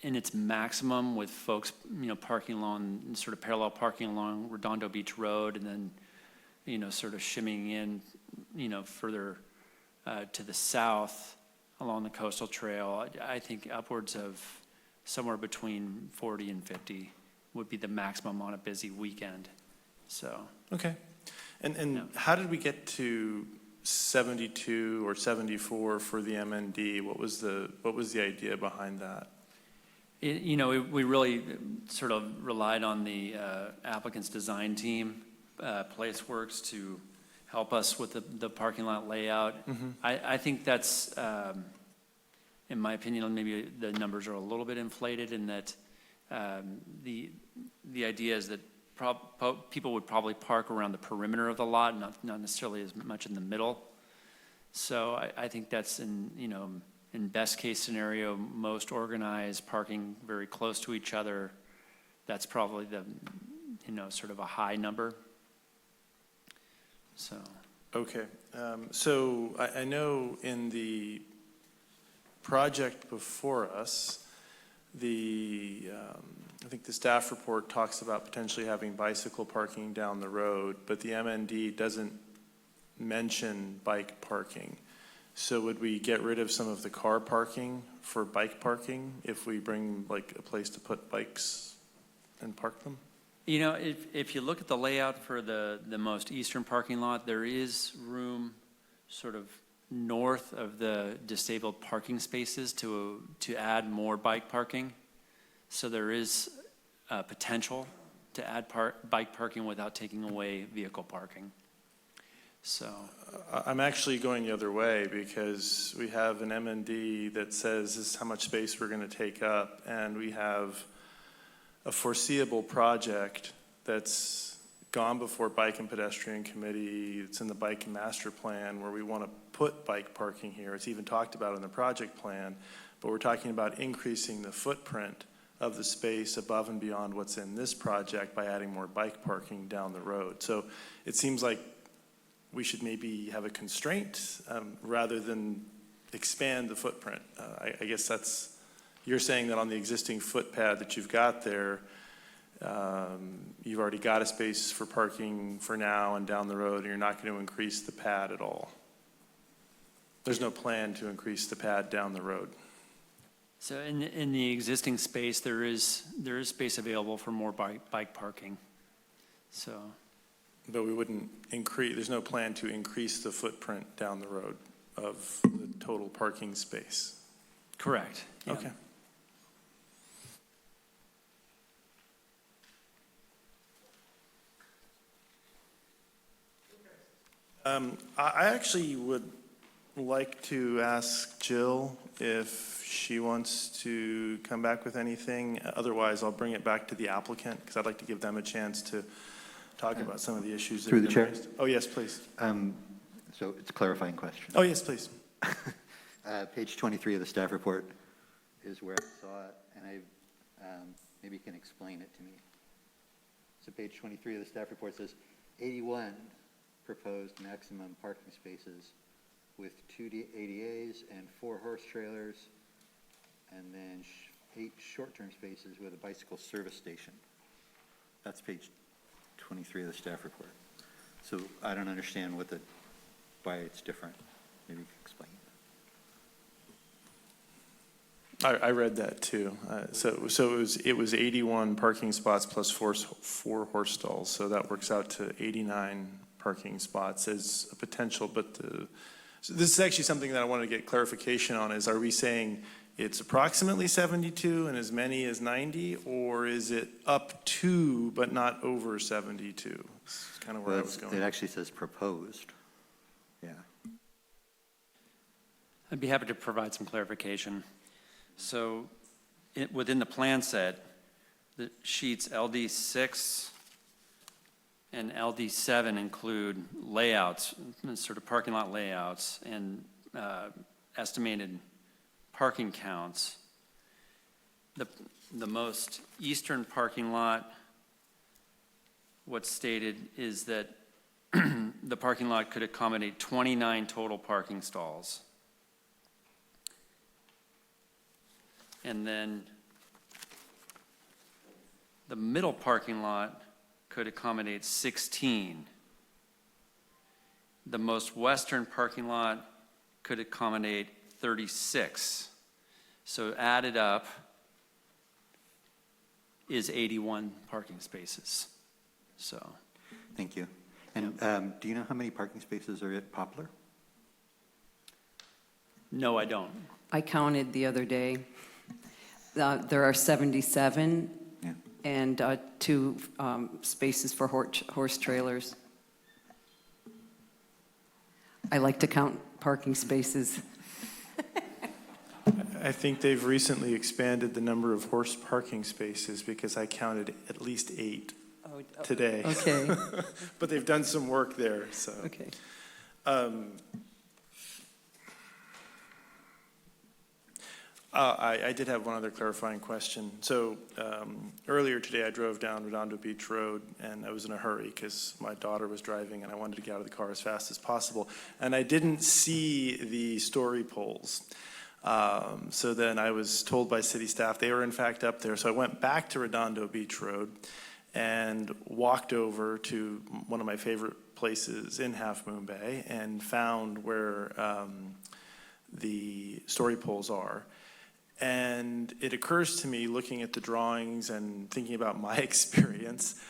in its maximum with folks, you know, parking along, sort of parallel parking along Redondo Beach Road, and then, you know, sort of shimmying in, you know, further to the south along the coastal trail, I think upwards of somewhere between 40 and 50 would be the maximum on a busy weekend, so. Okay, and Yeah. how did we get to 72 or 74 for the MND? What was the idea behind that? You know, we really sort of relied on the applicant's design team, PlaceWorks, to help us with the parking lot layout. Mm-hmm. I think that's, in my opinion, maybe the numbers are a little bit inflated in that the idea is that people would probably park around the perimeter of the lot, not necessarily as much in the middle. So I think that's in best case scenario, most organized, parking very close to each other. That's probably the, sort of a high number. So. Okay, so I know in the project before us, I think the staff report talks about potentially having bicycle parking down the road, but the MND doesn't mention bike parking. So would we get rid of some of the car parking for bike parking if we bring like a place to put bikes and park them? You know, if you look at the layout for the most eastern parking lot, there is room sort of north of the disabled parking spaces to add more bike parking. So there is potential to add bike parking without taking away vehicle parking. So I'm actually going the other way because we have an MND that says this is how much space we're going to take up, and we have a foreseeable project that's gone before Bike and Pedestrian Committee. It's in the Bike and Master Plan where we want to put bike parking here. It's even talked about in the project plan, but we're talking about increasing the footprint of the space above and beyond what's in this project by adding more bike parking down the road. So it seems like we should maybe have a constraint rather than expand the footprint. I guess that's, you're saying that on the existing footpad that you've got there, you've already got a space for parking for now and down the road, and you're not going to increase the pad at all. There's no plan to increase the pad down the road. So in the existing space, there is space available for more bike parking. So. But we wouldn't increase, there's no plan to increase the footprint down the road of the total parking space. Correct. Yeah. Okay. I actually would like to ask Jill if she wants to come back with anything. Otherwise, I'll bring it back to the applicant because I'd like to give them a chance to talk about some of the issues. Through the chair? Raised. Oh, yes, please. So it's a clarifying question. Oh, yes, please. Page 23 of the staff report is where I saw it, and maybe you can explain it to me. So page 23 of the staff report says 81 proposed maximum parking spaces with 2 ADAs and 4 horse trailers, and then 8 short-term spaces with a bicycle service station. That's page 23 of the staff report. So I don't understand why it's different. Maybe you can explain. I read that too. So it was 81 parking spots plus 4 horse stalls. So that works out to 89 parking spots as a potential, but So this is actually something that I wanted to get clarification on, is are we saying it's approximately 72 and as many as 90, or is it up to but not over 72? That's kind of where I was going. It actually says proposed. Yeah. I'd be happy to provide some clarification. So within the plan set, the sheets LD6 and LD7 include layouts, sort of parking lot layouts, and estimated parking counts. The most eastern parking lot, what's stated is that the parking lot could accommodate 29 total parking stalls. And then the middle parking lot could accommodate 16. The most western parking lot could accommodate 36. So added up is 81 parking spaces. So. Thank you. And do you know how many parking spaces are at Poplar? No, I don't. I counted the other day. There are 77 and 2 spaces for horse trailers. I like to count parking spaces. I think they've recently expanded the number of horse parking spaces because I counted at least 8 today. Okay. But they've done some work there, so. Okay. I did have one other clarifying question. So earlier today, I drove down Redondo Beach Road, and I was in a hurry because my daughter was driving, and I wanted to get out of the car as fast as possible. And I didn't see the story poles. So then I was told by city staff they were in fact up there. So I went back to Redondo Beach Road and walked over to one of my favorite places in Half Moon Bay and found where the story poles are. And it occurs to me, looking at the drawings and thinking about my experience,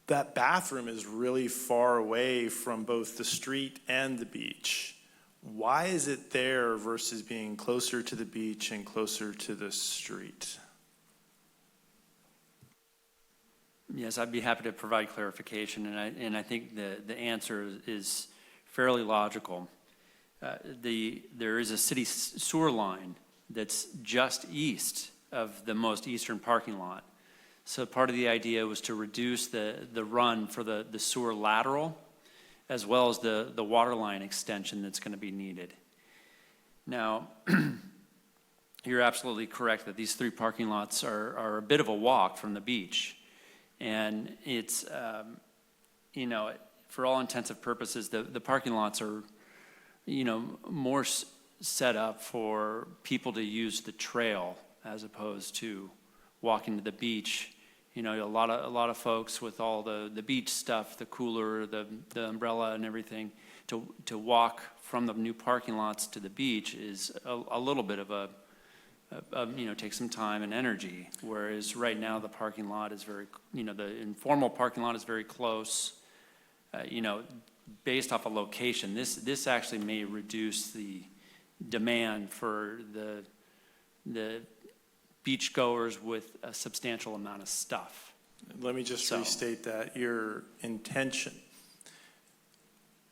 that bathroom is really far away from both the street and the beach. Why is it there versus being closer to the beach and closer to the street? Yes, I'd be happy to provide clarification, and I think the answer is fairly logical. There is a city sewer line that's just east of the most eastern parking lot. So part of the idea was to reduce the run for the sewer lateral, as well as the water line extension that's going to be needed. Now, you're absolutely correct that these 3 parking lots are a bit of a walk from the beach. And it's, you know, for all intents and purposes, the parking lots are, you know, more set up for people to use the trail as opposed to walking to the beach. You know, a lot of folks with all the beach stuff, the cooler, the umbrella and everything, to walk from the new parking lots to the beach is a little bit of a you know, takes some time and energy. Whereas right now the parking lot is very, you know, the informal parking lot is very close. You know, based off a location, this actually may reduce the demand for the beachgoers with a substantial amount of stuff. Let me just restate that. Your intention,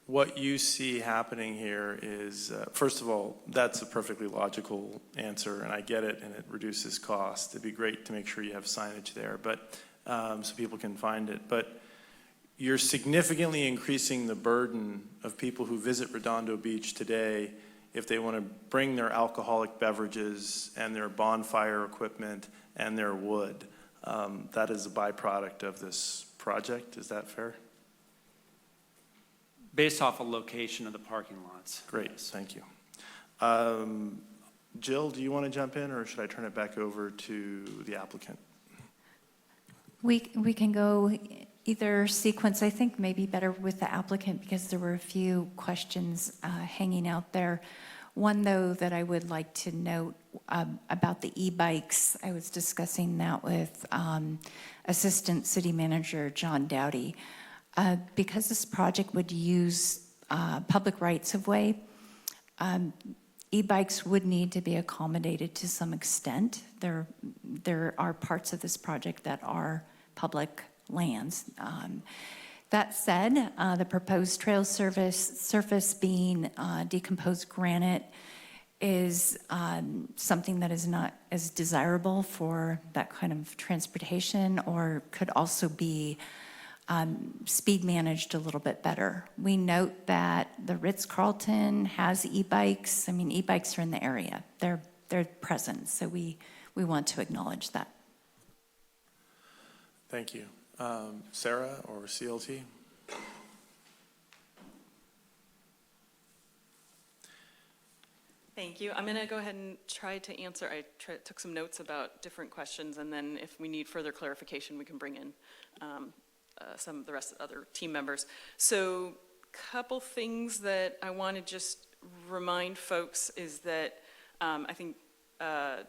what you see happening here is, first of all, that's a perfectly logical answer, and I get it, and it reduces cost. It'd be great to make sure you have signage there, but so people can find it. But you're significantly increasing the burden of people who visit Redondo Beach today if they want to bring their alcoholic beverages and their bonfire equipment and their wood. That is a byproduct of this project. Is that fair? Based off a location of the parking lots. Great, thank you. Jill, do you want to jump in, or should I turn it back over to the applicant? We can go either sequence. I think maybe better with the applicant because there were a few questions hanging out there. One, though, that I would like to note about the e-bikes. I was discussing that with Assistant City Manager John Dowdy. Because this project would use public rights of way. E-bikes would need to be accommodated to some extent. There are parts of this project that are public lands. That said, the proposed trail surface being decomposed granite is something that is not as desirable for that kind of transportation, or could also be speed managed a little bit better. We note that the Ritz-Carlton has e-bikes. I mean, e-bikes are in the area. They're present, so we want to acknowledge that. Thank you. Sarah or CLT? Thank you. I'm going to go ahead and try to answer. Took some notes about different questions, and then if we need further clarification, we can bring in some of the rest of the other team members. So couple things that I want to just remind folks is that I think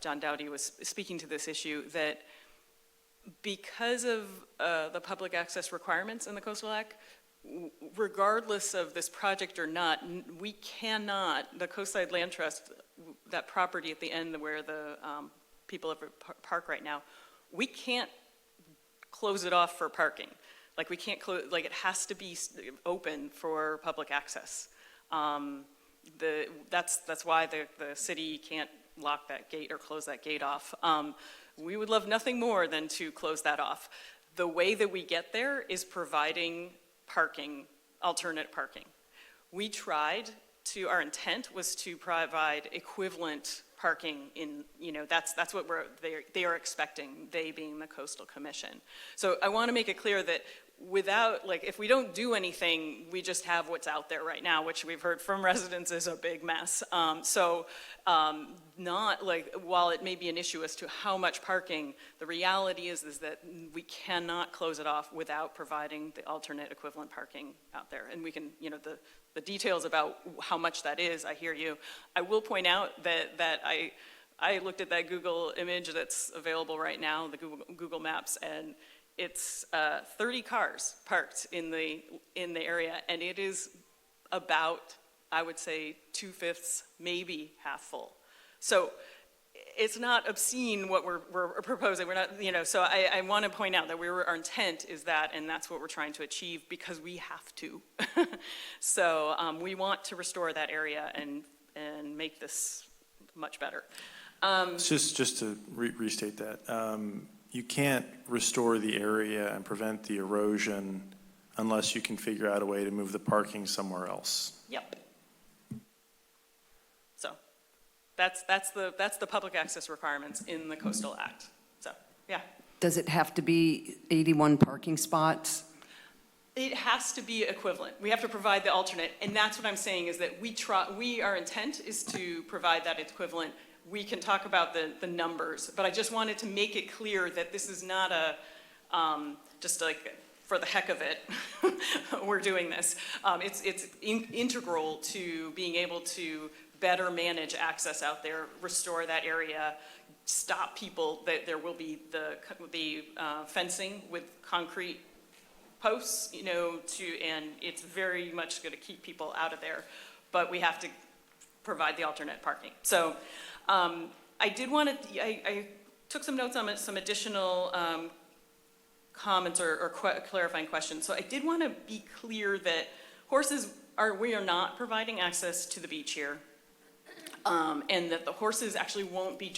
John Dowdy was speaking to this issue, that because of the public access requirements in the Coastal Act, regardless of this project or not, we cannot, the Coastside Land Trust, that property at the end where the people have park right now, we can't close it off for parking. Like we can't close, like it has to be open for public access. That's why the city can't lock that gate or close that gate off. We would love nothing more than to close that off. The way that we get there is providing parking, alternate parking. We tried to, our intent was to provide equivalent parking in, that's what they are expecting, they being the Coastal Commission. So I want to make it clear that without, if we don't do anything, we just have what's out there right now, which we've heard from residents is a big mess. Not while it may be an issue as to how much parking, the reality is that we cannot close it off without providing the alternate equivalent parking out there. And we can, the details about how much that is, I hear you. I will point out that I looked at that Google image that's available right now, the Google Maps, and it's 30 cars parked in the area, and it is about, I would say, 2/5, maybe half full. So it's not obscene what we're proposing. We're not, so I want to point out that our intent is that, and that's what we're trying to achieve because we have to. So we want to restore that area and make this much better. Just to restate that. You can't restore the area and prevent the erosion unless you can figure out a way to move the parking somewhere else. Yep. So that's the public access requirements in the Coastal Act. So yeah. Does it have to be 81 parking spots? It has to be equivalent. We have to provide the alternate, and that's what I'm saying is that our intent is to provide that equivalent. We can talk about the numbers, but I just wanted to make it clear that this is not just like for the heck of it, we're doing this. It's integral to being able to better manage access out there, restore that area, stop people, that there will be the fencing with concrete posts, and it's very much going to keep people out of there, but we have to provide the alternate parking. So I did want to, I took some notes on some additional comments or clarifying questions. So I did want to be clear that we are not providing access to the beach here, and that the horses actually won't be,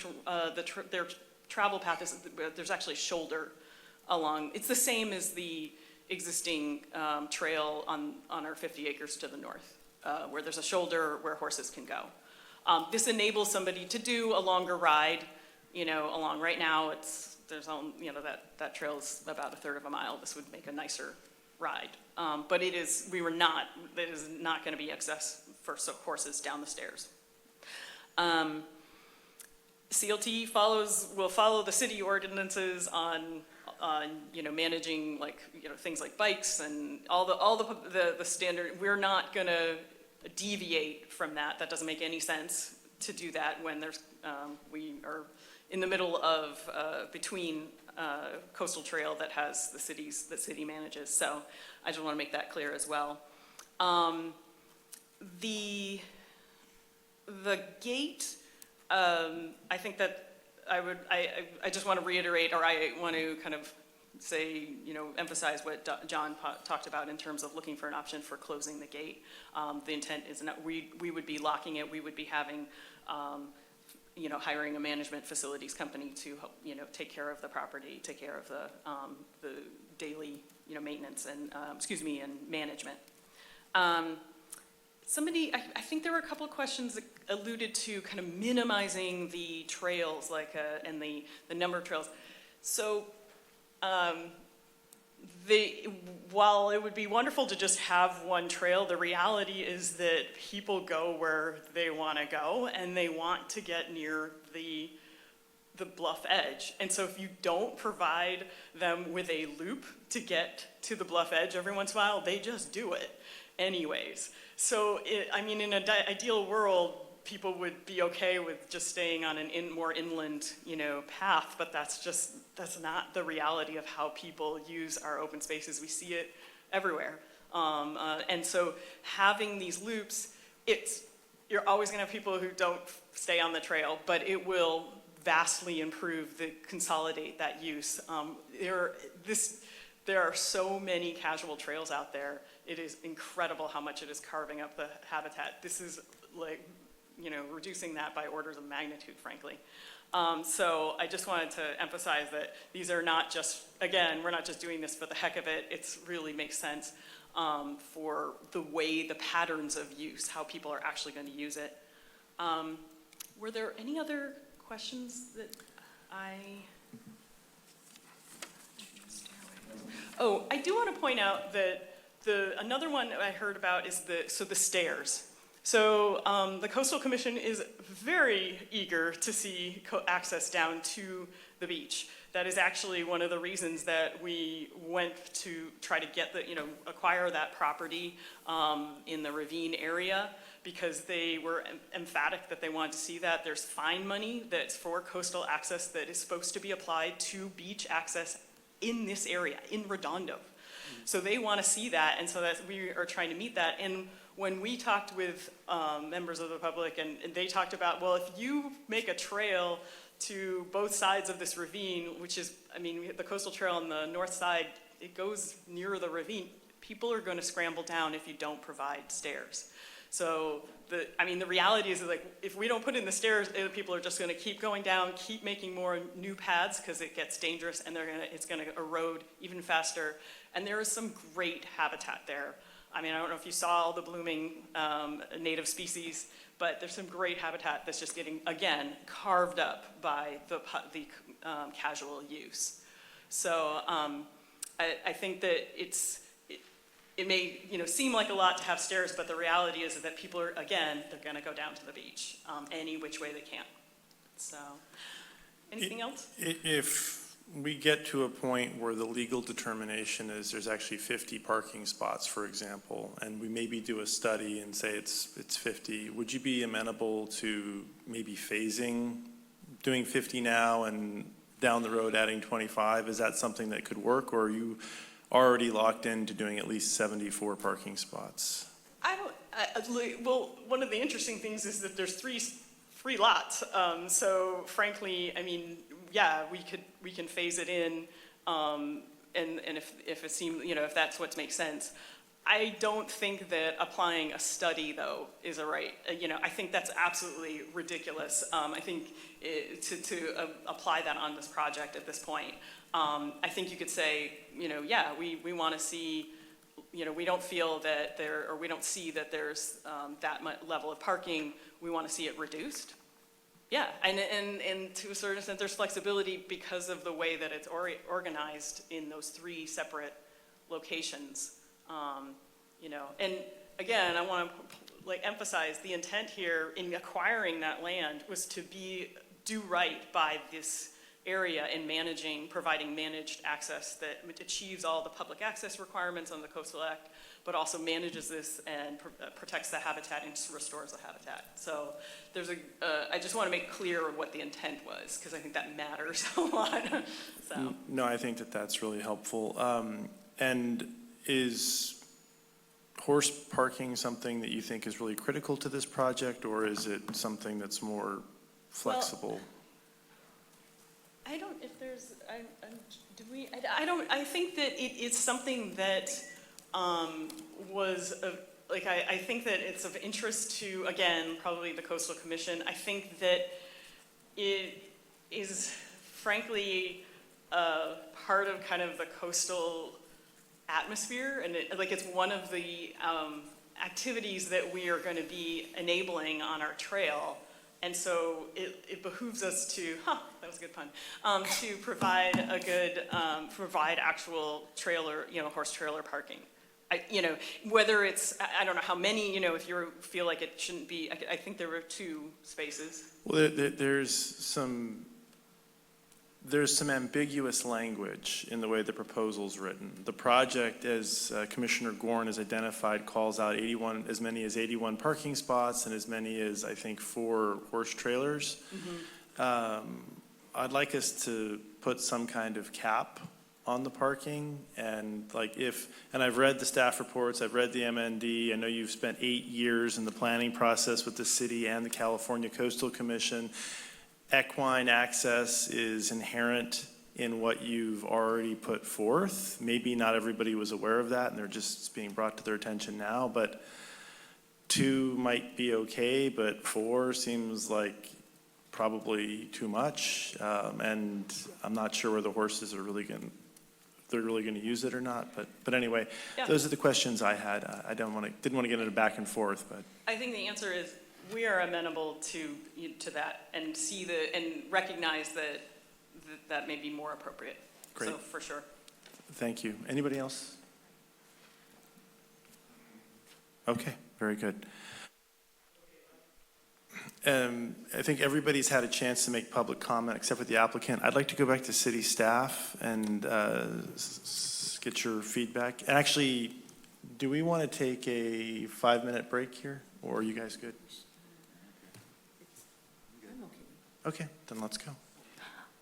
their travel path is, there's actually a shoulder along, it's the same as the existing trail on our 50 acres to the north, where there's a shoulder where horses can go. This enables somebody to do a longer ride, along right now that trail is about 1/3 of a mile. This would make a nicer ride. But it is not going to be access for horses down the stairs. CLT will follow the city ordinances on managing things like bikes and all the standard. We're not going to deviate from that. That doesn't make any sense to do that when we are in the middle of between coastal trail that city manages. So I just want to make that clear as well. the gate, I think that I just want to reiterate, or I want to kind of say, emphasize what John talked about in terms of looking for an option for closing the gate. The intent is not, we would be locking it, we would be having, hiring a management facilities company to, take care of the property, take care of the daily, maintenance and, and management. Somebody, I think there were a couple of questions that alluded to kind of minimizing the trails, and the number of trails. So, while it would be wonderful to just have one trail, the reality is that people go where they want to go, and they want to get near the bluff edge. And so if you don't provide them with a loop to get to the bluff edge every once in a while, they just do it anyways. So, in an ideal world, people would be okay with just staying on an more inland, path, but that's not the reality of how people use our open spaces. We see it everywhere. And so having these loops, you're always gonna have people who don't stay on the trail, but it will vastly consolidate that use. There are so many casual trails out there. It is incredible how much it is carving up the habitat. This is reducing that by orders of magnitude, frankly. So I just wanted to emphasize that these are not just, again, we're not just doing this for the heck of it. It really makes sense for the patterns of use, how people are actually going to use it. Were there any other questions that Oh, I do want to point out that another one I heard about is the stairs. So the Coastal Commission is very eager to see access down to the beach. That is actually one of the reasons that we went to try to get acquire that property in the Ravine area, because they were emphatic that they wanted to see that. There's fine money that's for coastal access that is supposed to be applied to beach access in this area, in Redondo. So they want to see that, and so we are trying to meet that. And when we talked with members of the public, and they talked about, well, if you make a trail to both sides of this ravine, which is, the coastal trail on the north side, it goes near the ravine, people are going to scramble down if you don't provide stairs. So the reality is that, if we don't put in the stairs, people are just going to keep going down, keep making more new paths, because it gets dangerous, and it's going to erode even faster. And there is some great habitat there. I don't know if you saw all the blooming native species, but there's some great habitat that's just getting, again, carved up by the casual use. So I think that it may seem like a lot to have stairs, but the reality is that people are, again, they're going to go down to the beach any which way they can. So, anything else? If we get to a point where the legal determination is there's actually 50 parking spots, for example, and we maybe do a study and say it's 50, would you be amenable to maybe doing 50 now and down the road adding 25? Is that something that could work, or are you already locked into doing at least 74 parking spots? Well, one of the interesting things is that there's three lots. So frankly, yeah, we can phase it in, and if it seems, if that's what makes sense. I don't think that applying a study, though, is I think that's absolutely ridiculous. I think to apply that on this project at this point. I think you could say, yeah, we want to see, we don't feel that we don't see that there's that much level of parking. We want to see it reduced. Yeah, and to a certain extent, there's flexibility because of the way that it's organized in those three separate locations. And again, I want to emphasize the intent here in acquiring that land was to do right by this area in providing managed access that achieves all the public access requirements on the Coastal Act, but also manages this and protects the habitat and restores the habitat. So I just want to make clear what the intent was, because I think that matters a lot. So. No, I think that's really helpful. And is horse parking something that you think is really critical to this project, or is it something that's more flexible? I don't, if there's, do we, I think that it is something that was, I think that it's of interest to, again, probably the Coastal Commission. I think that it is frankly part of kind of the coastal atmosphere, and it's one of the activities that we are going to be enabling on our trail. And so it behooves us to, that was a good pun, to provide a good, provide actual trailer, horse trailer parking. Whether it's, I don't know how many, if you feel like it shouldn't be, I think there were 2 spaces. Well, there's some ambiguous language in the way the proposal's written. The project, as Commissioner Gorn has identified, calls out as many as 81 parking spots and as many as, I think, 4 horse trailers. I'd like us to put some kind of cap on the parking, and and I've read the staff reports, I've read the MND, I know you've spent 8 years in the planning process with the city and the California Coastal Commission. Equine access is inherent in what you've already put forth. Maybe not everybody was aware of that, and they're just being brought to their attention now, but 2 might be okay, but 4 seems like probably too much, and I'm not sure where the horses are really going to use it or not, but anyway, those are the questions I had. I didn't want to get into back and forth, but I think the answer is we are amenable to that and and recognize that may be more appropriate. Great. So for sure. Thank you. Anybody else? Okay, very good. I think everybody's had a chance to make public comment except for the applicant. I'd like to go back to city staff and get your feedback. And actually, do we want to take a 5-minute break here, or are you guys good? Okay, then let's go.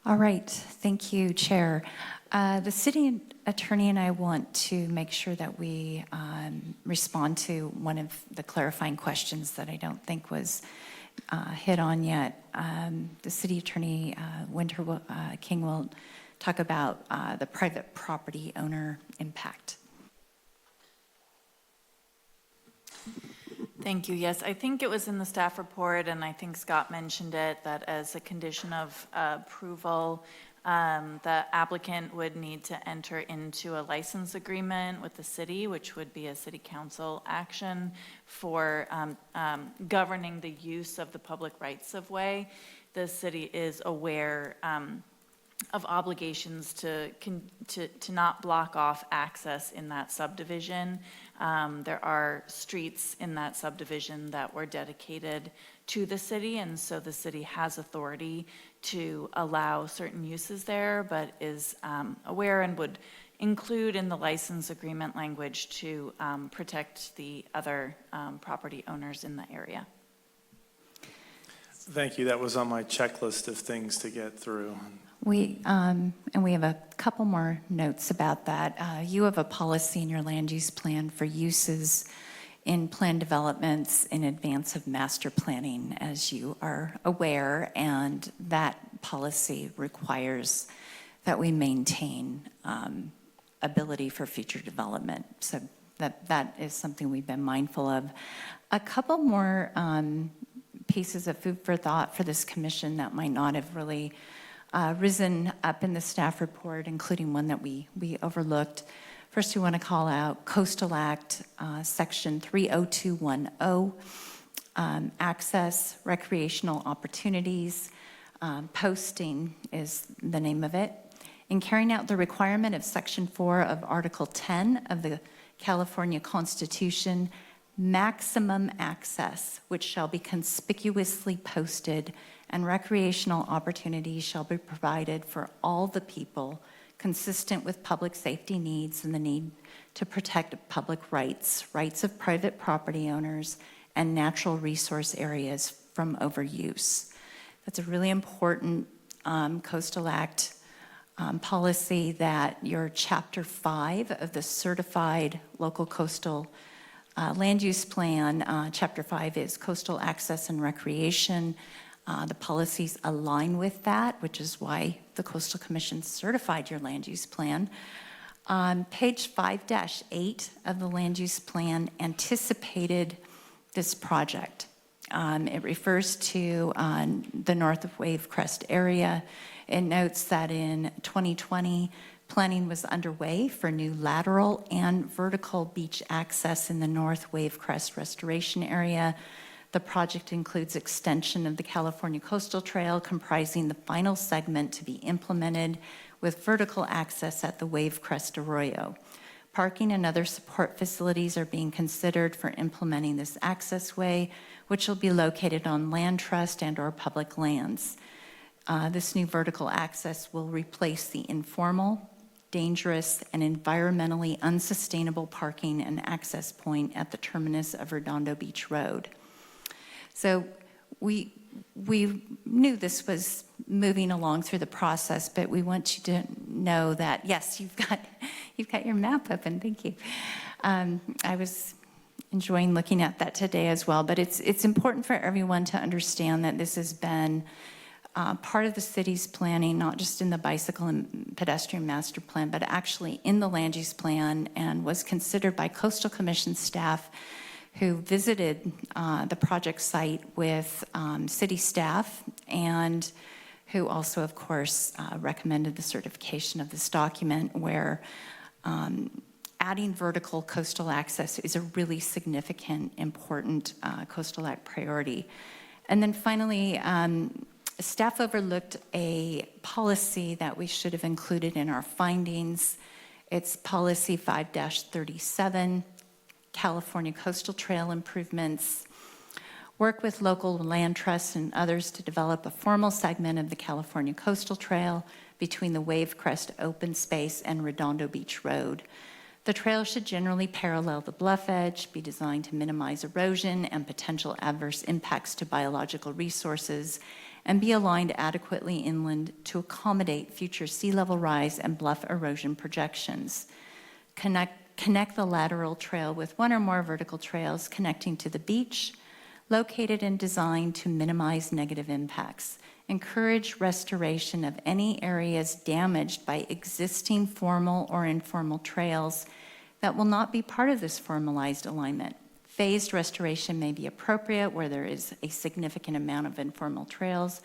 All right, thank you, Chair. The city attorney and I want to make sure that we respond to one of the clarifying questions that I don't think was hit on yet. The city attorney, Winter King, will talk about the private property owner impact. Thank you. Yes, I think it was in the staff report, and I think Scott mentioned it, that as a condition of approval, the applicant would need to enter into a license agreement with the city, which would be a city council action for governing the use of the public rights of way. The city is aware of obligations to not block off access in that subdivision. There are streets in that subdivision that were dedicated to the city, and so the city has authority to allow certain uses there, but is aware and would include in the license agreement language to protect the other property owners in the area. Thank you. That was on my checklist of things to get through. And we have a couple more notes about that. You have a policy in your land use plan for uses in planned developments in advance of master planning, as you are aware, and that policy requires that we maintain ability for future development. So that is something we've been mindful of. A couple more pieces of food for thought for this commission that might not have really risen up in the staff report, including one that we overlooked. First, we want to call out Coastal Act, Section 30210, access, recreational opportunities, posting is the name of it. In carrying out the requirement of Section 4 of Article 10 of the California Constitution, maximum access, which shall be conspicuously posted, and recreational opportunities shall be provided for all the people, consistent with public safety needs and the need to protect public rights, rights of private property owners, and natural resource areas from overuse. That's a really important Coastal Act policy that your Chapter 5 of the Certified Local Coastal land use plan, Chapter 5 is coastal access and recreation. The policies align with that, which is why the Coastal Commission certified your land use plan. Page 5-8 of the land use plan anticipated this project. It refers to the north of Wave Crest area. It notes that in 2020, planning was underway for new lateral and vertical beach access in the North Wave Crest restoration area. The project includes extension of the California Coastal Trail, comprising the final segment to be implemented with vertical access at the Wave Crest Arroyo. Parking and other support facilities are being considered for implementing this accessway, which will be located on land trust and/or public lands. This new vertical access will replace the informal, dangerous, and environmentally unsustainable parking and access point at the terminus of Redondo Beach Road. So we knew this was moving along through the process, but we want you to know that, yes, you've got your map open, thank you. I was enjoying looking at that today as well, but it's important for everyone to understand that this has been part of the city's planning, not just in the bicycle and pedestrian master plan, but actually in the land use plan, and was considered by Coastal Commission staff who visited the project site with city staff, and who also, of course, recommended the certification of this document, where adding vertical coastal access is a really significant, important coastal act priority. And then finally, staff overlooked a policy that we should have included in our findings. It's policy 5-37, California Coastal Trail improvements. Work with local land trusts and others to develop a formal segment of the California Coastal Trail between the Wave Crest open space and Redondo Beach Road. The trail should generally parallel the bluff edge, be designed to minimize erosion and potential adverse impacts to biological resources, and be aligned adequately inland to accommodate future sea level rise and bluff erosion projections. Connect the lateral trail with one or more vertical trails connecting to the beach, located and designed to minimize negative impacts. Encourage restoration of any areas damaged by existing formal or informal trails that will not be part of this formalized alignment. Phased restoration may be appropriate where there is a significant amount of informal trails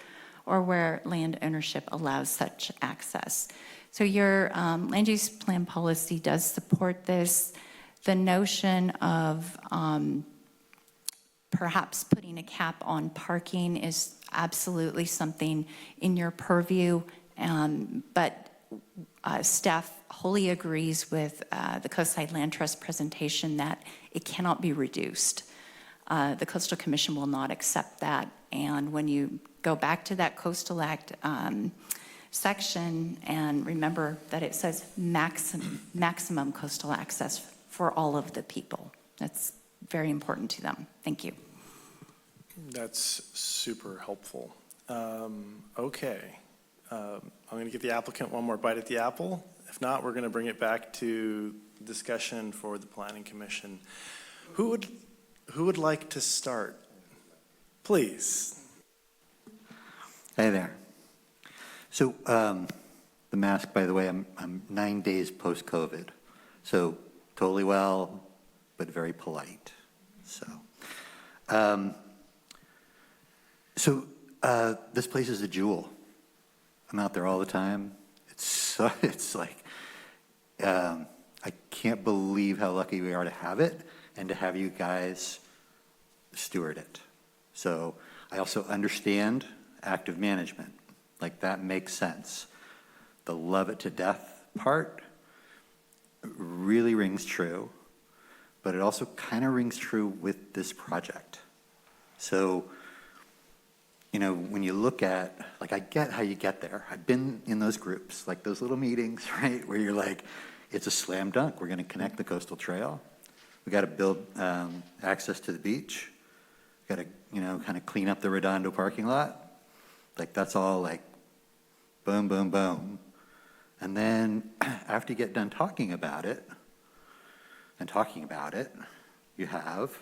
or where land ownership allows such access. So your land use plan policy does support this. The notion of perhaps putting a cap on parking is absolutely something in your purview, but staff wholly agrees with the Coastside Land Trust presentation that it cannot be reduced. The Coastal Commission will not accept that, and when you go back to that Coastal Act section, and remember that it says maximum coastal access for all of the people. That's very important to them. Thank you. That's super helpful. Okay. I'm going to give the applicant one more bite at the apple. If not, we're going to bring it back to discussion for the Planning Commission. Who would like to start? Please. Hey there. So the mask, by the way, I'm 9 days post-COVID, so totally well, but very polite. So this place is a jewel. I'm out there all the time. It's like I can't believe how lucky we are to have it and to have you guys steward it. So I also understand active management. Like, that makes sense. The love it to death part really rings true, but it also kind of rings true with this project. So, you know, when you look at, like, I get how you get there. I've been in those groups, like those little meetings, right, where you're like, it's a slam dunk. We're going to connect the coastal trail. We got to build access to the beach. We got to, you know, kind of clean up the Redondo parking lot. Like, that's all like boom, boom, boom. And then after you get done talking about it, you have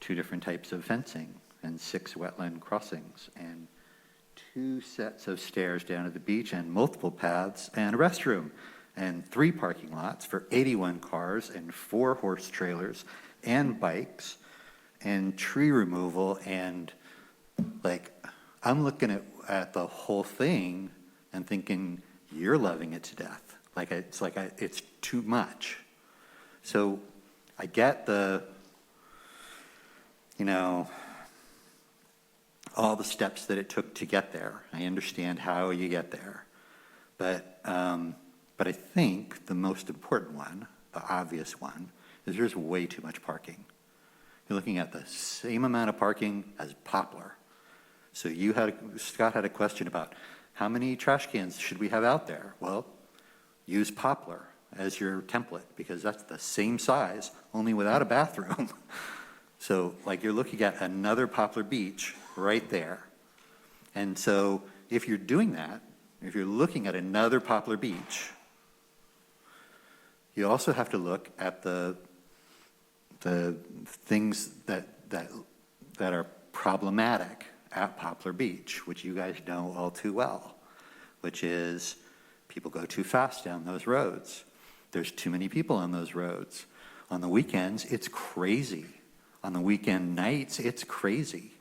2 different types of fencing and 6 wetland crossings and 2 sets of stairs down to the beach and multiple paths and a restroom and 3 parking lots for 81 cars and 4 horse trailers and bikes and tree removal. And like, I'm looking at the whole thing and thinking, you're loving it to death. It's too much. So I get all the steps that it took to get there. I understand how you get there. But I think the most important one, the obvious one, is there's way too much parking. You're looking at the same amount of parking as Poplar. So Scott had a question about how many trash cans should we have out there? Well, use Poplar as your template because that's the same size, only without a bathroom. So you're looking at another Poplar Beach right there. And so if you're doing that, if you're looking at another Poplar Beach, you also have to look at the things that are problematic at Poplar Beach, which you guys know all too well, which is people go too fast down those roads. There's too many people on those roads. On the weekends, it's crazy. On the weekend nights, it's crazy.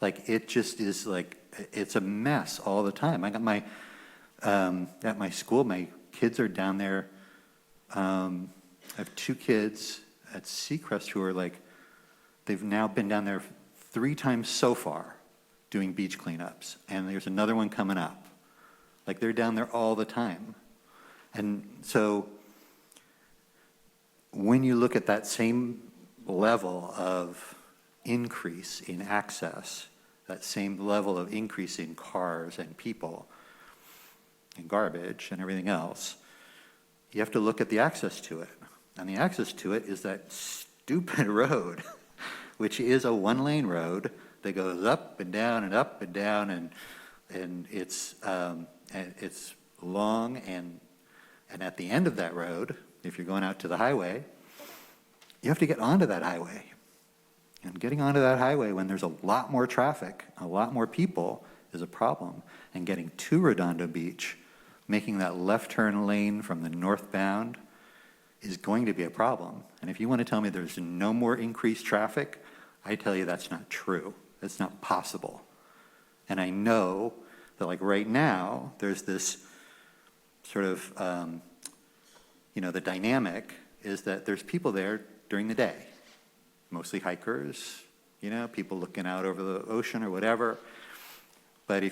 It just is it's a mess all the time. I got at my school, my kids are down there. I have 2 kids at Seacrest who are they've now been down there 3 times so far doing beach cleanups. And there's another one coming up. They're down there all the time. And so when you look at that same level of increase in access, that same level of increase in cars and people and garbage and everything else, you have to look at the access to it. And the access to it is that stupid road, which is a 1-lane road that goes up and down and up and down, and it's long, and at the end of that road, if you're going out to the highway, you have to get onto that highway. And getting onto that highway when there's a lot more traffic, a lot more people, is a problem. And getting to Redondo Beach, making that left turn lane from the northbound, is going to be a problem. And if you want to tell me there's no more increased traffic, I tell you that's not true. It's not possible. And I know that right now, there's this sort of, the dynamic is that there's people there during the day, mostly hikers, people looking out over the ocean or whatever. But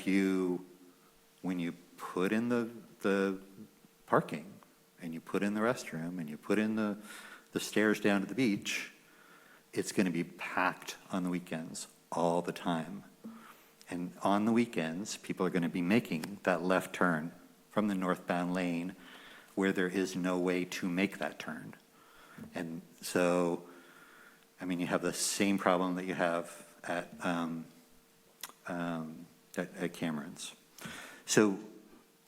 when you put in the parking, and you put in the restroom, and you put in the stairs down to the beach, it's going to be packed on the weekends all the time. And on the weekends, people are going to be making that left turn from the northbound lane where there is no way to make that turn. And so, you have the same problem that you have at Cameron's. So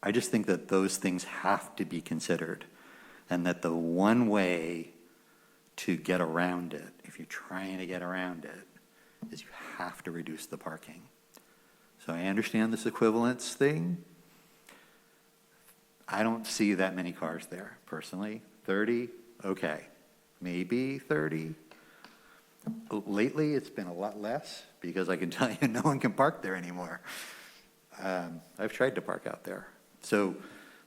I just think that those things have to be considered, and that the one way to get around it, if you're trying to get around it, is you have to reduce the parking. So I understand this equivalence thing. I don't see that many cars there, personally. 30, okay. Maybe 30. Lately, it's been a lot less, because I can tell you no one can park there anymore. I've tried to park out there. So,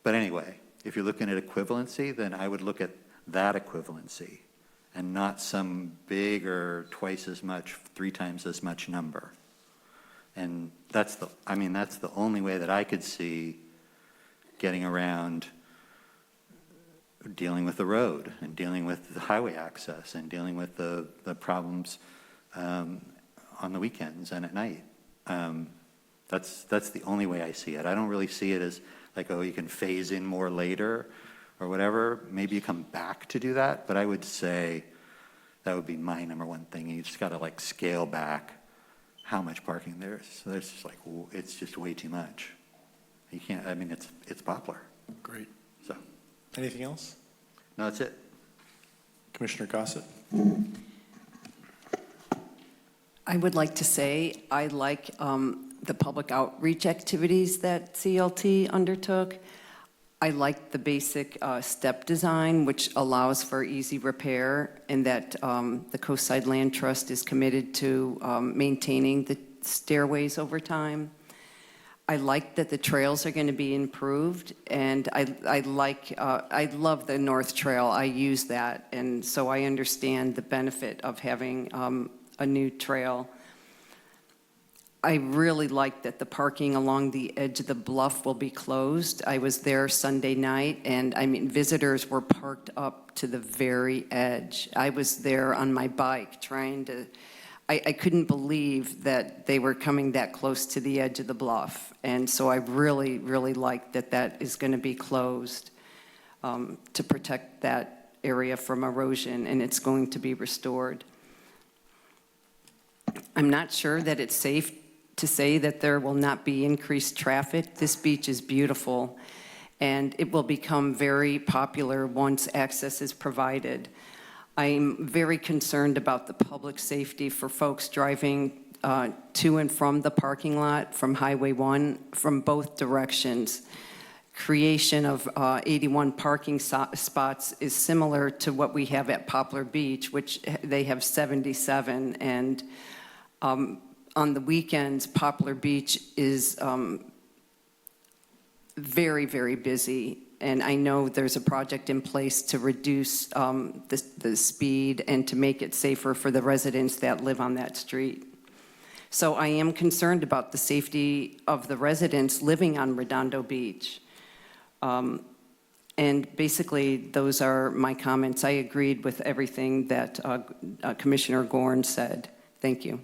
but anyway, if you're looking at equivalency, then I would look at that equivalency and not some big or twice as much, 3 times as much number. And that's the only way that I could see getting around dealing with the road and dealing with the highway access and dealing with the problems on the weekends and at night. That's the only way I see it. I don't really see it as you can phase in more later or whatever. Maybe you come back to do that, but I would say that would be my number one thing. You just got to scale back how much parking there is. So there's just it's just way too much. You can't, it's Poplar. Great. So. Anything else? No, that's it. Commissioner Gossett? I would like to say I like the public outreach activities that CLT undertook. I like the basic step design, which allows for easy repair, and that the Coastside Land Trust is committed to maintaining the stairways over time. I like that the trails are going to be improved, and I love the North Trail. I use that, and so I understand the benefit of having a new trail. I really like that the parking along the edge of the bluff will be closed. I was there Sunday night, and I mean, visitors were parked up to the very edge. I was there on my bike trying to, I couldn't believe that they were coming that close to the edge of the bluff. And so I really, really like that that is going to be closed to protect that area from erosion, and it's going to be restored. I'm not sure that it's safe to say that there will not be increased traffic. This beach is beautiful, and it will become very popular once access is provided. I'm very concerned about the public safety for folks driving to and from the parking lot from Highway 1 from both directions. Creation of 81 parking spots is similar to what we have at Poplar Beach, which they have 77, and on the weekends, Poplar Beach is very, very busy, and I know there's a project in place to reduce the speed and to make it safer for the residents that live on that street. So I am concerned about the safety of the residents living on Redondo Beach. And basically, those are my comments. I agreed with everything that Commissioner Gorn said. Thank you.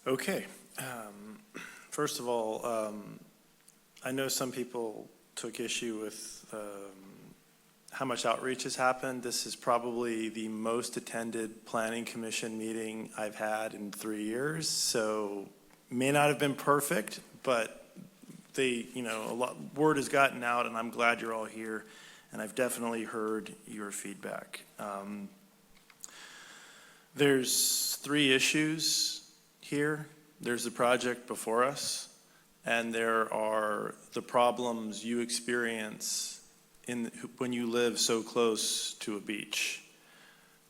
Okay. First of all, I know some people took issue with how much outreach has happened. This is probably the most attended Planning Commission meeting I've had in 3 years, so may not have been perfect, but word has gotten out, and I'm glad you're all here, and I've definitely heard your feedback. There's 3 issues here. There's the project before us, and there are the problems you experience when you live so close to a beach.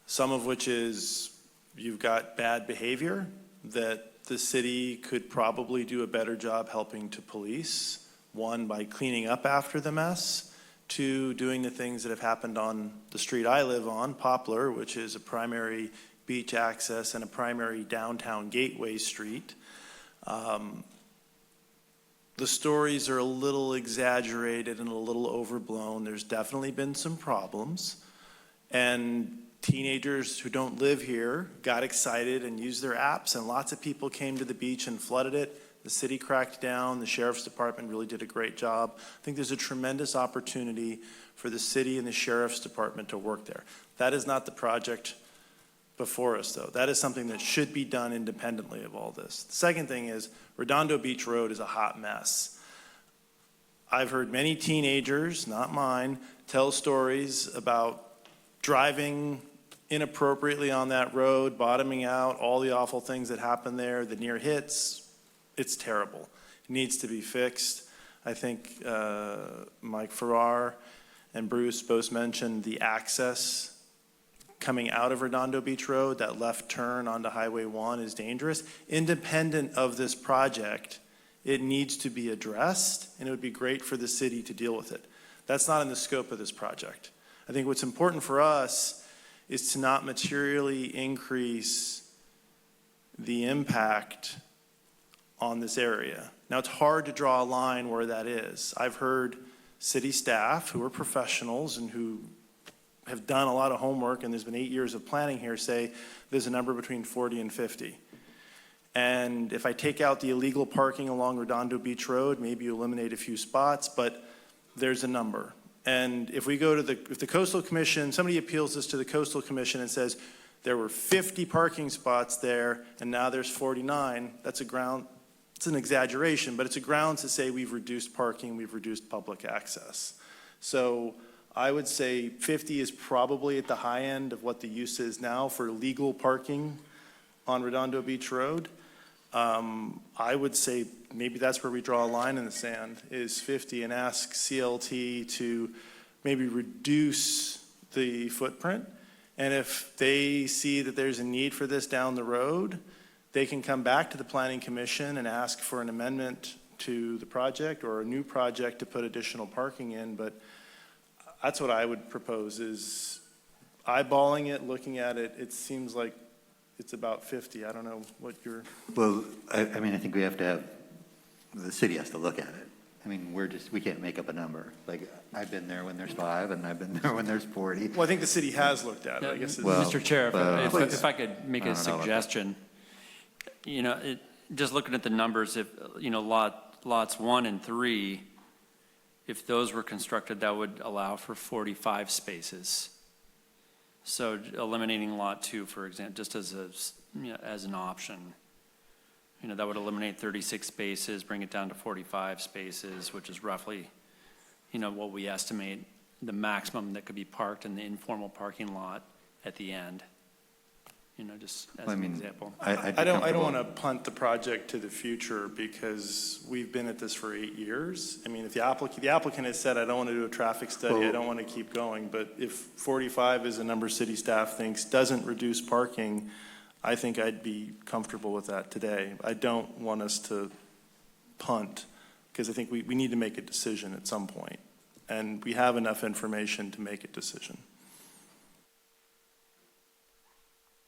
Some of which is you've got bad behavior that the city could probably do a better job helping to police. 1, by cleaning up after the mess. 2, doing the things that have happened on the street I live on, Poplar, which is a primary beach access and a primary downtown gateway street. The stories are a little exaggerated and a little overblown. There's definitely been some problems. And teenagers who don't live here got excited and used their apps, and lots of people came to the beach and flooded it. The city cracked down. The sheriff's department really did a great job. I think there's a tremendous opportunity for the city and the sheriff's department to work there. That is not the project before us, though. That is something that should be done independently of all this. The second thing is Redondo Beach Road is a hot mess. I've heard many teenagers, not mine, tell stories about driving inappropriately on that road, bottoming out, all the awful things that happen there, the near hits. It's terrible. It needs to be fixed. I think Mike Farrar and Bruce both mentioned the access coming out of Redondo Beach Road. That left turn onto Highway 1 is dangerous. Independent of this project, it needs to be addressed, and it would be great for the city to deal with it. That's not in the scope of this project. I think what's important for us is to not materially increase the impact on this area. Now, it's hard to draw a line where that is. I've heard city staff who are professionals and who have done a lot of homework, and there's been 8 years of planning here, say there's a number between 40 and 50. And if I take out the illegal parking along Redondo Beach Road, maybe you eliminate a few spots, but there's a number. And if we go to if the Coastal Commission, somebody appeals this to the Coastal Commission and says there were 50 parking spots there and now there's 49, that's a ground, it's an exaggeration, but it's a ground to say we've reduced parking, we've reduced public access. So I would say 50 is probably at the high end of what the use is now for legal parking on Redondo Beach Road. I would say maybe that's where we draw a line in the sand, is 50, and ask CLT to maybe reduce the footprint. And if they see that there's a need for this down the road, they can come back to the Planning Commission and ask for an amendment to the project or a new project to put additional parking in. But that's what I would propose, is eyeballing it, looking at it, it seems like it's about 50. I don't know what you're... Well, I mean, I think we have to have, the city has to look at it. I mean, we can't make up a number. Like, I've been there when there's 5, and I've been there when there's 40. Well, I think the city has looked at it, I guess. Well, Mr. Chair, if I could make I a don't know about that. suggestion, you know, just looking at the numbers, if, you know, lots 1 and 3, if those were constructed, that would allow for 45 spaces. So eliminating lot 2, for example, just as as an option, you know, that would eliminate 36 spaces, bring it down to 45 spaces, which is roughly, you know, what we estimate the maximum that could be parked in the informal parking lot at the end. You know, just as an example. I don't want to punt the project to the future because we've been at this for 8 years. I mean, if the applicant has said, I don't want to do a traffic study, I don't want to keep going, but if 45 is a number city staff thinks doesn't reduce parking, I think I'd be comfortable with that today. I don't want us to punt because I think we need to make a decision at some point, and we have enough information to make a decision.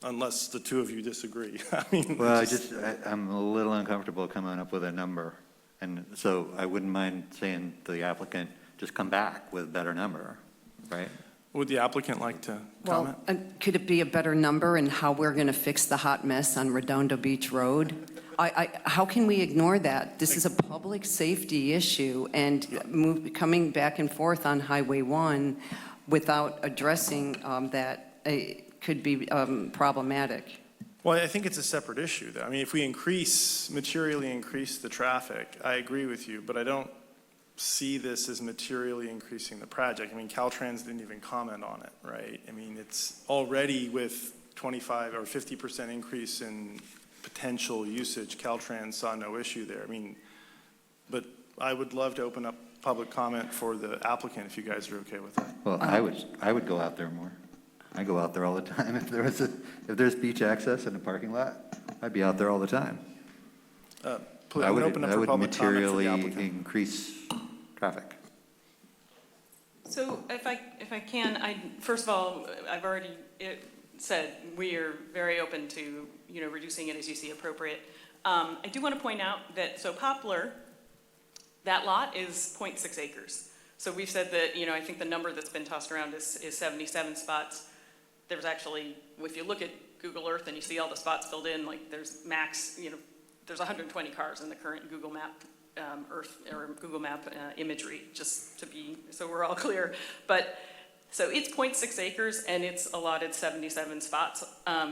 Unless the two of you disagree. I mean, Well, I'm a little uncomfortable coming up with a number. And so I wouldn't mind saying to the applicant, just come back with a better number, right? Would the applicant like to comment? Well, could it be a better number and how we're going to fix the hot mess on Redondo Beach Road? How can we ignore that? This is a public safety issue, and coming back and forth on Highway 1 without addressing that could be problematic. Well, I think it's a separate issue, though. I mean, if we materially increase the traffic, I agree with you, but I don't see this as materially increasing the project. I mean, Caltrans didn't even comment on it, right? I mean, it's already with 25 or 50% increase in potential usage. Caltrans saw no issue there. I mean, but I would love to open up public comment for the applicant if you guys are okay with that. Well, I would go out there more. I go out there all the time. If there's beach access in a parking lot, I'd be out there all the time. I would open up for public comment for the materially applicant. increase traffic. So if I can, first of all, I've already said we are very open to, you know, reducing it as you see appropriate. I do want to point out that, so Poplar, that lot is 0.6 acres. So we've said that, you know, I think the number that's been tossed around is 77 spots. There's actually, if you look at Google Earth and you see all the spots filled in, like there's max, you know, there's 120 cars in the current Google Map Earth or Google Map imagery, just to be, so we're all clear. But, so it's 0.6 acres and it's allotted 77 spots.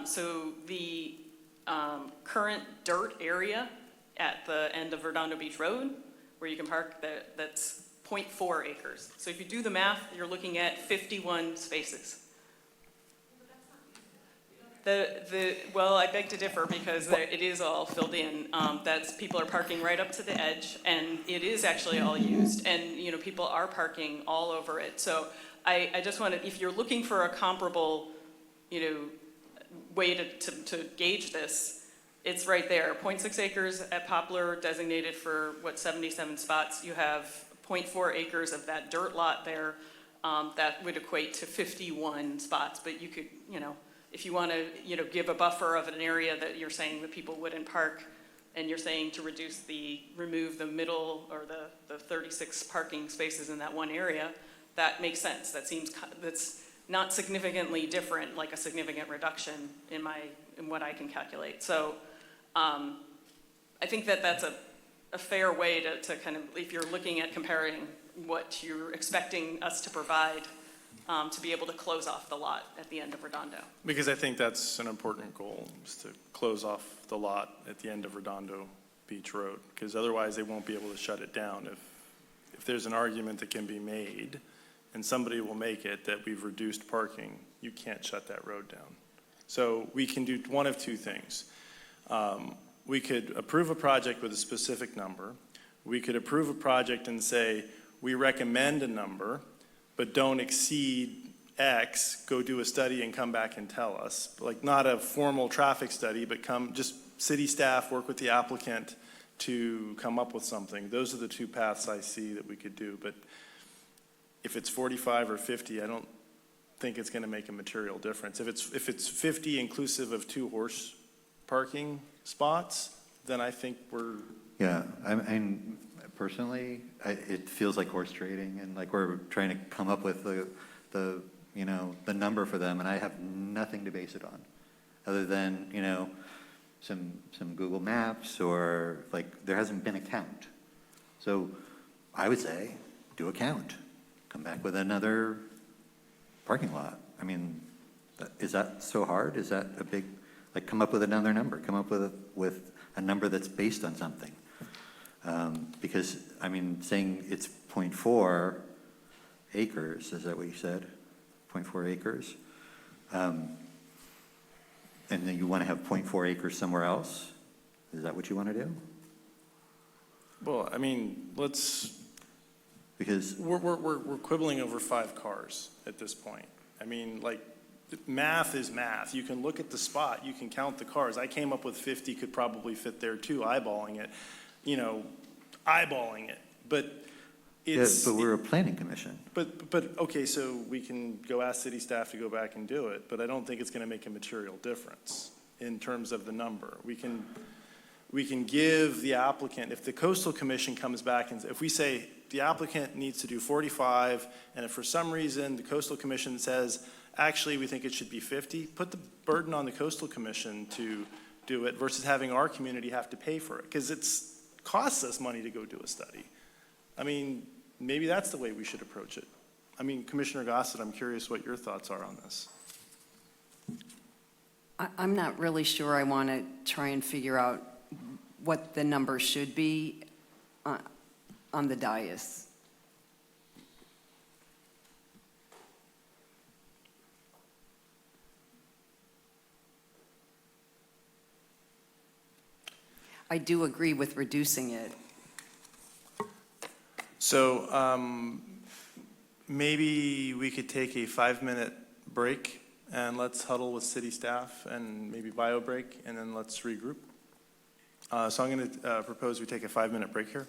So the current dirt area at the end of Redondo Beach Road, where you can park, that's 0.4 acres. So if you do the math, you're looking at 51 spaces. Well, I beg to differ because it is all filled in. People are parking right up to the edge, and it is actually all used. And, you know, people are parking all over it. So I just want to, if you're looking for a comparable, you know, way to gauge this, it's right there. 0.6 acres at Poplar, designated for, 77 spots. You have 0.4 acres of that dirt lot there. That would equate to 51 spots. But you could, you know, if you want to, you know, give a buffer of an area that you're saying that people wouldn't park, and you're saying to remove the middle or the 36 parking spaces in that one area, that makes sense. That's not significantly different, like a significant reduction in what I can calculate. So I think that's a fair way to kind of, if you're looking at comparing what you're expecting us to provide, to be able to close off the lot at the end of Redondo. Because I think that's an important goal, is to close off the lot at the end of Redondo Beach Road, because otherwise they won't be able to shut it down. If there's an argument that can be made, and somebody will make it that we've reduced parking, you can't shut that road down. So we can do one of two things. We could approve a project with a specific number. We could approve a project and say, we recommend a number, but don't exceed X, go do a study and come back and tell us. Like, not a formal traffic study, but just city staff work with the applicant to come up with something. Those are the two paths I see that we could do. But if it's 45 or 50, I don't think it's going to make a material difference. If it's 50 inclusive of 2 horse parking spots, then I think we're... Yeah, I mean, personally, it feels like horse trading, and like we're trying to come up with the number for them, and I have nothing to base it on, other than, some Google Maps, or like, there hasn't been a count. So I would say, do a count. Come back with another parking lot. I mean, is that so hard? Is that a big, like, come up with another number, come up with a number that's based on something. Because, I mean, saying it's 0.4 acres, is that what you said? 0.4 acres? And then you want to have 0.4 acres somewhere else? Is that what you want to do? Well, I mean, because we're quibbling over 5 cars at this point. I mean, like, math is math. You can look at the spot, you can count the cars. I came up with 50 could probably fit there too, eyeballing it. But it's... Yeah, but we're a planning commission. But okay, so we can go ask city staff to go back and do it, but I don't think it's going to make a material difference in terms of the number. We can give the applicant, if the coastal commission comes back and if we say the applicant needs to do 45, and if for some reason the coastal commission says, actually, we think it should be 50, put the burden on the coastal commission to do it versus having our community have to pay for it, because it costs us money to go do a study. I mean, maybe that's the way we should approach it. I mean, Commissioner Gossett, I'm curious what your thoughts are on this. I'm not really sure I want to try and figure out what the number should be on the dais. I do agree with reducing it. So maybe we could take a 5-minute break and let's huddle with city staff and maybe bio break, and then let's regroup. So I'm going to propose we take a 5-minute break here.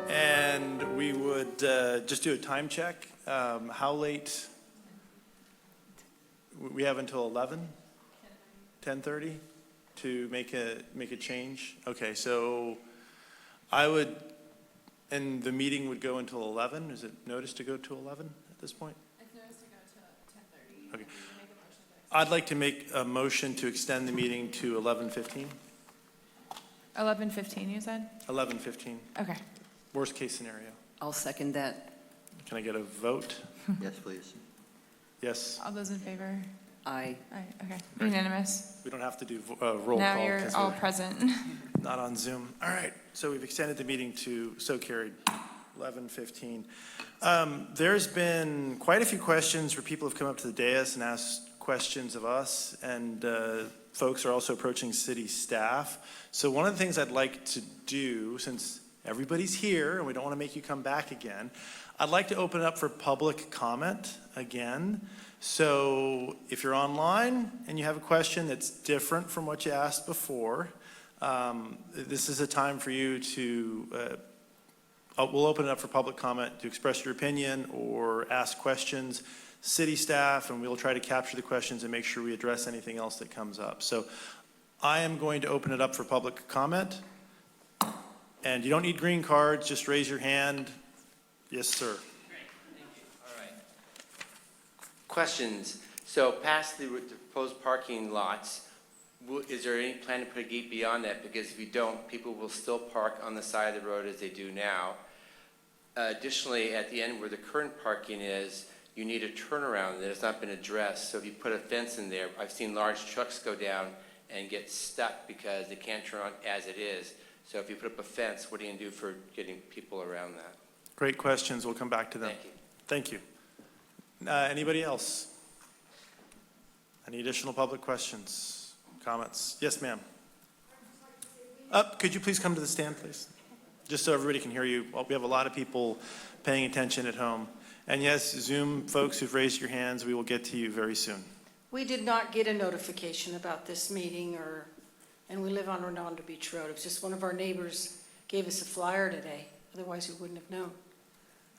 And we would just do a time check. How late? We have until 11? 10:30 to make a change? Okay, so I would, and the meeting would go until 11? Is it noticed to go to 11 at this point? It's noticed to go to 10:30. Okay. I'd like to make a motion to extend the meeting to 11:15. 11:15, you said? 11:15. Okay. Worst case scenario. I'll second that. Can I get a vote? Yes, please. Yes. All those in favor? Aye. Aye, okay. Unanimous. We don't have to do roll call. Now you're 'cause all we're present. not on Zoom. All right, so we've extended the meeting to, so carried, 11:15. There's been quite a few questions where people have come up to the dais and asked questions of us, and folks are also approaching city staff. So one of the things I'd like to do, since everybody's here and we don't want to make you come back again, I'd like to open it up for public comment again. So if you're online and you have a question that's different from what you asked before, this is a time for you to, we'll open it up for public comment to express your opinion or ask questions. City staff, and we'll try to capture the questions and make sure we address anything else that comes up. So I am going to open it up for public comment. And you don't need green cards, just raise your hand. Yes, sir. questions. So past the proposed parking lots, is there any plan to put a gate beyond that? Because if you don't, people will still park on the side of the road as they do now. Additionally, at the end where the current parking is, you need a turnaround that has not been addressed. So if you put a fence in there, I've seen large trucks go down and get stuck because they can't turn on as it is. So if you put up a fence, what are you going to do for getting people around that? Great questions. We'll come back to them. Thank you. Thank you. Anybody else? Any additional public questions, comments? Yes, ma'am. Could you please come to the stand, please? Just so everybody can hear you. Well, we have a lot of people paying attention at home. And yes, Zoom folks who've raised your hands, we will get to you very soon. We did not get a notification about this meeting and we live on Redondo Beach Road. It was just one of our neighbors gave us a flyer today. Otherwise, we wouldn't have known.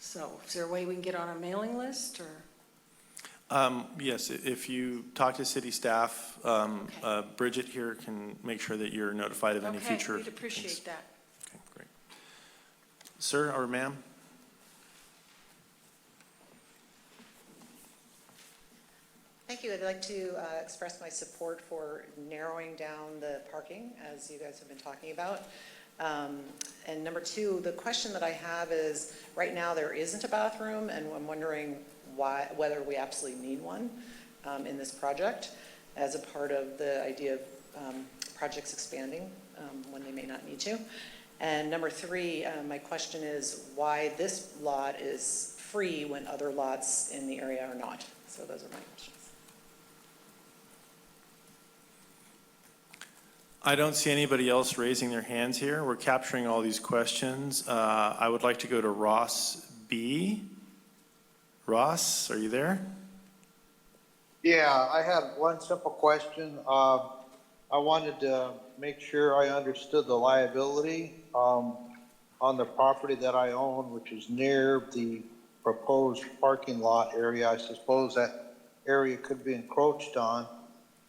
So is there a way we can get on a mailing list or? Yes, if you talk to city staff, Bridget here can make sure that you're notified of any future. Okay, we'd appreciate that. Okay, great. Sir or ma'am? Thank you. I'd like to express my support for narrowing down the parking, as you guys have been talking about. And number two, the question that I have is, right now there isn't a bathroom, and I'm wondering whether we absolutely need one in this project as a part of the idea of projects expanding when they may not need to. And number three, my question is why this lot is free when other lots in the area are not. So those are my questions. I don't see anybody else raising their hands here. We're capturing all these questions. I would like to go to Ross B. Ross, are you there? Yeah, I had one simple question. I wanted to make sure I understood the liability on the property that I own, which is near the proposed parking lot area. I suppose that area could be encroached on.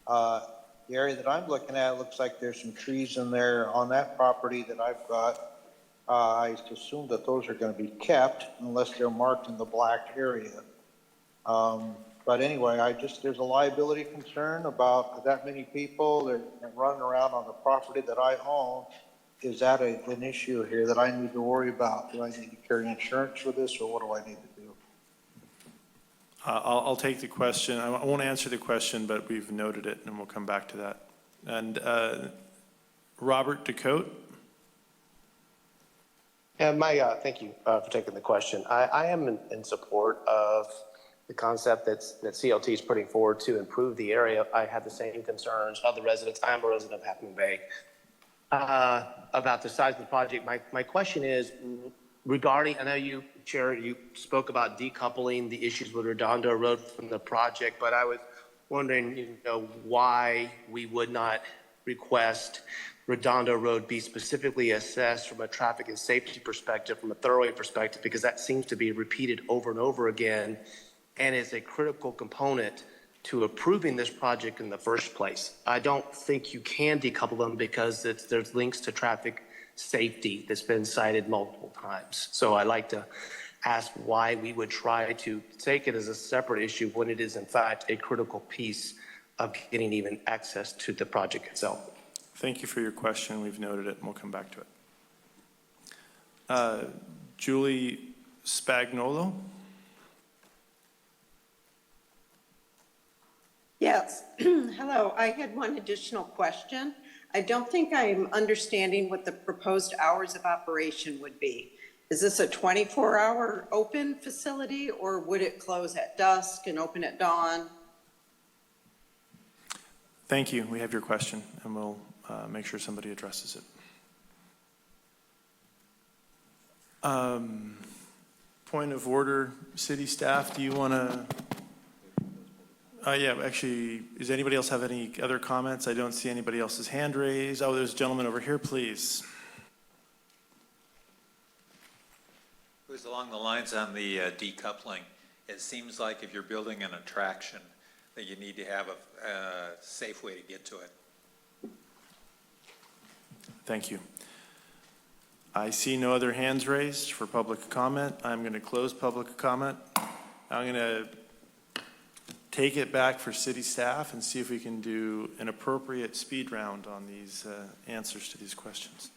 The area that I'm looking at looks like there's some trees in there on that property that I've got. I assume that those are going to be kept unless they're marked in the black area. But anyway, there's a liability concern about that many people that are running around on the property that I own. Is that an issue here that I need to worry about? Do I need to carry insurance for this, or what do I need to do? I'll take the question. I won't answer the question, but we've noted it, and we'll come back to that. And Robert Decote. Yeah, thank you for taking the question. I am in support of the concept that CLT is putting forward to improve the area. I have the same concerns of the residents. I am a resident of Half Moon Bay about the size of the project. My question is regarding, I know you, Chair, you spoke about decoupling the issues with Redondo Road from the project, but I was wondering, why we would not request Redondo Road be specifically assessed from a traffic and safety perspective, from a thoroughway perspective, because that seems to be repeated over and over again and is a critical component to approving this project in the first place. I don't think you can decouple them because there's links to traffic safety that's been cited multiple times. So I'd like to ask why we would try to take it as a separate issue when it is in fact a critical piece of getting even access to the project itself. Thank you for your question. We've noted it, and we'll come back to it. Julie Spagnolo. Yes. Hello. I had one additional question. I don't think I'm understanding what the proposed hours of operation would be. Is this a 24-hour open facility, or would it close at dusk and open at dawn? Thank you. We have your question, and we'll make sure somebody addresses it. Point of order, city staff, do you want to? Yeah, actually, does anybody else have any other comments? I don't see anybody else's hand raised. Oh, there's a gentleman over here, please. It was along the lines on the decoupling. It seems like if you're building an attraction, that you need to have a safe way to get to it. Thank you. I see no other hands raised for public comment. I'm going to close public comment. I'm going to take it back for city staff and see if we can do an appropriate speed round on these answers to these questions.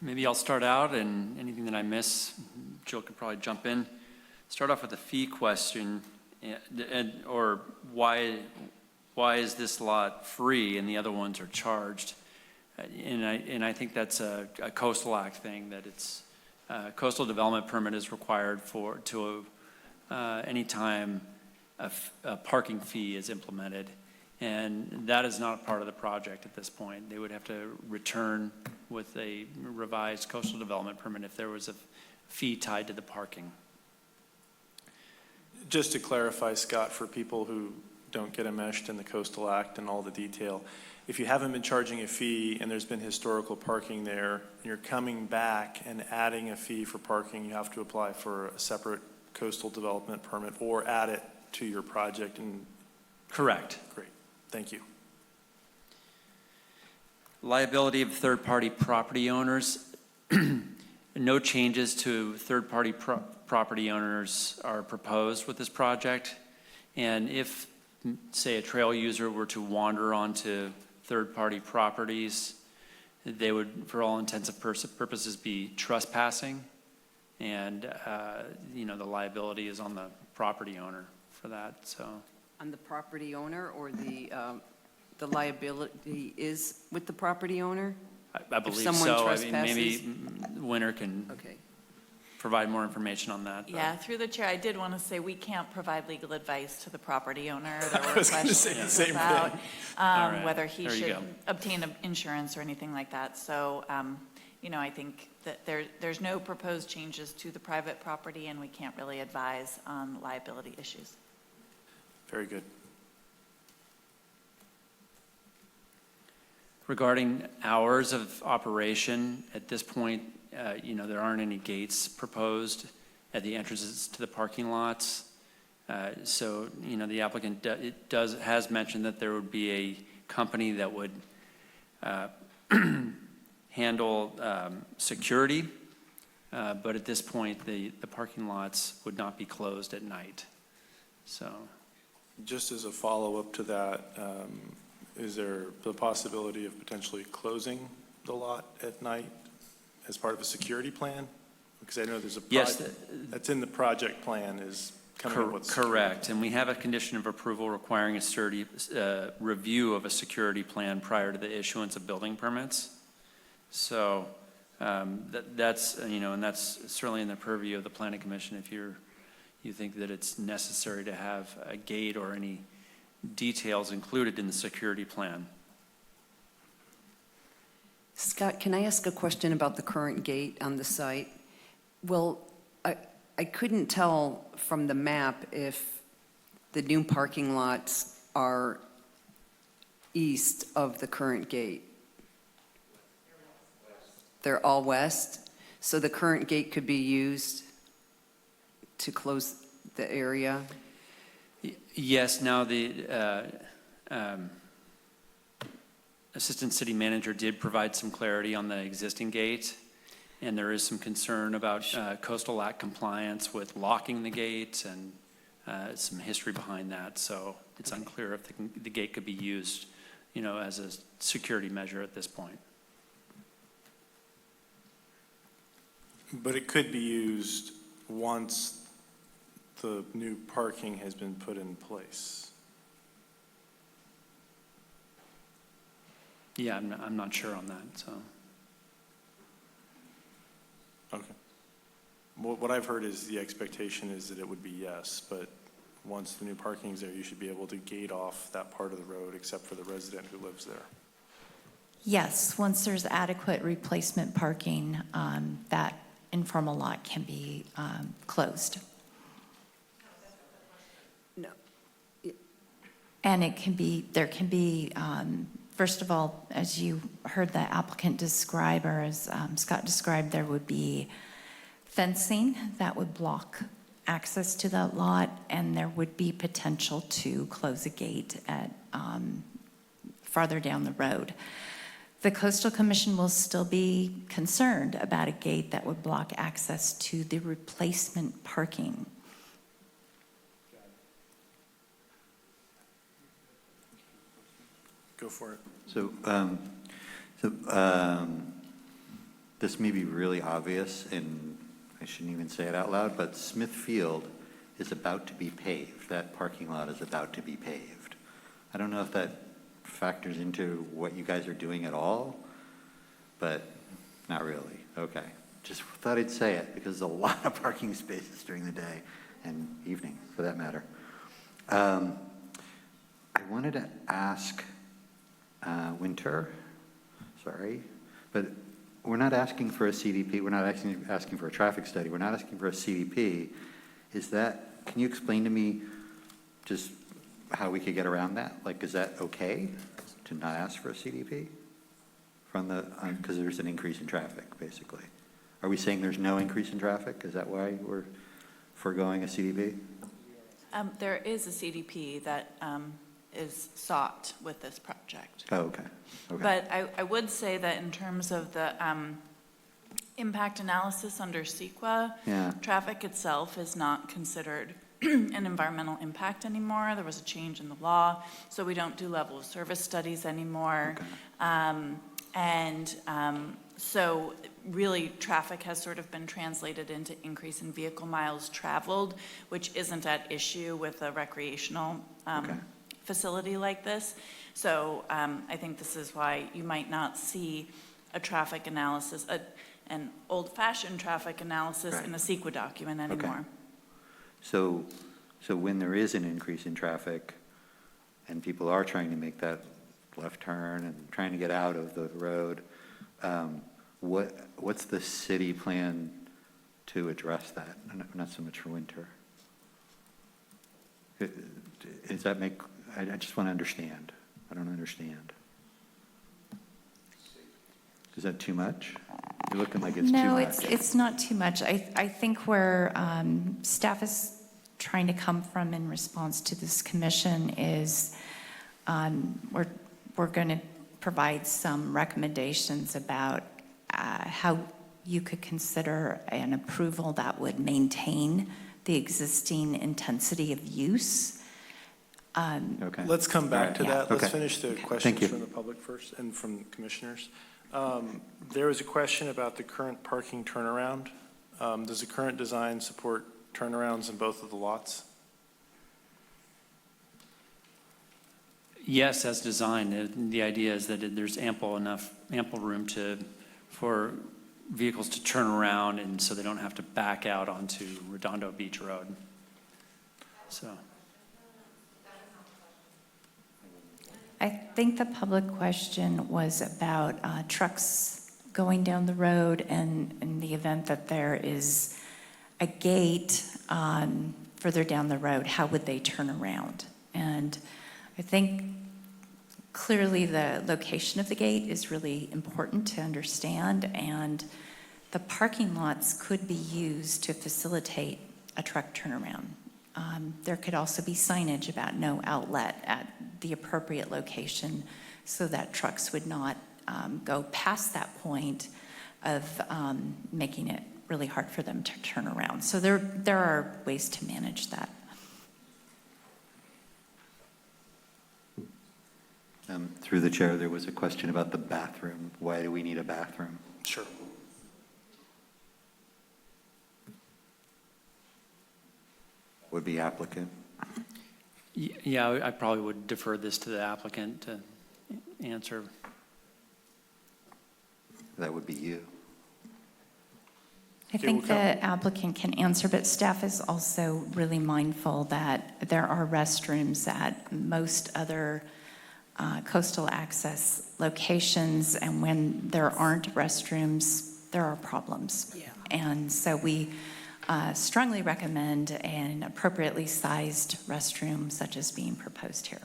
Maybe I'll start out, and anything that I miss, Jill could probably jump in. Start off with the fee question, or why is this lot free and the other ones are charged? And I think that's a Coastal Act thing, that it's coastal development permit is required any time a parking fee is implemented, and that is not a part of the project at this point. They would have to return with a revised coastal development permit if there was a fee tied to the parking. Just to clarify, Scott, for people who don't get enmeshed in the Coastal Act and all the detail, if you haven't been charging a fee and there's been historical parking there, and you're coming back and adding a fee for parking, you have to apply for a separate coastal development permit or add it to your project. And correct. Great, thank you. Liability of third-party property owners. No changes to third-party property owners are proposed with this project. And if, say, a trail user were to wander onto third-party properties, they would, for all intents and purposes, be trespassing. And, the liability is on the property owner for that, so. On the property owner, or the liability is with the property owner? I believe someone so. trespasses? I mean, maybe Winter can provide more information on that. Yeah, through the chair, I did want to say we can't provide legal advice to the property owner. There were was gonna say the questions same about thing. All right, whether he there you should go. obtain insurance or anything like that. So, I think that there's no proposed changes to the private property, and we can't really advise on liability issues. Very good. Regarding hours of operation, at this point, there aren't any gates proposed at the entrances to the parking lots. So, the applicant has mentioned that there would be a company that would handle security, but at this point, the parking lots would not be closed at night. So, Just as a follow-up to that, is there the possibility of potentially closing the lot at night as part of a security plan? Because I know there's a project that's in the project plan is coming up with. Correct, and we have a condition of approval requiring a review of a security plan prior to the issuance of building permits. So that's, and that's certainly in the purview of the Planning Commission if you think that it's necessary to have a gate or any details included in the security plan. Scott, can I ask a question about the current gate on the site? Well, I couldn't tell from the map if the new parking lots are east of the current gate. They're all west, so the current gate could be used to close the area? Yes, now the Assistant City Manager did provide some clarity on the existing gate, and there is some concern about Coastal Act compliance with locking the gate and some history behind that. So it's unclear if the gate could be used, as a security measure at this point. But it could be used once the new parking has been put in place. Yeah, I'm not sure on that, so. Okay. What I've heard is the expectation is that it would be yes, but once the new parking's there, you should be able to gate off that part of the road except for the resident who lives there. Yes, once there's adequate replacement parking, that informal lot can be closed. No. And there can be, first of all, as you heard the applicant describe, or as Scott described, there would be fencing that would block access to that lot, and there would be potential to close a gate at farther down the road. The Coastal Commission will still be concerned about a gate that would block access to the replacement parking. Go for it. So, this may be really obvious, and I shouldn't even say it out loud, but Smith Field is about to be paved. That parking lot is about to be paved. I don't know if that factors into what you guys are doing at all, but not really. Okay. Just thought I'd say it because there's a lot of parking spaces during the day and evening, for that matter. I wanted to ask Winter, sorry, but we're not asking for a CDP. We're not asking for a traffic study. We're not asking for a CDP. Can you explain to me just how we could get around that? Like, is that okay to not ask for a CDP? Because there's an increase in traffic, basically. Are we saying there's no increase in traffic? Is that why we're foregoing a CDP? There is a CDP that is sought with this project. Oh, okay. Okay. But I would say that in terms of the impact analysis under CEQA, Yeah. traffic itself is not considered an environmental impact anymore. There was a change in the law, so we don't do level of service studies anymore. Okay. So really, traffic has sort of been translated into increase in vehicle miles traveled, which isn't at issue with a recreational facility like this. So I think this is why you might not see a traffic analysis, an old-fashioned traffic analysis in a CEQA document anymore. So when there is an increase in traffic and people are trying to make that left turn and trying to get out of the road, what's the city plan to address that? Not so much for Winter. Does that make, I just want to understand. I don't understand. Is that too much? You're looking like it's too much. No, it's not too much. I think where staff is trying to come from in response to this commission is we're going to provide some recommendations about how you could consider an approval that would maintain the existing intensity of use. Okay. Let's come back to that. Let's finish the questions you. from the public first and from commissioners. There was a question about the current parking turnaround. Does the current design support turnarounds in both of the lots? Yes, as designed. The idea is that there's ample room for vehicles to turn around, and so they don't have to back out onto Redondo Beach Road. So. I think the public question was about trucks going down the road, and in the event that there is a gate further down the road, how would they turn around? And I think clearly the location of the gate is really important to understand, and the parking lots could be used to facilitate a truck turnaround. There could also be signage about no outlet at the appropriate location so that trucks would not go past that point of making it really hard for them to turn around. So there are ways to manage that. Through the chair, there was a question about the bathroom. Why do we need a bathroom? Sure. Would be applicant. Yeah, I probably would defer this to the applicant to answer. That would be you. I think the applicant can answer, but staff is also really mindful that there are restrooms at most other coastal access locations, and when there aren't restrooms, there are problems. Yeah. And so we strongly recommend an appropriately sized restroom such as being proposed here.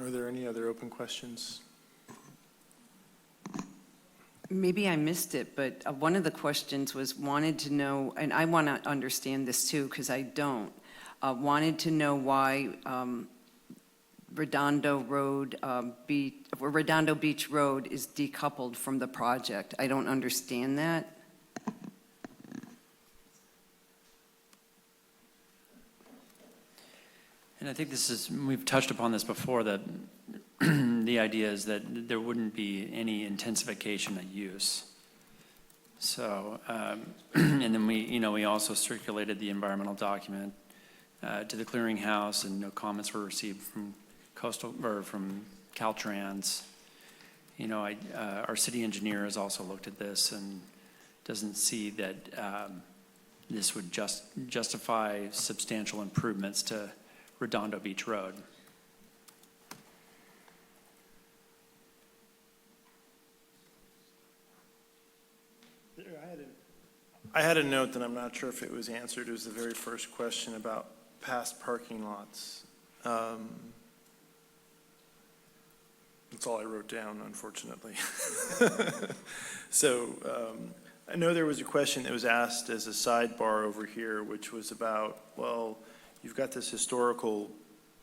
Are there any other open questions? Maybe I missed it, but one of the questions was wanted to know, and I want to understand this too because I don't, wanted to know why Redondo Beach Road is decoupled from the project. I don't understand that. And I think this is, we've touched upon this before, that the idea is that there wouldn't be any intensification of use. So, and then we also circulated the environmental document to the clearinghouse, and no comments were received from from Caltrans. Our city engineer has also looked at this and doesn't see that this would justify substantial improvements to Redondo Beach Road. I had a note that I'm not sure if it was answered. It was the very first question about past parking lots. That's all I wrote down, unfortunately. So I know there was a question that was asked as a sidebar over here, which was about, well, you've got this historical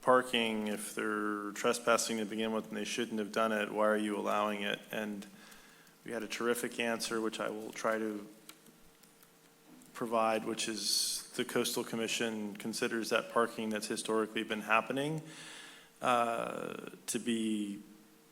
parking. If they're trespassing to begin with and they shouldn't have done it, why are you allowing it? And we had a terrific answer, which I will try to provide, which is the Coastal Commission considers that parking that's historically been happening to be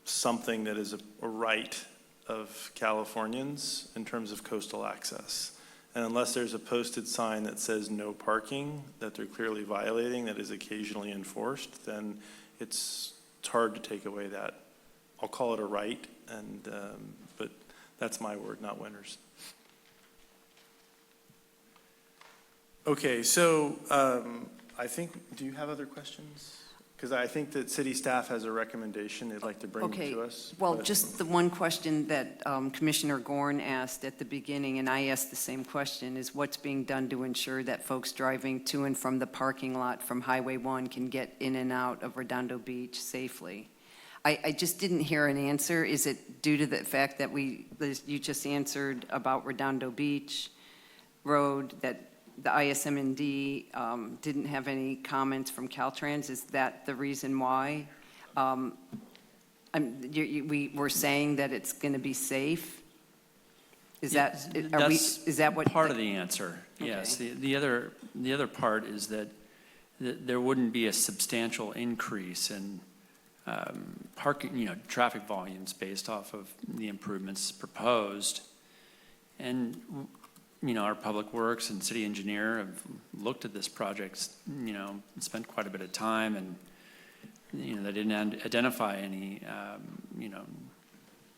something that is a right of Californians in terms of coastal access. And unless there's a posted sign that says no parking, that they're clearly violating, that is occasionally enforced, then it's hard to take away that. I'll call it a right, and but that's my word, not Winter's. Okay, so I think, do you have other questions? Because I think that city staff has a recommendation they'd like to bring to us. Well, but- just the one question that Commissioner Gorn asked at the beginning, and I asked the same question, is what's being done to ensure that folks driving to and from the parking lot from Highway 1 can get in and out of Redondo Beach safely? I just didn't hear an answer. Is it due to the fact that you just answered about Redondo Beach Road, that the ISM&D didn't have any comments from Caltrans? Is that the reason why? We were saying that it's going to be safe? Is that what? Part of the answer, yes. Okay. The other part is that there wouldn't be a substantial increase in parking, traffic volumes based off of the improvements proposed. And our Public Works and city engineer have looked at this project, spent quite a bit of time, and, they didn't identify any,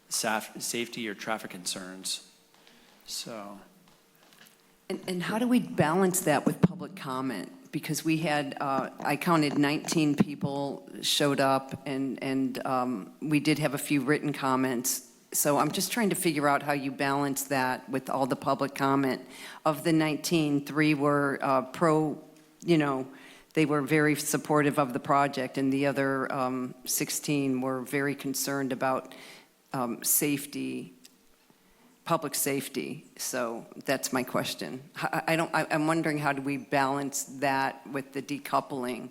safety or traffic concerns. So. And how do we balance that with public comment? Because we had, I counted 19 people showed up, and we did have a few written comments. So I'm just trying to figure out how you balance that with all the public comment. Of the 19, 3 were they were very supportive of the project, and the other 16 were very concerned about safety, public safety. So that's my question. I'm wondering, how do we balance that with the decoupling?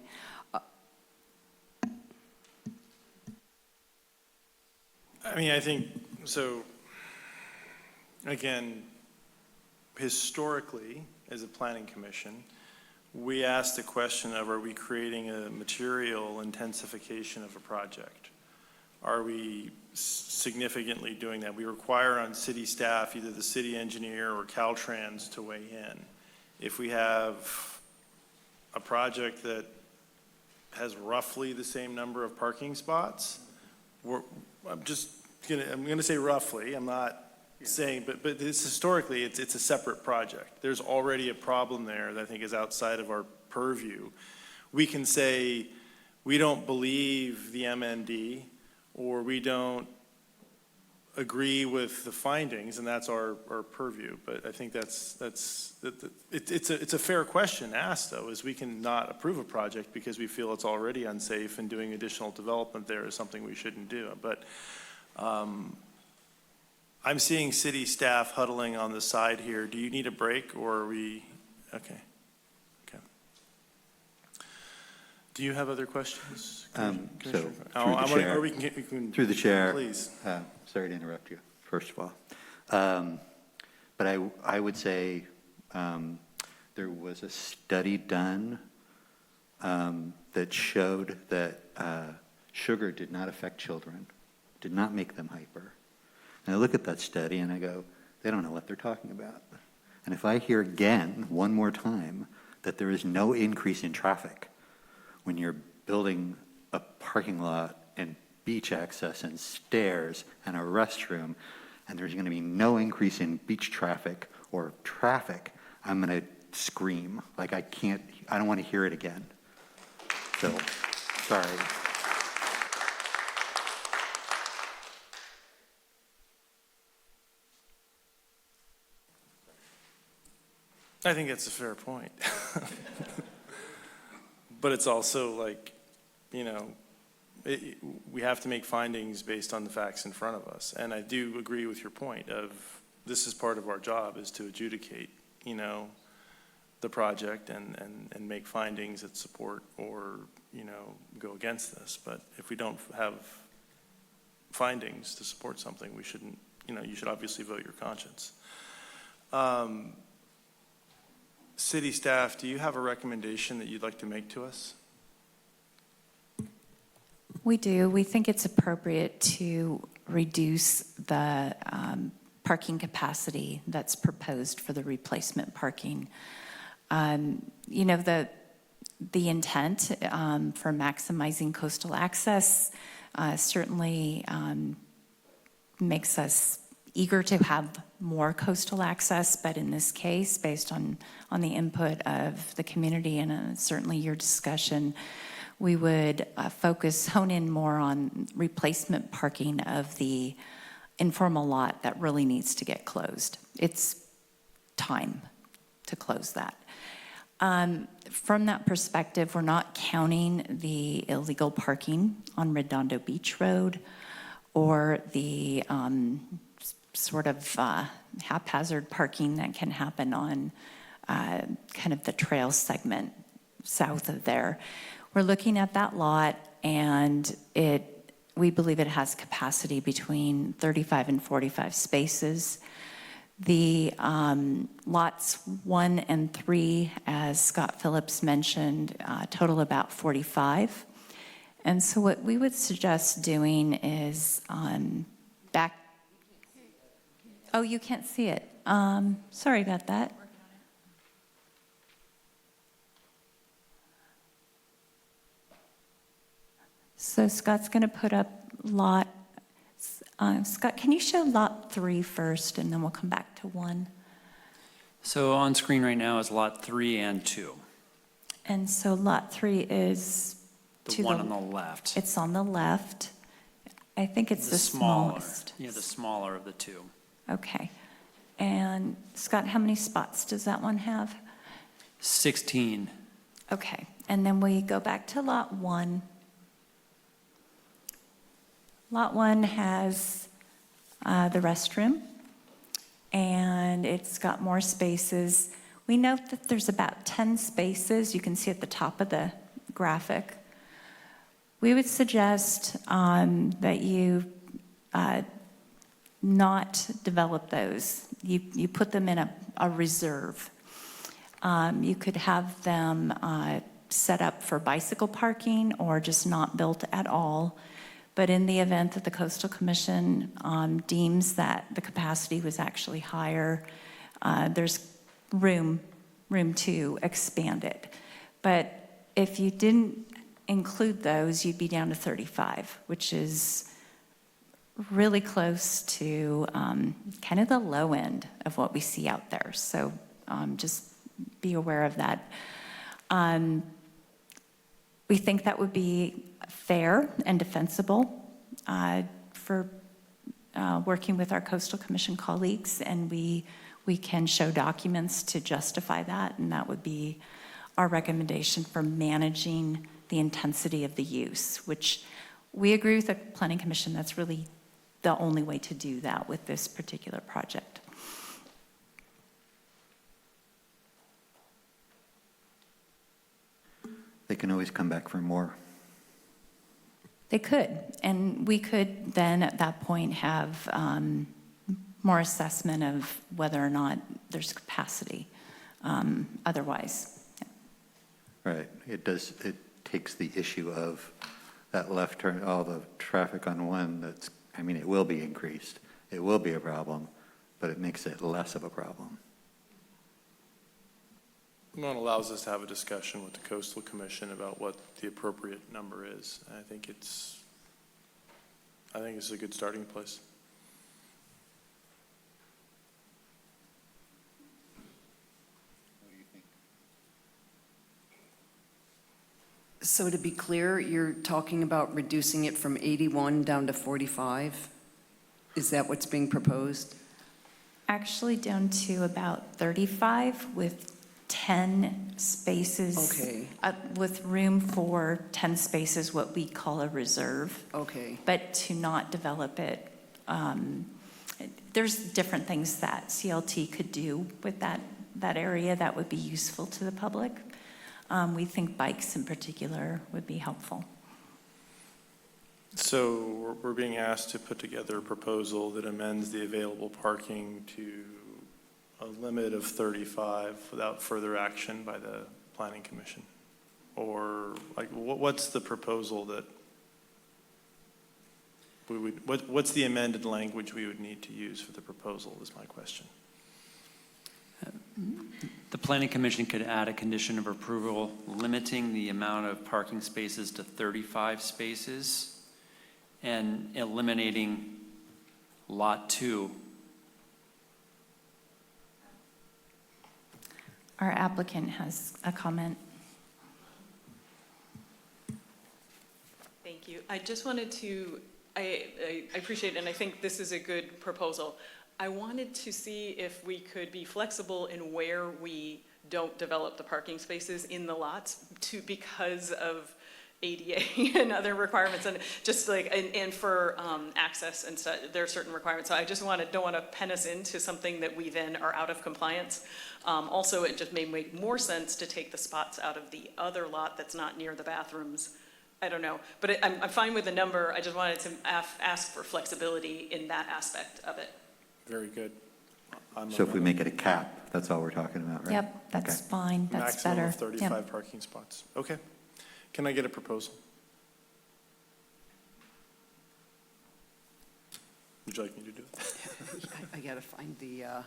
I think, so, again, historically, as a planning commission, we asked the question of, are we creating a material intensification of a project? Are we significantly doing that? We require on city staff, either the city engineer or Caltrans, to weigh in. If we have a project that has roughly the same number of parking spots, I'm gonna say roughly, I'm not saying, but it's historically, it's a separate project. There's already a problem there that I think is outside of our purview. We can say, we don't believe the MND, or we don't agree with the findings, and that's our purview. But I think it's a fair question asked, though, is we can not approve a project because we feel it's already unsafe, and doing additional development there is something we shouldn't do. But I'm seeing city staff huddling on the side here. Do you need a break, or are we, okay. Do you have other questions? Through the chair, Please. Sorry to interrupt you, first of all. But I would say there was a study done that showed that sugar did not affect children, did not make them hyper. And I look at that study and I go, they don't know what they're talking about. And if I hear again, one more time, that there is no increase in traffic when you're building a parking lot and beach access and stairs and a restroom, and there's going to be no increase in beach traffic or traffic, I'm going to scream. Like I don't want to hear it again. So, sorry. I think it's a fair point. But it's also like, you know, we have to make findings based on the facts in front of us. And I do agree with your point of this is part of our job, is to adjudicate, you know, the project and make findings that support or, you know, go against this. But if we don't have findings to support something, we shouldn't, you know, you should obviously vote your conscience. City staff, do you have a recommendation that you'd like to make to us? We do. We think it's appropriate to reduce the parking capacity that's proposed for the replacement parking. You know, the intent for maximizing coastal access certainly makes us eager to have more coastal access, but in this case, based on the input of the community and certainly your discussion, we would hone in more on replacement parking of the informal lot that really needs to get closed. It's time to close that. From that perspective, we're not counting the illegal parking on Redondo Beach Road or the sort of haphazard parking that can happen on kind of the trail segment south of there. We're looking at that lot, and we believe it has capacity between 35 and 45 spaces. The lots 1 and 3, as Scott Phillips mentioned, total about 45. And so what we would suggest doing is oh, you can't see it. Sorry about that. So Scott's going to put up lot, Scott, can you show lot 3 first, and then we'll come back to 1? So on screen right now is lot 3 and 2. And so lot 3 is The one on the left. It's on the left. I think it's the smallest. Yeah, the smaller of the two. Okay. And Scott, how many spots does that one have? 16. Okay. And then we go back to lot 1. Lot 1 has the restroom, and it's got more spaces. We note that there's about 10 spaces. You can see at the top of the graphic. We would suggest that you not develop those. You put them in a reserve. You could have them set up for bicycle parking or just not built at all. But in the event that the Coastal Commission deems that the capacity was actually higher, there's room to expand it. But if you didn't include those, you'd be down to 35, which is really close to kind of the low end of what we see out there. So just be aware of that. We think that would be fair and defensible for working with our Coastal Commission colleagues, and we can show documents to justify that, and that would be our recommendation for managing the intensity of the use, which we agree with the Planning Commission. That's really the only way to do that with this particular project. They can always come back for more. They could, and we could then at that point have more assessment of whether or not there's capacity otherwise. Right. It takes the issue of that left turn, all the traffic on one that's, I mean, it will be increased. It will be a problem, but it makes it less of a problem. Well, it allows us to have a discussion with the Coastal Commission about what the appropriate number is. And I think it's a good starting place. So to be clear, you're talking about reducing it from 81 down to 45? Is that what's being proposed? Actually down to about 35 with 10 spaces. Okay. With room for 10 spaces, what we call a reserve. Okay. But to not develop it, there's different things that CLT could do with that area that would be useful to the public. We think bikes in particular would be helpful. So we're being asked to put together a proposal that amends the available parking to a limit of 35 without further action by the Planning Commission? Or like, what's the proposal that we would, what's the amended language we would need to use for the proposal is my question. The Planning Commission could add a condition of approval limiting the amount of parking spaces to 35 spaces and eliminating Lot 2. Our applicant has a comment. Thank you. I just wanted to, I appreciate, and I think this is a good proposal. I wanted to see if we could be flexible in where we don't develop the parking spaces in the lots because of ADA and other requirements, and just like, and for access and stuff, there are certain requirements. So I just don't want to pen us into something that we then are out of compliance. Also, it just may make more sense to take the spots out of the other lot that's not near the bathrooms. I don't know, but I'm fine with the number. I just wanted to ask for flexibility in that aspect of it. Very good. So if we make it a cap, that's all we're talking about, right? Yep, that's Okay. fine, that's better. Maximum of 35 Yep. parking spots. Okay. Can I get a proposal? Would you like me to do it? I gotta find the, oh,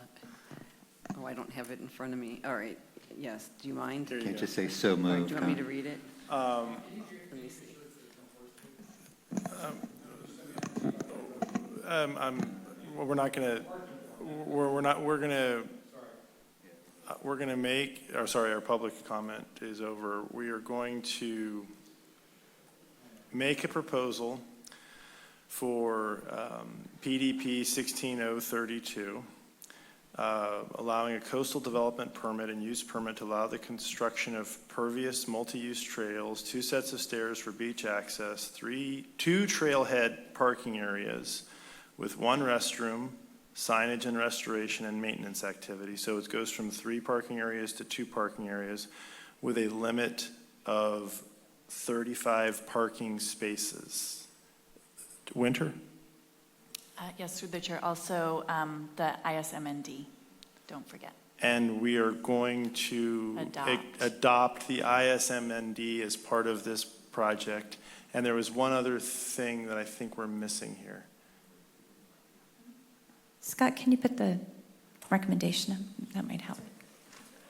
I don't have it in front of me. All right, yes, do you mind? There you Can't go. just say so All right, moved. do you want me huh? to read it? Let me see. We're not going to, we're going to make, or sorry, our public comment is over. We are going to make a proposal for PDP 16032, allowing a coastal development permit and use permit to allow the construction of pervious multi-use trails, 2 sets of stairs for beach access, 2 trailhead parking areas with 1 restroom, signage and restoration and maintenance activity. So it goes from 3 parking areas to 2 parking areas with a limit of 35 parking spaces. Winter? Yes, through the chair. Also, the ISMND, don't forget. And we are going to adopt the ISMND as part of this project. And there was one other thing that I think we're missing here. Scott, can you put the recommendation up? That might help.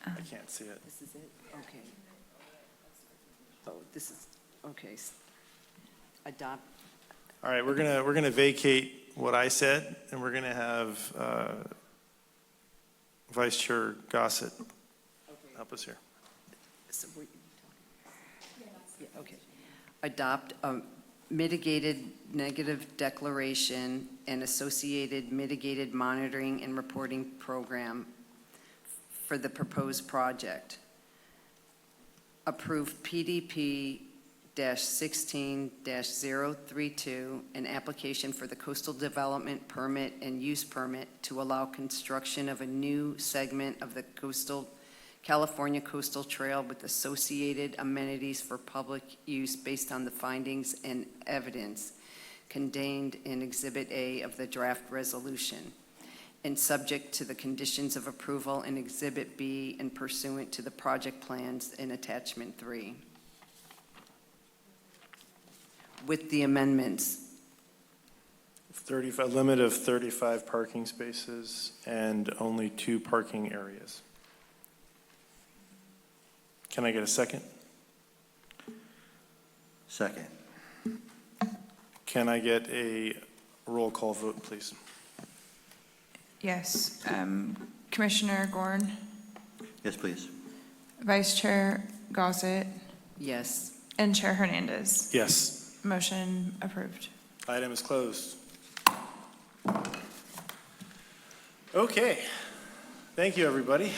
I can't see it. This is it? Okay. Oh, this is, okay. Adopt. All right, we're gonna vacate what I said, and we're gonna have Vice Chair Gossett help us here. So yeah, okay. Adopt a mitigated negative declaration and associated mitigated monitoring and reporting program for the proposed project. Approve PDP-16-032, an application for the coastal development permit and use permit to allow construction of a new segment of the California Coastal Trail with associated amenities for public use based on the findings and evidence contained in Exhibit A of the draft resolution, and subject to the conditions of approval in Exhibit B and pursuant to the project plans in Attachment 3. with the amendments. 35, a limit of 35 parking spaces and only 2 parking areas. Can I get a second? Second. Can I get a roll call vote, please? Yes. Commissioner Gorn, Yes, please. Vice Chair Gossett, Yes. and Chair Hernandez. Yes. Motion approved. Item is closed. Okay. Thank you, everybody.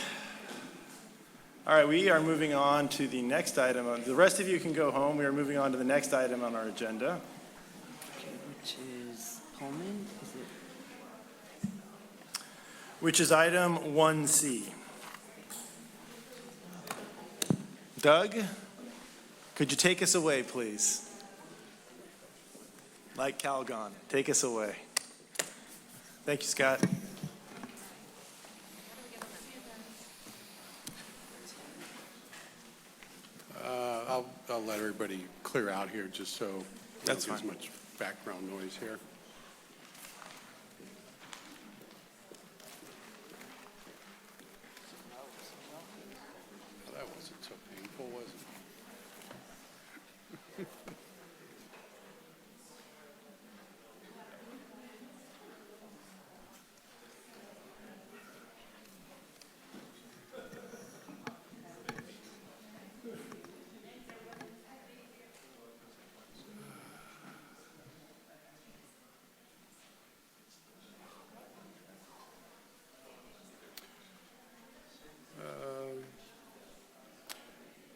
All right, we are moving on to the next item. The rest of you can go home. We are moving on to the next item on our agenda. Which is Pullman, is it? Which is item 1C. Doug, could you take us away, please? Like Calgon, take us away. Thank you, Scott. I'll let everybody clear out here just so That's there's fine. much background noise here. Well, that wasn't so painful, was it?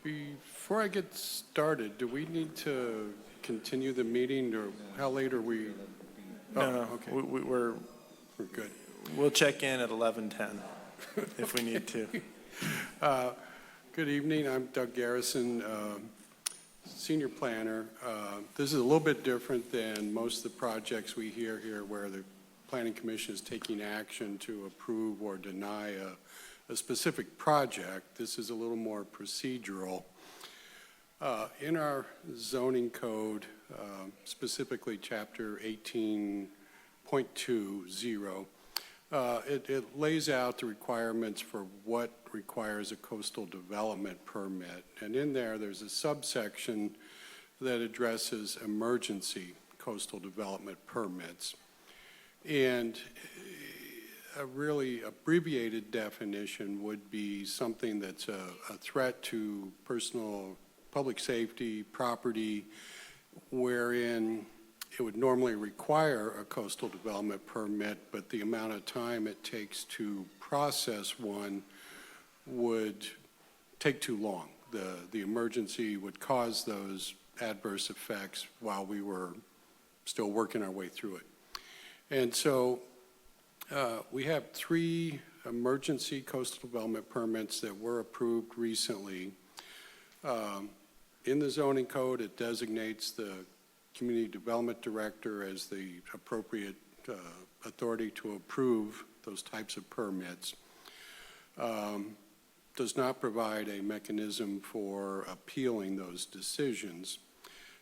Before I get started, do we need to continue the meeting, or how late are we? No, Okay, we're good. We'll check in at 11:10 if we need to. Good evening, I'm Doug Garrison, Senior Planner. This is a little bit different than most of the projects we hear here where the Planning Commission is taking action to approve or deny a specific project. This is a little more procedural. In our zoning code, specifically chapter 18.20, it lays out the requirements for what requires a coastal development permit. And in there's a subsection that addresses emergency coastal development permits. And a really abbreviated definition would be something that's a threat to personal public safety, property, wherein it would normally require a coastal development permit, but the amount of time it takes to process one would take too long. The emergency would cause those adverse effects while we were still working our way through it. And so we have 3 emergency coastal development permits that were approved recently. In the zoning code, it designates the Community Development Director as the appropriate authority to approve those types of permits. Does not provide a mechanism for appealing those decisions.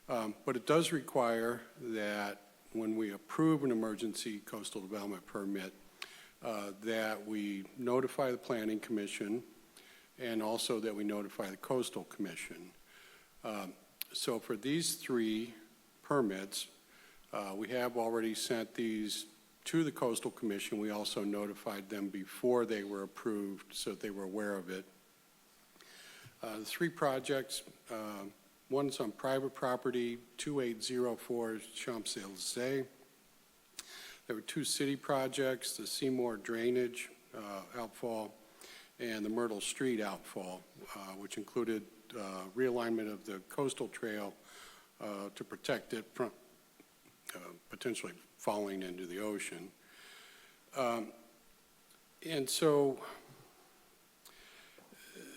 But it does require that when we approve an emergency coastal development permit, that we notify the Planning Commission and also that we notify the Coastal Commission. So for these 3 permits, we have already sent these to the Coastal Commission. We also notified them before they were approved so that they were aware of it. The 3 projects, one's on private property, 2804 Champs-Élysées. There were 2 city projects, the Seymour Drainage outfall and the Myrtle Street outfall, which included realignment of the coastal trail to protect it from potentially falling into the ocean. And so,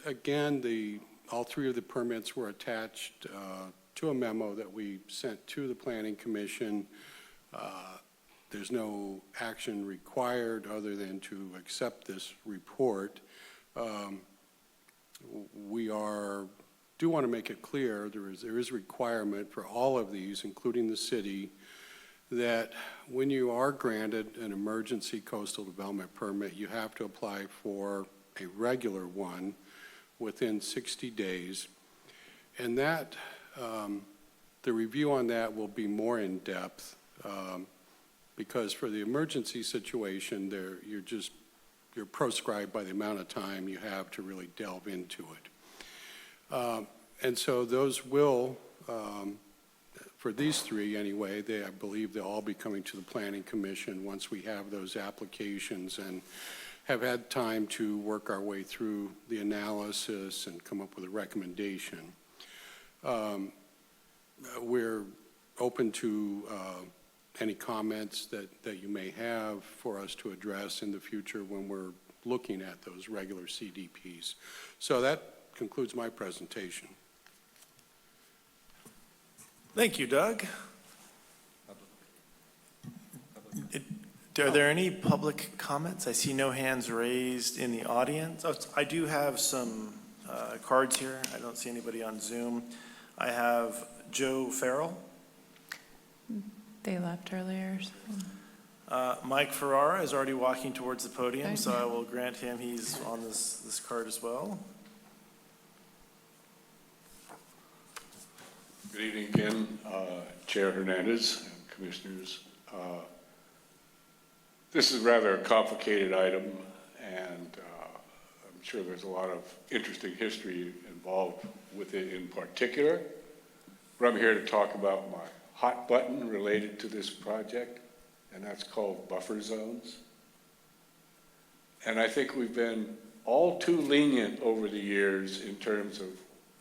again, all 3 of the permits were attached to a memo that we sent to the Planning Commission. There's no action required other than to accept this report. We are do want to make it clear, there is a requirement for all of these, including the city, that when you are granted an emergency coastal development permit, you have to apply for a regular one within 60 days. And that, the review on that will be more in depth, because for the emergency situation, you're proscribed by the amount of time you have to really delve into it. And so those will, for these three anyway, I believe they'll all be coming to the Planning Commission once we have those applications and have had time to work our way through the analysis and come up with a recommendation. We're open to any comments that you may have for us to address in the future when we're looking at those regular CDPs. So that concludes my presentation. Thank you, Doug. Are there any public comments? I see no hands raised in the audience. Oh, I do have some cards here. I don't see anybody on Zoom. I have Joe Farrell. They left earlier. Mike Ferrara is already walking towards the podium, so I will grant him, he's on this card as well. Good evening again, Chair Hernandez and Commissioners. This is rather a complicated item, and I'm sure there's a lot of interesting history involved with it in particular. But I'm here to talk about my hot button related to this project, and that's called buffer zones. And I think we've been all too lenient over the years in terms of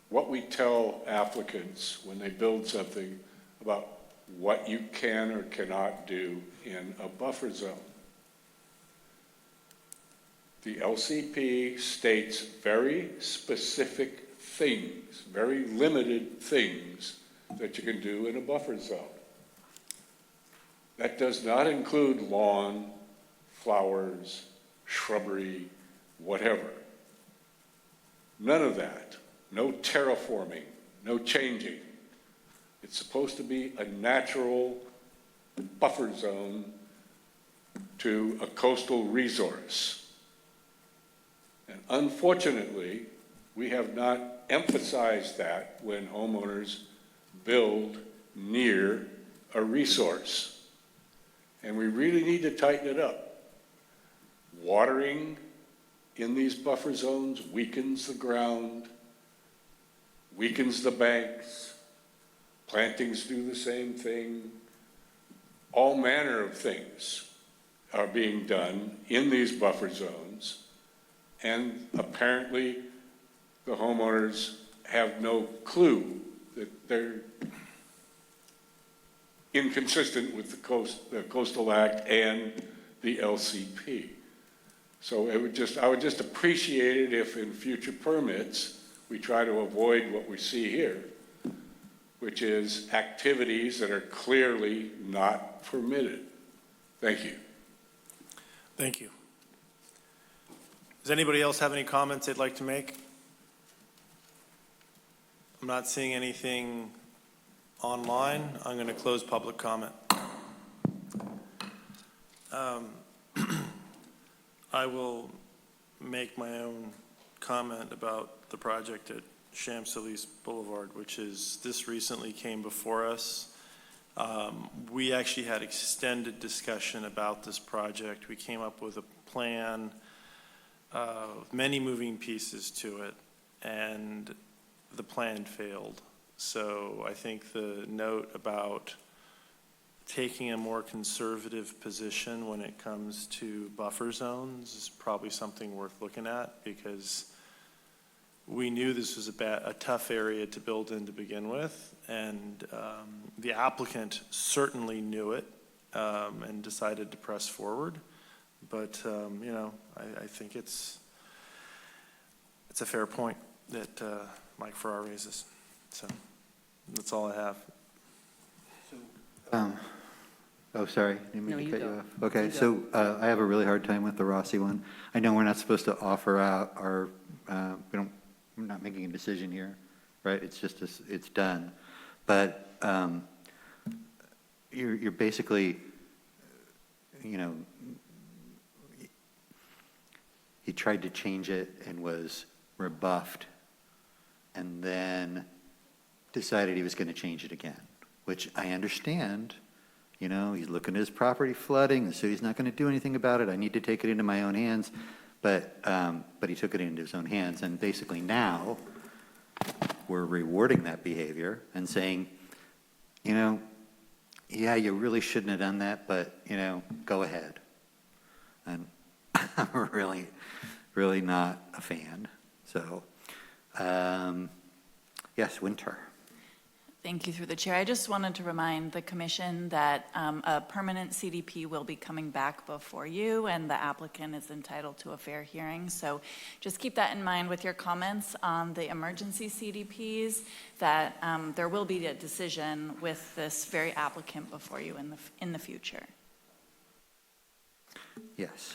what we tell applicants when they build something about what you can or cannot do in a buffer zone. The LCP states very specific things, very limited things that you can do in a buffer zone. That does not include lawn, flowers, shrubbery, whatever. None of that. No terraforming, no changing. It's supposed to be a natural buffer zone to a coastal resource. And unfortunately, we have not emphasized that when homeowners build near a resource. And we really need to tighten it up. Watering in these buffer zones weakens the ground, weakens the banks, plantings do the same thing. All manner of things are being done in these buffer zones, and apparently the homeowners have no clue that they're inconsistent with the Coastal Act and the LCP. So I would just appreciate it if in future permits we try to avoid what we see here, which is activities that are clearly not permitted. Thank you. Thank you. Does anybody else have any comments they'd like to make? I'm not seeing anything online. I'm going to close public comment. I will make my own comment about the project at Champs-Élysées Boulevard, which is, this recently came before us. We actually had extended discussion about this project. We came up with a plan with many moving pieces to it, and the plan failed. So I think the note about taking a more conservative position when it comes to buffer zones is probably something worth looking at, because we knew this was a tough area to build in to begin with, and the applicant certainly knew it and decided to press forward. But you know, I think it's a fair point that Mike Farrar raises. So that's all I have. Oh, sorry, didn't mean No, to you cut go. you off. Okay, You so I have a really hard time with the Rossi one. I know we're not supposed to offer out our, we're not making a decision here. right? It's just, it's done. But you're basically, you know, he tried to change it and was rebuffed, and then decided he was going to change it again, which I understand. You know, he's looking at his property flooding, the city's not going to do anything about it. I need to take it into my own hands. But he took it into his own hands, and basically now we're rewarding that behavior and saying, you know, yeah, you really shouldn't have done that, but, you know, go ahead. And I'm really, really not a fan. So, yes, Winter. Thank you through the chair. I just wanted to remind the commission that a permanent CDP will be coming back before you, and the applicant is entitled to a fair hearing. So just keep that in mind with your comments on the emergency CDPs, that there will be a decision with this very applicant before you in the future. Yes.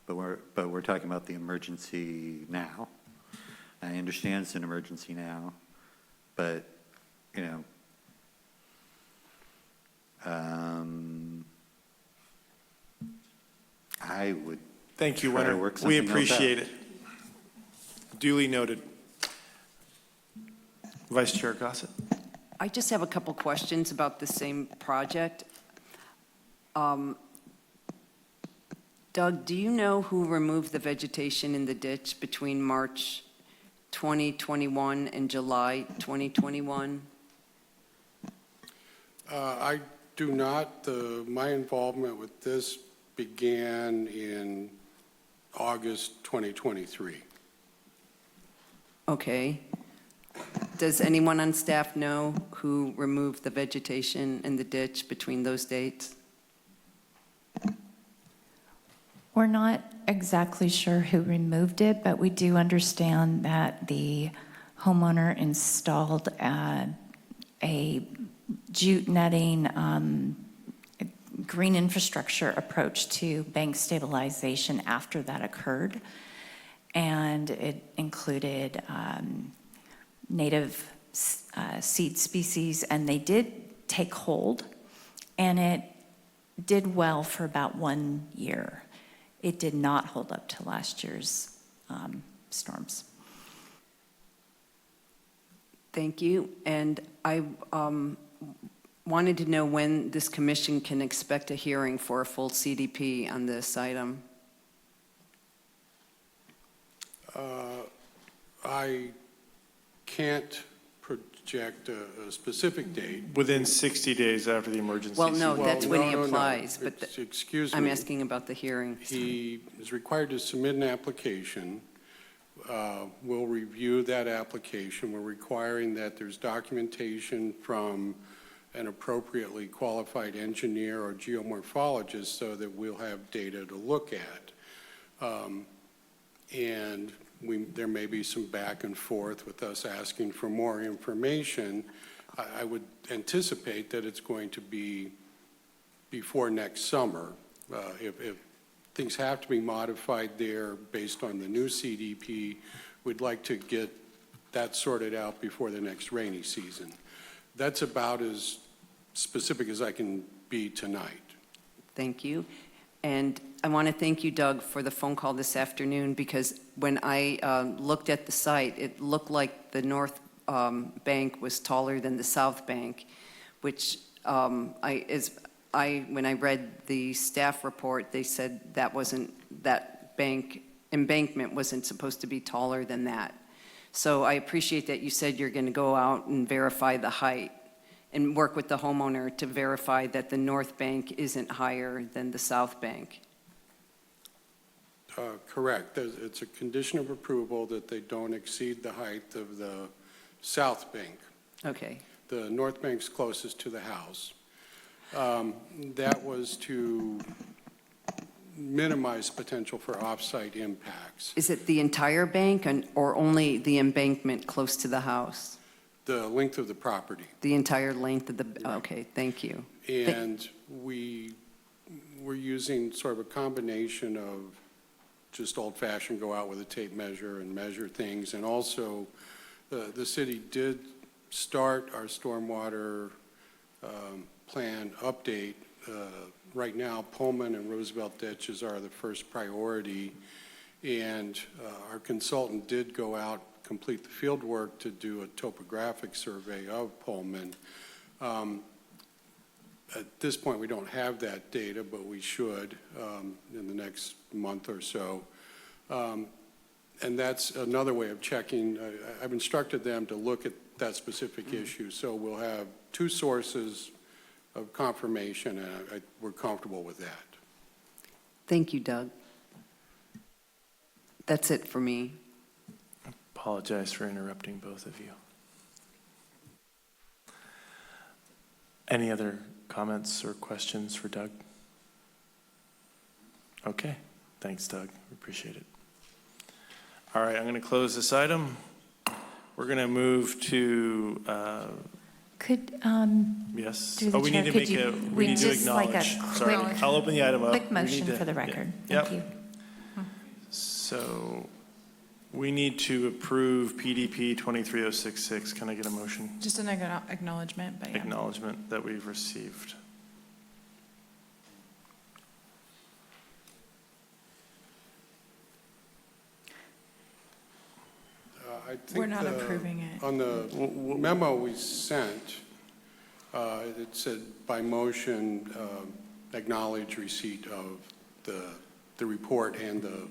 But we're talking about the emergency now. I understand it's an emergency now, but you know, I would. Thank you, try to Winter. work We something else out. appreciate it. Duly noted. Vice Chair Gossett. I just have a couple questions about the same project. Doug, do you know who removed the vegetation in the ditch between March 2021 and July 2021? I do not. My involvement with this began in August 2023. Okay. Does anyone on staff know who removed the vegetation in the ditch between those dates? We're not exactly sure who removed it, but we do understand that the homeowner installed a jute netting green infrastructure approach to bank stabilization after that occurred. And it included native seed species, and they did take hold, and it did well for about 1 year. It did not hold up to last year's storms. Thank you. And I wanted to know when this commission can expect a hearing for a full CDP on this item. I can't project a specific date. Within 60 days after the emergency. Well, no, season. that's when he no. applies, but Excuse me. I'm asking about the hearing. He is required to submit an application. We'll review that application. We're requiring that there's documentation from an appropriately qualified engineer or geomorphologist so that we'll have data to look at. And there may be some back and forth with us asking for more information. I would anticipate that it's going to be before next summer. If things have to be modified there based on the new CDP, we'd like to get that sorted out before the next rainy season. That's about as specific as I can be tonight. Thank you. And I want to thank you, Doug, for the phone call this afternoon, because when I looked at the site, it looked like the north bank was taller than the south bank, which when I read the staff report, they said that embankment wasn't supposed to be taller than that. So I appreciate that you said you're going to go out and verify the height and work with the homeowner to verify that the north bank isn't higher than the south bank. Correct. It's a condition of approval that they don't exceed the height of the south bank. Okay. The north bank's closest to the house. That was to minimize potential for off-site impacts. Is it the entire bank or only the embankment close to the house? The length of the property. The entire length of the, okay, thank you. And we're using sort of a combination of just old-fashioned go out with a tape measure and measure things, and also The city did start our stormwater plan update. Right now, Pullman and Roosevelt ditches are the first priority, and our consultant did go out, complete the field work to do a topographic survey of Pullman. At this point, we don't have that data, but we should in the next month or so. And that's another way of checking. I've instructed them to look at that specific issue, so we'll have two sources of confirmation, and we're comfortable with that. Thank you, Doug. That's it for me. Apologize for interrupting both of you. Any other comments or questions for Doug? Okay, thanks, Doug. We appreciate it. All right, I'm going to close this item. We're going to move to, Could, yes. through the Oh, we need chair, to could you- we need to just like a acknowledge. Sorry, quick- I'll open the item up. Quick We need motion to- for the record. yeah. Thank you. So we need to approve PDP 23066. Can I get a motion? Just an acknowledgement, but yeah. Acknowledgement that we've received. I think We're not approving it. On the memo we sent, it said by motion, acknowledge receipt of the report and the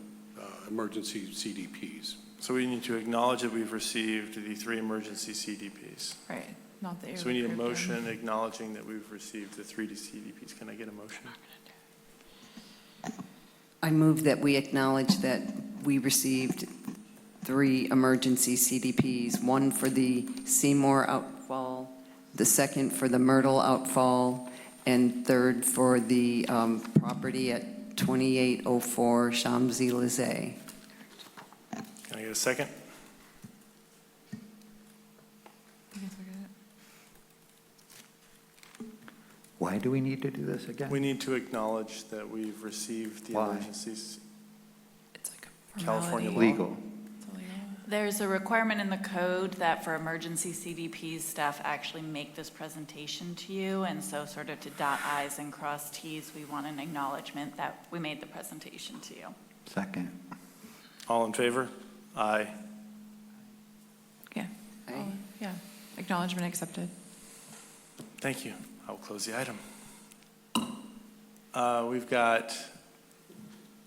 emergency CDPs. So we need to acknowledge that we've received the 3 emergency CDPs. Right, not that you. So we need a approved them. motion acknowledging that we've received the 3 CDPs. Can I get a motion? I move that we acknowledge that we received 3 emergency CDPs, one for the Seymour outfall, the second for the Myrtle outfall, and third for the property at 2804 Champs-Élysées. Can I get a second? Why do we need to do this again? We need to acknowledge that we've received the Why? emergencies. It's like a California law. formality. Legal. There's a requirement in the code that for emergency CDPs, staff actually make this presentation to you, and so sort of to dot i's and cross t's, we want an acknowledgement that we made the presentation to you. Second. All in favor? Aye. Yeah. Yeah, acknowledgement accepted. Thank you. I will close the item. We've got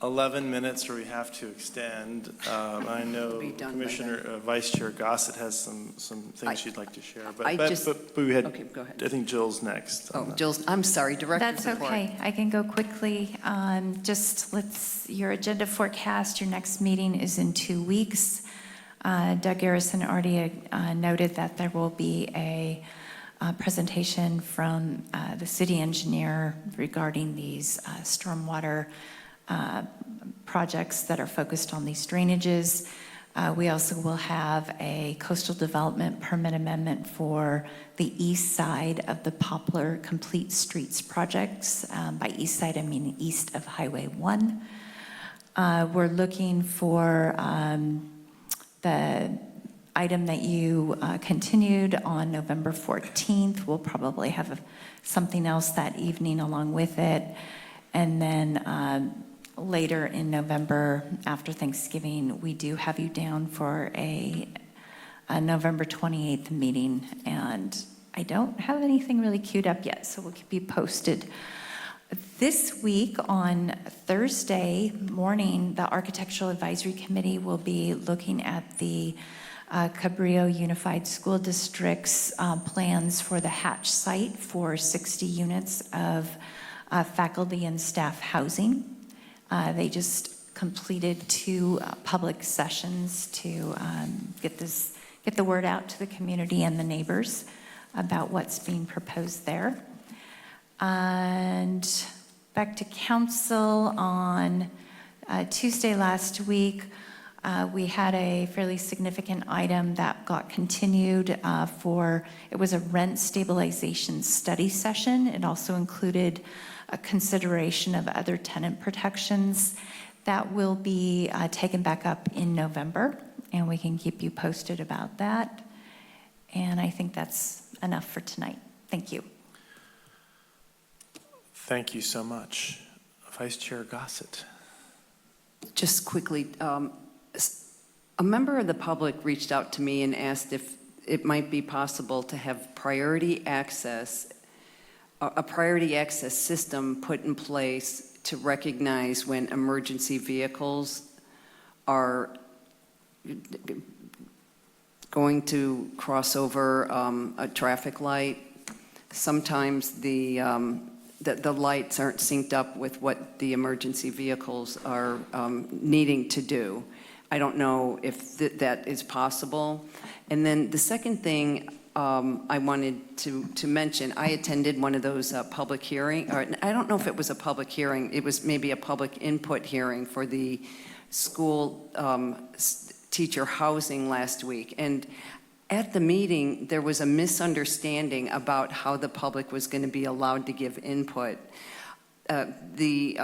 11 minutes where we have to extend. I know Be done by Commissioner, Vice Chair Gossett has some things she'd like to share, but we had, Okay, go ahead. I think Jill's next. Oh, Jill's, I'm sorry, Director's That's report. okay. I can go quickly. Your agenda forecast, your next meeting is in 2 weeks. Doug Garrison already noted that there will be a presentation from the city engineer regarding these stormwater projects that are focused on these drainages. We also will have a coastal development permit amendment for the east side of the Poplar Complete Streets projects. By east side, I mean east of Highway 1. We're looking for the item that you continued on November 14th. We'll probably have something else that evening along with it. And then later in November, after Thanksgiving, we do have you down for a November 28th meeting. And I don't have anything really queued up yet, so we'll keep you posted. This week on Thursday morning, the Architectural Advisory Committee will be looking at the Cabrillo Unified School District's plans for the Hatch site for 60 units of faculty and staff housing. They just completed 2 public sessions to get the word out to the community and the neighbors about what's being proposed there. And back to council on Tuesday last week, we had a fairly significant item that got continued it was a rent stabilization study session. It also included a consideration of other tenant protections that will be taken back up in November. and we can keep you posted about that. And I think that's enough for tonight. Thank you. Thank you so much. Vice Chair Gossett. Just quickly, a member of the public reached out to me and asked if it might be possible to have priority access, a priority access system put in place to recognize when emergency vehicles are going to cross over a traffic light. Sometimes the lights aren't synced up with what the emergency vehicles are needing to do. I don't know if that is possible. And then the second thing I wanted to mention, I attended one of those public hearings, or I don't know if it was a public hearing, it was maybe a public input hearing for the school teacher housing last week. And at the meeting, there was a misunderstanding about how the public was going to be allowed to give input. The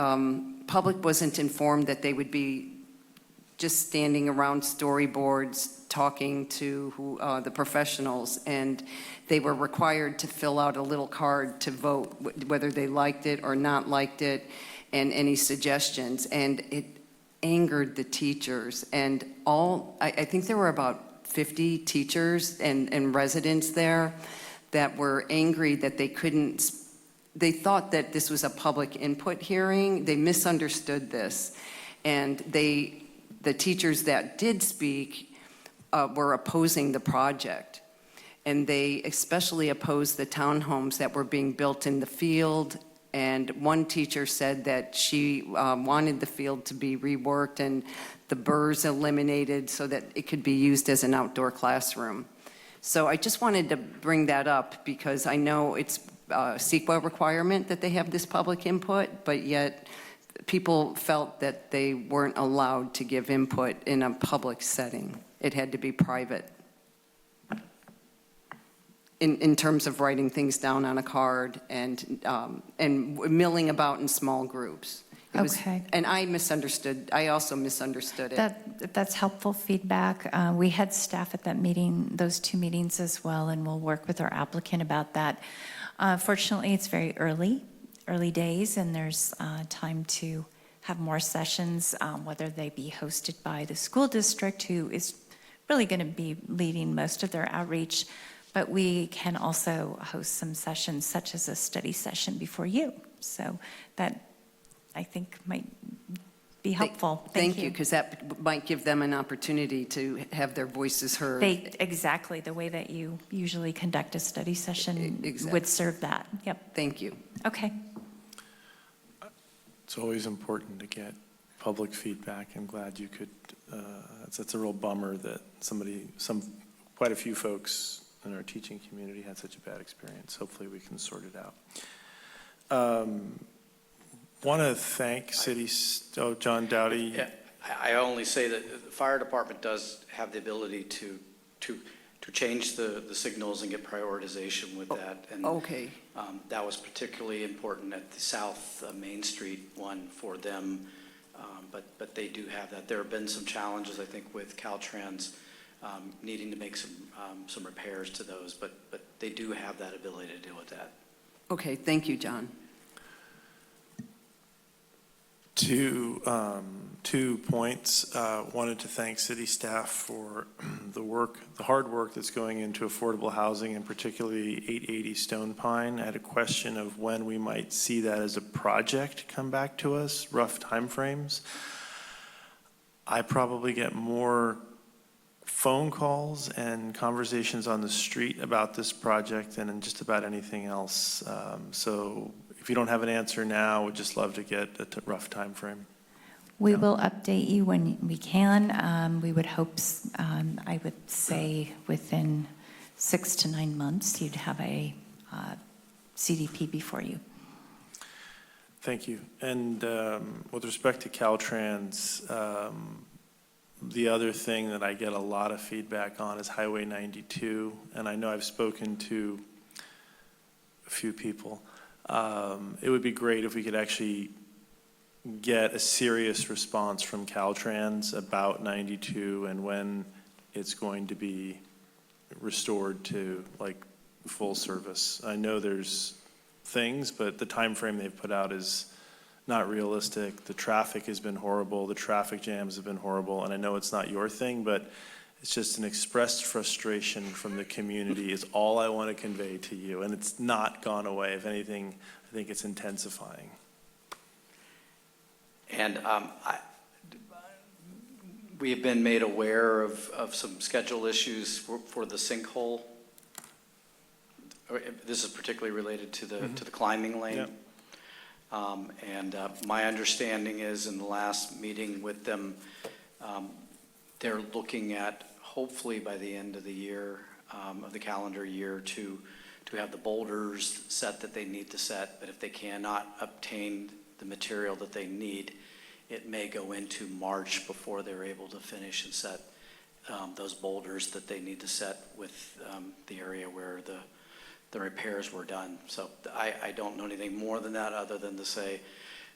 public wasn't informed that they would be just standing around storyboards talking to the professionals, and they were required to fill out a little card to vote whether they liked it or not liked it, and any suggestions. And it angered the teachers. And I think there were about 50 teachers and residents there that were angry that they thought that this was a public input hearing. They misunderstood this. And the teachers that did speak were opposing the project. And they especially opposed the townhomes that were being built in the field. And one teacher said that she wanted the field to be reworked and the burrs eliminated so that it could be used as an outdoor classroom. So I just wanted to bring that up because I know it's a CEQA requirement that they have this public input, but yet people felt that they weren't allowed to give input in a public setting. It had to be private. In terms of writing things down on a card and milling about in small groups. Okay. And I also misunderstood it. That's helpful feedback. We had staff at that meeting, those two meetings as well, and we'll work with our applicant about that. Fortunately, it's very early days, and there's time to have more sessions, whether they be hosted by the school district, who is really going to be leading most of their outreach. But we can also host some sessions, such as a study session before you. So that, I think, might be helpful. Thank you, because that might give them an opportunity to have their voices heard. Exactly, the way that you usually conduct a study session would serve that. Yep. Thank you. Okay. It's always important to get public feedback. I'm glad you could, it's a real bummer that quite a few folks in our teaching community had such a bad experience. Hopefully we can sort it out. Want to thank John Dowdy. Yeah, I only say that the fire department does have the ability to change the signals and get prioritization with that. And okay. That was particularly important at the South Main Street one for them. But they do have that. There have been some challenges, I think, with Caltrans needing to make some repairs to those, but they do have that ability to deal with that. Okay, thank you, John. Two points. Wanted to thank city staff for the hard work that's going into affordable housing, and particularly 880 Stone Pine. I had a question of when we might see that as a project come back to us, rough timeframes. I probably get more phone calls and conversations on the street about this project than in just about anything else. So if you don't have an answer now, we'd just love to get a rough time frame. We will update you when we can. We would hope, I would say within 6 to 9 months, you'd have a CDP before you. Thank you. And with respect to Caltrans, the other thing that I get a lot of feedback on is Highway 92. And I know I've spoken to a few people. It would be great if we could actually get a serious response from Caltrans about 92 and when it's going to be restored to like full service. I know there's things, but the time frame they've put out is not realistic. The traffic has been horrible. The traffic jams have been horrible. And I know it's not your thing, but it's just an expressed frustration from the community is all I want to convey to you. And it's not gone away. If anything, I think it's intensifying. And we have been made aware of some schedule issues for the sinkhole. This is particularly related to the climbing lane. Yep. My understanding is in the last meeting with them, they're looking at hopefully by the end of the year, of the calendar year, to have the boulders set that they need to set. But if they cannot obtain the material that they need, it may go into March before they're able to finish and set those boulders that they need to set with the area where the repairs were done. So I don't know anything more than that, other than to say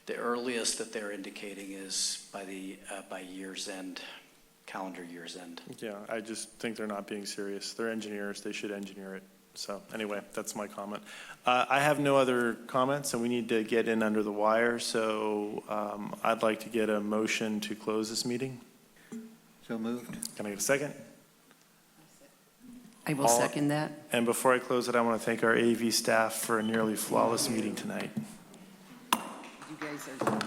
the earliest that they're indicating is by year's end, calendar year's end. Yeah, I just think they're not being serious. They're engineers. They should engineer it. So anyway, that's my comment. I have no other comments, and we need to get in under the wire. So I'd like to get a motion to close this meeting. So moved. Can I get a second? I will second that. And before I close it, I want to thank our AV staff for a nearly flawless meeting tonight. You guys are